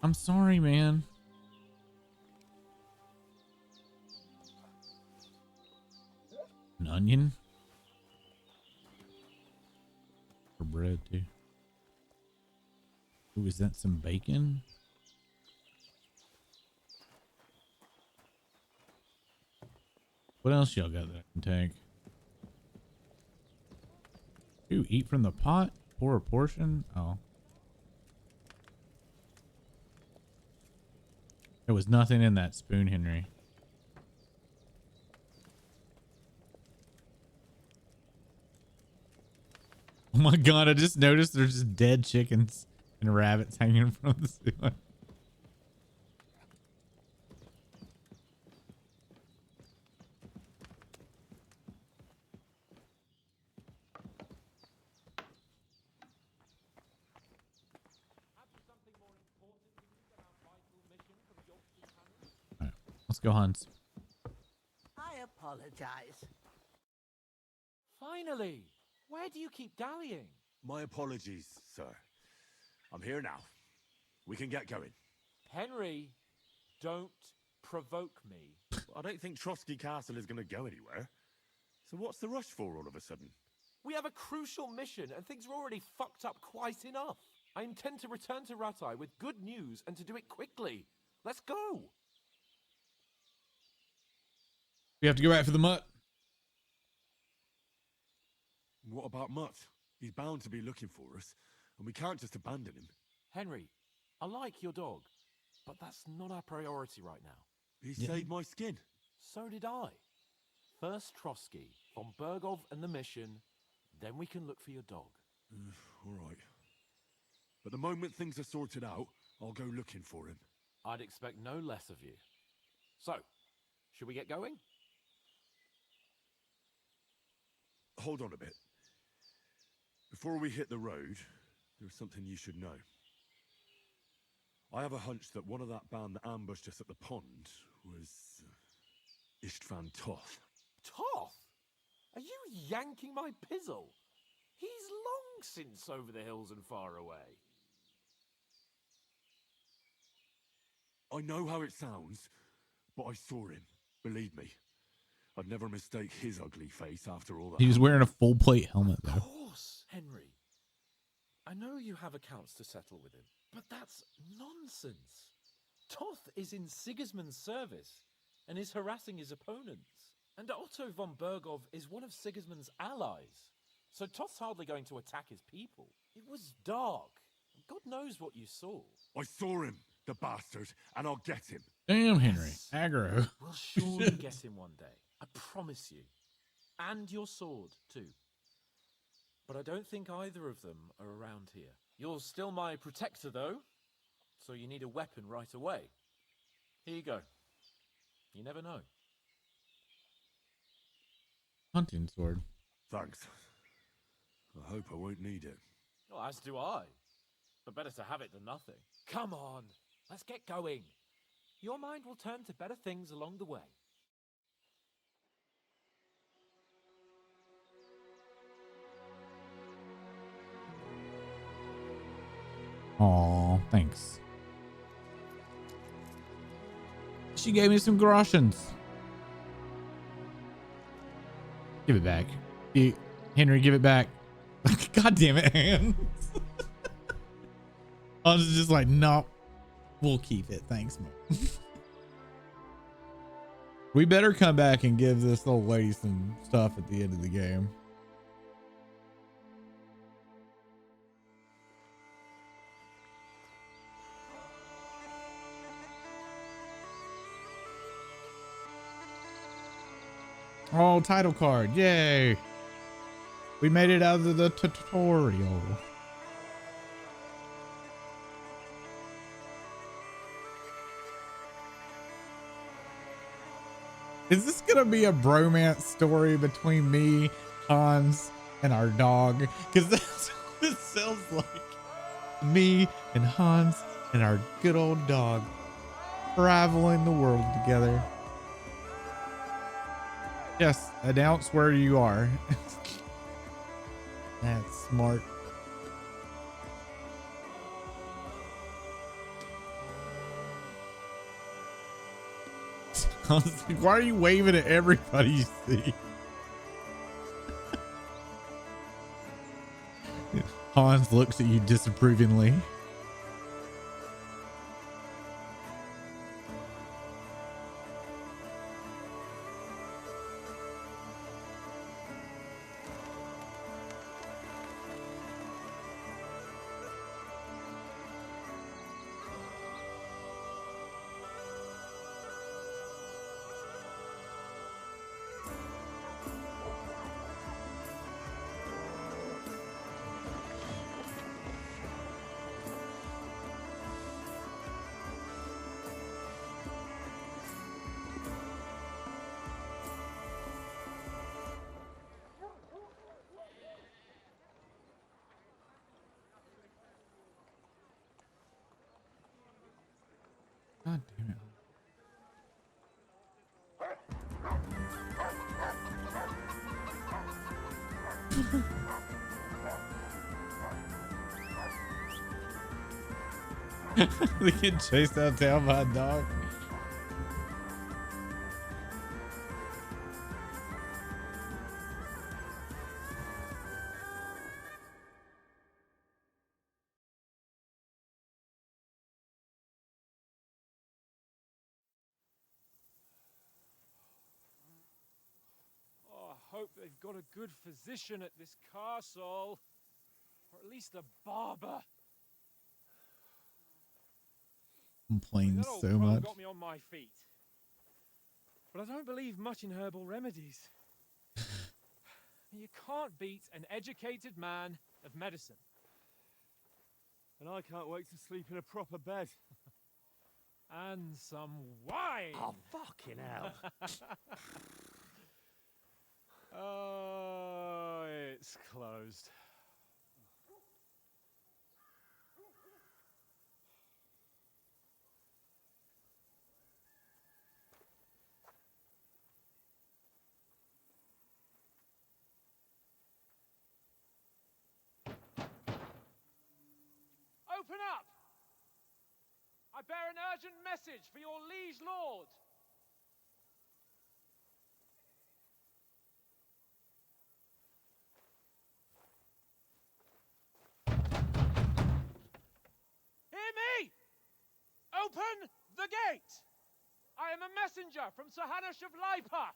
I'm sorry, man. An onion for bread too. Ooh, is that some bacon? What else y'all got that I can take? Ooh, eat from the pot? Pour a portion? Oh. There was nothing in that spoon, Henry. Oh my god, I just noticed there's just dead chickens and rabbits hanging in front of the ceiling. Alright, let's go, Hans. I apologize. Finally! Where do you keep dallying? My apologies, sir. I'm here now. We can get going. Henry, don't provoke me. I don't think Trotsky Castle is going to go anywhere. So what's the rush for all of a sudden? We have a crucial mission and things are already fucked up quite enough. I intend to return to Rattay with good news and to do it quickly. Let's go. We have to go back for the mutt. What about Mutt? He's bound to be looking for us, and we can't just abandon him. Henry, I like your dog, but that's not our priority right now. He saved my skin. So did I. First Trotsky, von Bergov and the mission, then we can look for your dog. All right. But the moment things are sorted out, I'll go looking for him. I'd expect no less of you. So, should we get going? Hold on a bit. Before we hit the road, there's something you should know. I have a hunch that one of that band that ambushed us at the pond was Istvan Toth. Toth? Are you yanking my pizzle? He's long since over the hills and far away. I know how it sounds, but I saw him. Believe me. I'd never mistake his ugly face after all that. He was wearing a full plate helmet, though. Of course, Henry. I know you have accounts to settle with him, but that's nonsense. Toth is in Sigismund's service and is harassing his opponents. And Otto von Bergov is one of Sigismund's allies. So Toth's hardly going to attack his people. It was dark. God knows what you saw. I saw him, the bastard, and I'll get him. Damn, Henry. Aggro. We'll surely get him one day. I promise you. And your sword, too. But I don't think either of them are around here. You're still my protector, though. So you need a weapon right away. Here you go. You never know. Hunting sword. Thanks. I hope I won't need it. Well, as do I. But better to have it than nothing. Come on. Let's get going. Your mind will turn to better things along the way. Aw, thanks. She gave me some groshens. Give it back. Henry, give it back. God damn it, Hans. I was just like, no, we'll keep it. Thanks, man. We better come back and give this old lady some stuff at the end of the game. Oh, title card. Yay. We made it out of the tutorial. Is this going to be a bromance story between me, Hans, and our dog? Because that's what it sounds like. Me and Hans and our good old dog traveling the world together. Yes, announce where you are. That's smart. I was like, why are you waving at everybody you see? Hans looks at you disapprovingly. God damn it. They get chased out of town by a dog. hope they've got a good physician at this castle. Or at least a barber. Complains That old so crow much. got me on my feet. But I don't believe much in herbal remedies. You can't beat an educated man of medicine. And I can't wait to sleep in a proper bed. And some wine. Oh, fucking hell. Oh, it's closed. Open up! I bear an urgent message for your liege lord. Hear me! Open the gate! I am a messenger from Sir Hanush of Lipa.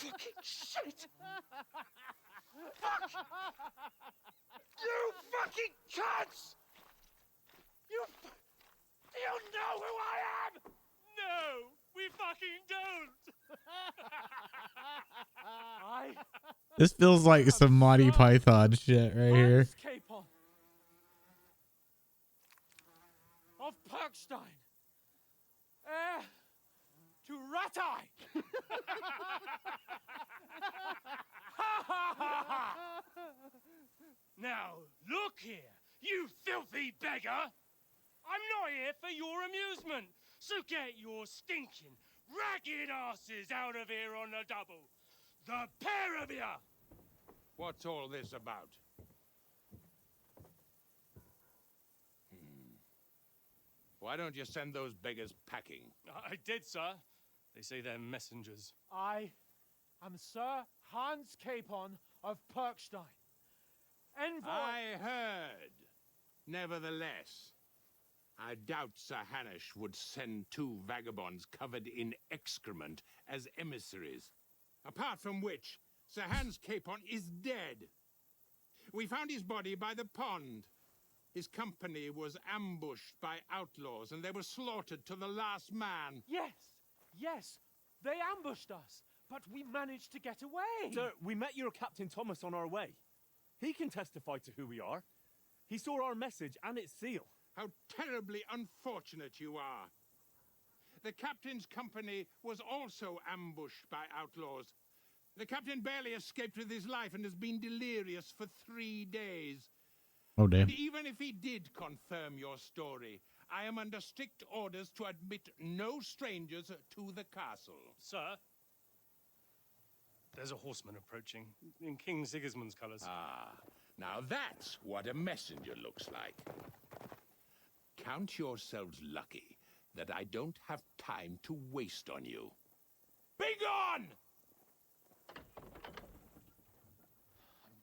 Fucking shit! Fuck! You fucking cunts! Do you know who I am? No, we fucking don't! This feels like some Monty Python shit right here. Capon of Perkstein, heir to Ratai. Now, look here, you filthy beggar. I'm not here for your amusement, so get your stinking, ragged asses out of here on the double. The pair of you! What's all this about? Why don't you send those beggars packing? I did, sir. They say they're messengers. I am Sir Hans Capon of Perkstein. Envoy. I heard. Nevertheless, I doubt Sir Hanush would send two vagabonds covered in excrement as emissaries. Apart from which, Sir Hans Capon is dead. We found his body by the pond. His company was ambushed by outlaws, and they were slaughtered to the last man. Yes, they ambushed us, but we managed to get away. Sir, we met your Captain Thomas on our way. He can testify to who we are. He saw our message and its seal. How terribly unfortunate you are. The captain's company was also ambushed by outlaws. The captain barely escaped with his life and has been delirious for 3 days. Oh, damn. And even if he did confirm your story, I am under strict orders to admit no strangers to the castle. Sir, there's a horseman approaching in King Sigismund's colours. Ah, now that's what a messenger looks like. Count yourselves lucky that I don't have time to waste on you. Be gone! I'm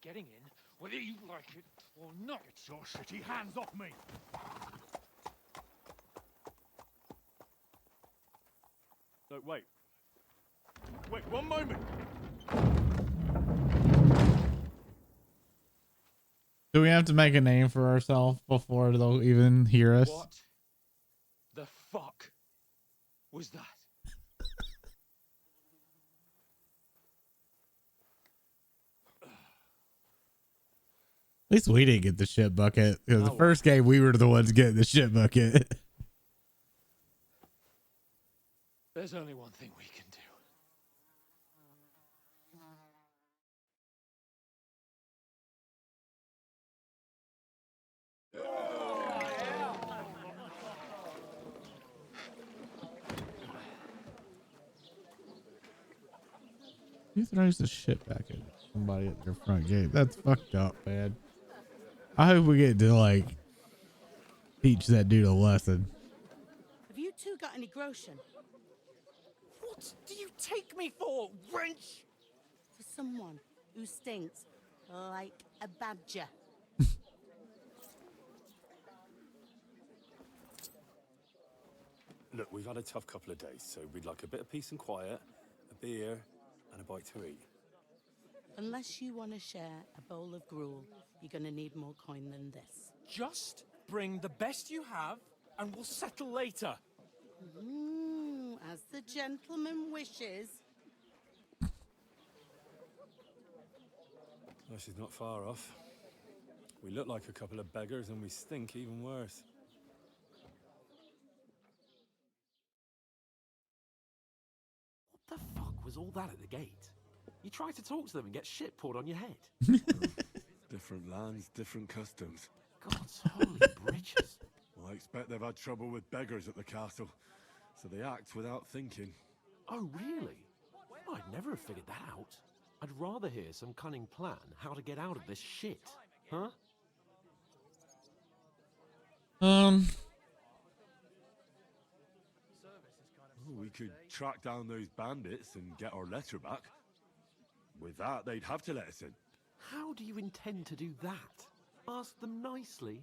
getting in, whether you like it or not. Get your shitty hands off me! No, wait. Wait, one moment! Do we have to make a name for ourselves before they'll even hear us? What the fuck was that? At least we didn't get the shit bucket. Because the first game we were the ones getting the shit bucket. There's only one thing we can do. Who throws the shit back at somebody at their front gate? That's fucked up, man. I hope we get to like Teach that dude a lesson. Have you two got any groschen? What do you take me for, wench? For someone who stinks like a badger. Look, we've had a tough couple of days, so we'd like a bit of peace and quiet, a beer, and a bite to eat. Unless you want to share a bowl of gruel, you're going to need more coin than this. Just bring the best you have, and we'll settle later. As the gentleman wishes. Well, she's not far off. We look like a couple of beggars, and we stink even worse. What the fuck was all that at the gate? You try to talk to them and get shit poured on your head. Different lands, different customs. God's holy britches. Well, I expect they've had trouble with beggars at the castle, so they act without thinking. Oh, really? I'd never have figured that out. I'd rather hear some cunning plan how to get out of this shit, huh? We could track down those bandits and get our letter back. With that, they'd have to let us in. How do you intend to do that? Ask them nicely.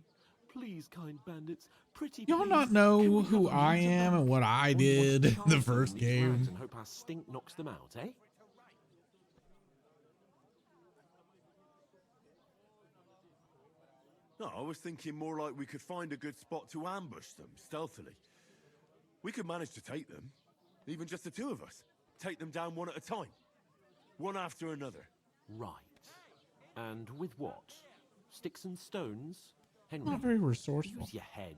Please, kind bandits, pretty Y'all please, not can know we who have a I loser am back? and what I Or you want did to the charge them first in these rags game. and hope our stink knocks them out, eh? No, I was thinking more like we could find a good spot to ambush them, stealthily. We could manage to take them, even just the two of us. Take them down one at a time. One after another. Right. And with what? Sticks and stones? Henry, Not very resourceful. use your head.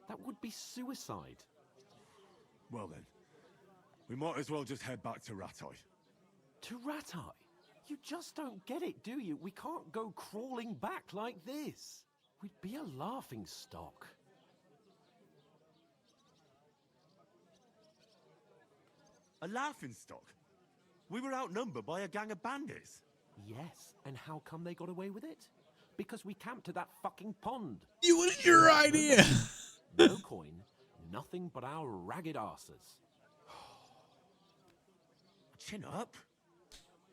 That would be suicide. Well then, we might as well just head back to Ratai. To Ratai? You just don't get it, do you? We can't go crawling back like this. We'd be a laughing stock. A laughing stock? We were outnumbered by a gang of bandits. Yes, and how come they got away with it? Because we camped at that fucking pond. It was your idea. No coin, nothing but our ragged asses. Chin up.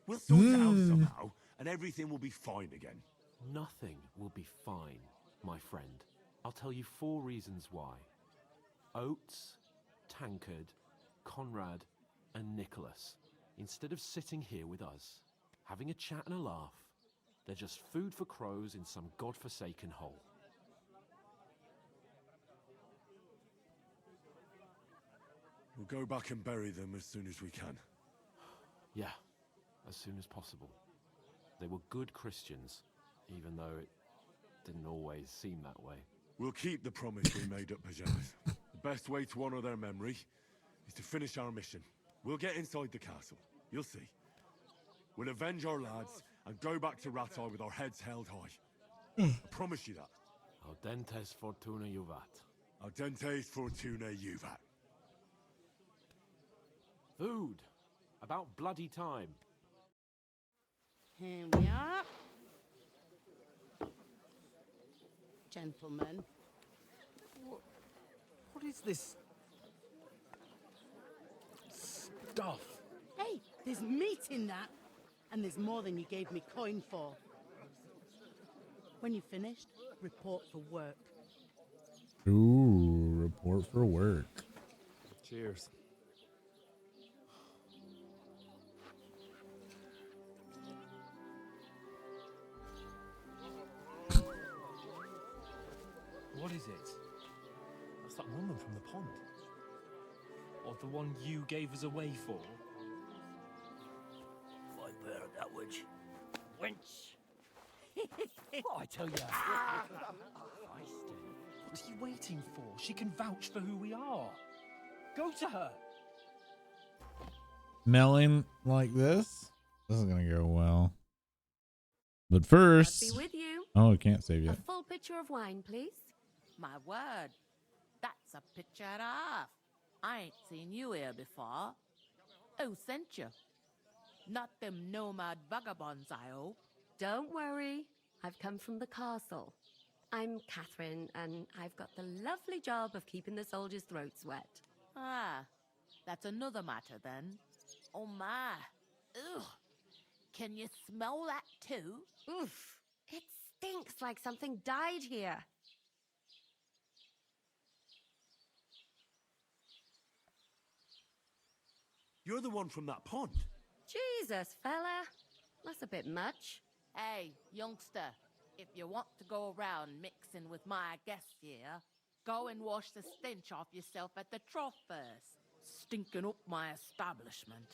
We'll sort it out somehow, and everything will be fine again. Nothing will be fine, my friend. I'll tell you 4 reasons why. Oates, Tankard, Conrad, and Nicholas, instead of sitting here with us, having a chat and a laugh, they're just food for crows in some godforsaken hole. We'll go back and bury them as soon as we can. Yeah, as soon as possible. They were good Christians, even though it didn't always seem that way. We'll keep the promise we made at Pajamas. The best way to honor their memory is to finish our mission. We'll get inside the castle. You'll see. We'll avenge our lads and go back to Ratai with our heads held high. I promise you that. Audentes fortuna juvat. Audentes fortuna juvat. Food. About bloody time. Here we are. Gentlemen. What is this stuff? Hey, there's meat in that. And there's more than you gave me coin for. When you're finished, report for work. Ooh, report for work. Cheers. What is it? That's that woman from the pond. Or the one you gave us away for? My bear that witch. Wench. What I tell you? What are you waiting for? She can vouch for who we are. Go to her. Smelling like this isn't gonna go well. But first, Be with you. oh, I can't save A yet. full pitcher of wine, please. My word, that's a picture and a half. I ain't seen you here before. Who sent you? Not them nomad vagabonds, I hope. Don't worry. I've come from the castle. I'm Catherine, and I've got the lovely job of keeping the soldiers' throats wet. Ah, that's another matter then. Oh my. Ugh. Can you smell that too? Oof. It stinks like something died here. You're the one from that pond. Jesus, fella. That's a bit much. Hey, youngster, if you want to go around mixing with my guests here, go and wash the stench off yourself at the trough first. Stinking up my establishment.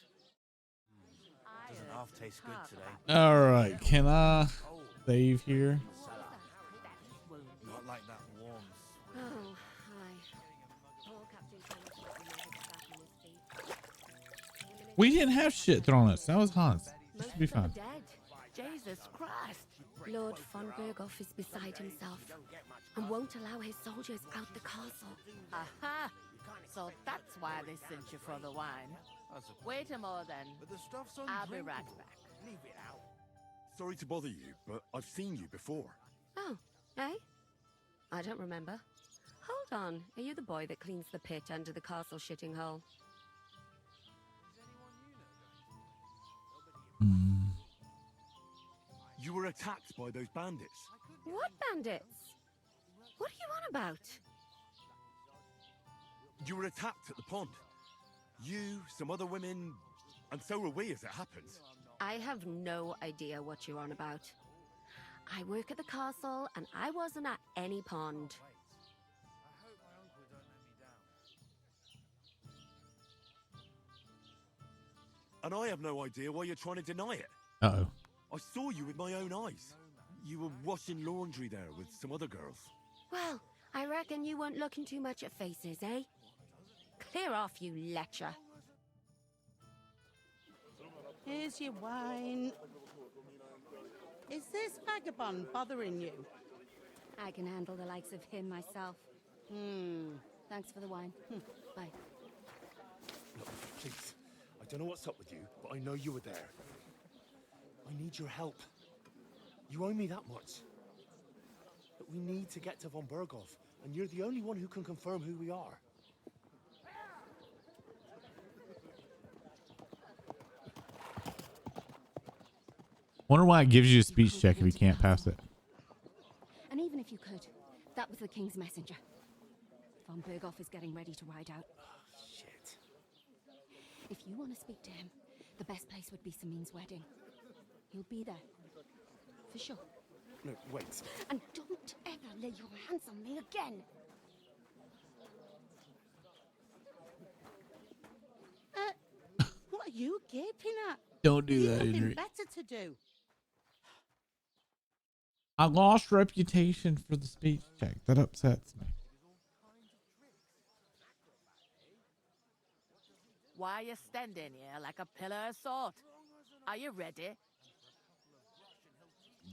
Doesn't half taste good today. All right, can I save here? Not like that warm. Oh, hi. Poor Captain Thomas got the magic back in his feet. We didn't have shit thrown at us. That was Hans. This should be fine. Dead. Jesus Christ. Lord von Berghoff is beside himself and won't allow his soldiers out the castle. Aha! So that's why they sent you for the wine. Wait a moment then. But the stuff's I'll be right undrinkable. back. Leave it out. Sorry to bother you, but I've seen you before. Oh, eh? I don't remember. Hold on. Are you the boy that cleans the pit under the castle shitting hole? You were attacked by those bandits. What bandits? What are you on about? You were attacked at the pond. You, some other women, and so were we as it happens. I have no idea what you're on about. I work at the castle and I wasn't at any pond. And I have no idea why you're trying to deny it. Uh-oh. I saw you with my own eyes. You were washing laundry there with some other girls. Well, I reckon you weren't looking too much at faces, eh? Clear off, you lecher. Here's your wine. Is this vagabond bothering you? I can handle the likes of him myself. Thanks for the wine. Bye. Look, please. I don't know what's up with you, but I know you were there. I need your help. You owe me that much. But we need to get to von Berghoff, and you're the only one who can confirm who we are. Wonder why it gives you a speech check if you can't pass it. And even if you could, that was the king's messenger. Von Berghoff is getting ready to ride out. Shit. If you want to speak to him, the best place would be Samin's wedding. He'll be there. For sure. No, wait. And don't ever lay your hands on me again. What are you gaping at? Don't do You've that, nothing Henry. better to do. I lost reputation for the speech check. That upsets me. Why are you standing here like a pillar of salt? Are you ready?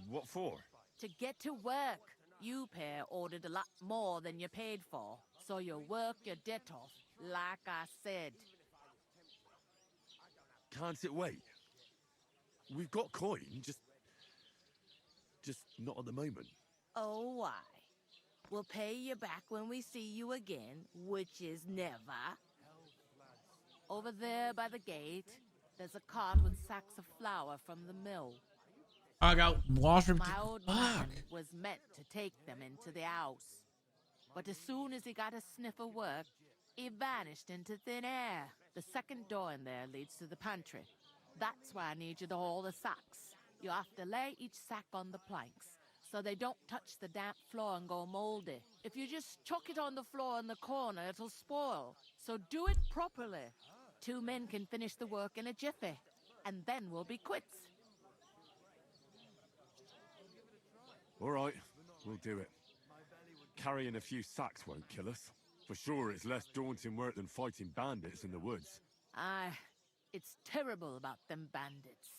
What for? To get to work. You pair ordered a lot more than you paid for, so you work your debt off, like I said. Can't it wait? We've got coin, just not at the moment. Oh, why? We'll pay you back when we see you again, which is never. Over there by the gate, there's a cart with sacks of flour from the mill. I got lost My reputation. old man was meant to take them into the house. But as soon as he got a sniff of work, he vanished into thin air. The second door in there leads to the pantry. That's why I need you to haul the sacks. You have to lay each sack on the planks, so they don't touch the damp floor and go moldy. If you just chuck it on the floor in the corner, it'll spoil. So do it properly. 2 men can finish the work in a jiffy, and then we'll be quits. All right, we'll do it. Carrying a few sacks won't kill us. For sure, it's less daunting work than fighting bandits in the woods. Aye, it's terrible about them bandits.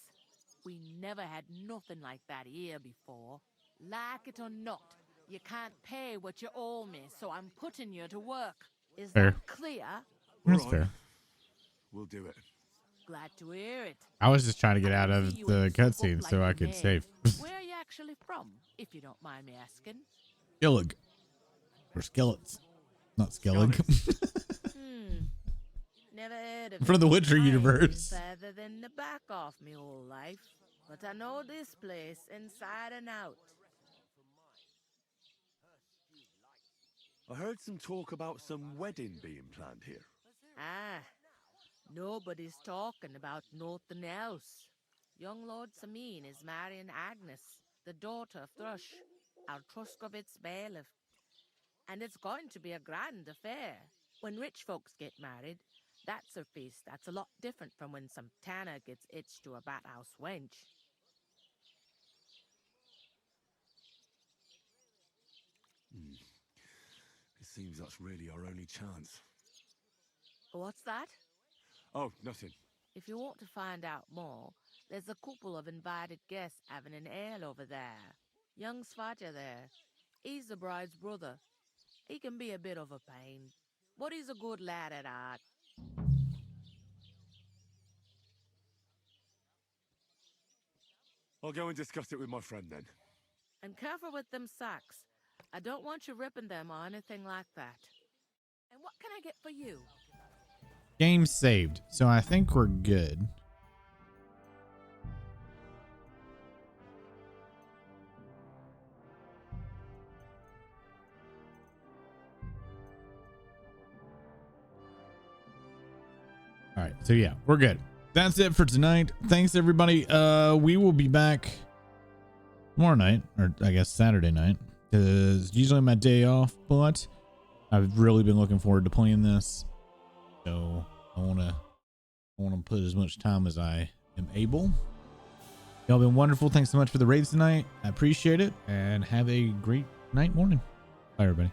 We never had nothing like that here before. Like it or not, you can't pay what you owe me, so I'm putting you to work. Is Fair. that clear? That's fair. We'll do it. Glad to hear it. I was just trying to get out of the cutscene so I could save. Where are you actually from, if you don't mind me asking? Skellig. Or skellets. Not Skellig. Never heard of From the Witcher I ain't been universe. further than the back off me whole life, but I know this place inside and out. I heard some talk about some wedding being planned here. Ah, nobody's talking about nothing else. Young Lord Sameen is marrying Agnes, the daughter of Thrush, our Truskovitz bailiff. And it's going to be a grand affair. When rich folks get married, that's a feast that's a lot different from when some tanner gets itched to a bat-house wench. It seems that's really our only chance. What's that? Oh, nothing. If you want to find out more, there's a couple of invited guests having an ale over there. Young Svaja there. He's the bride's brother. He can be a bit of a pain, but he's a good lad at heart. I'll go and discuss it with my friend then. And careful with them sacks. I don't want you ripping them or anything like that. And what can I get for you? Game saved. So I think we're good. All right. So yeah, we're good. That's it for tonight. Thanks everybody. We will be back tomorrow night, or I guess Saturday night, because usually my day off, but I've really been looking forward to playing this. So I want to put as much time as I am able. Y'all been wonderful. Thanks so much for the raids tonight. I appreciate it, and have a great night, morning. Bye everybody.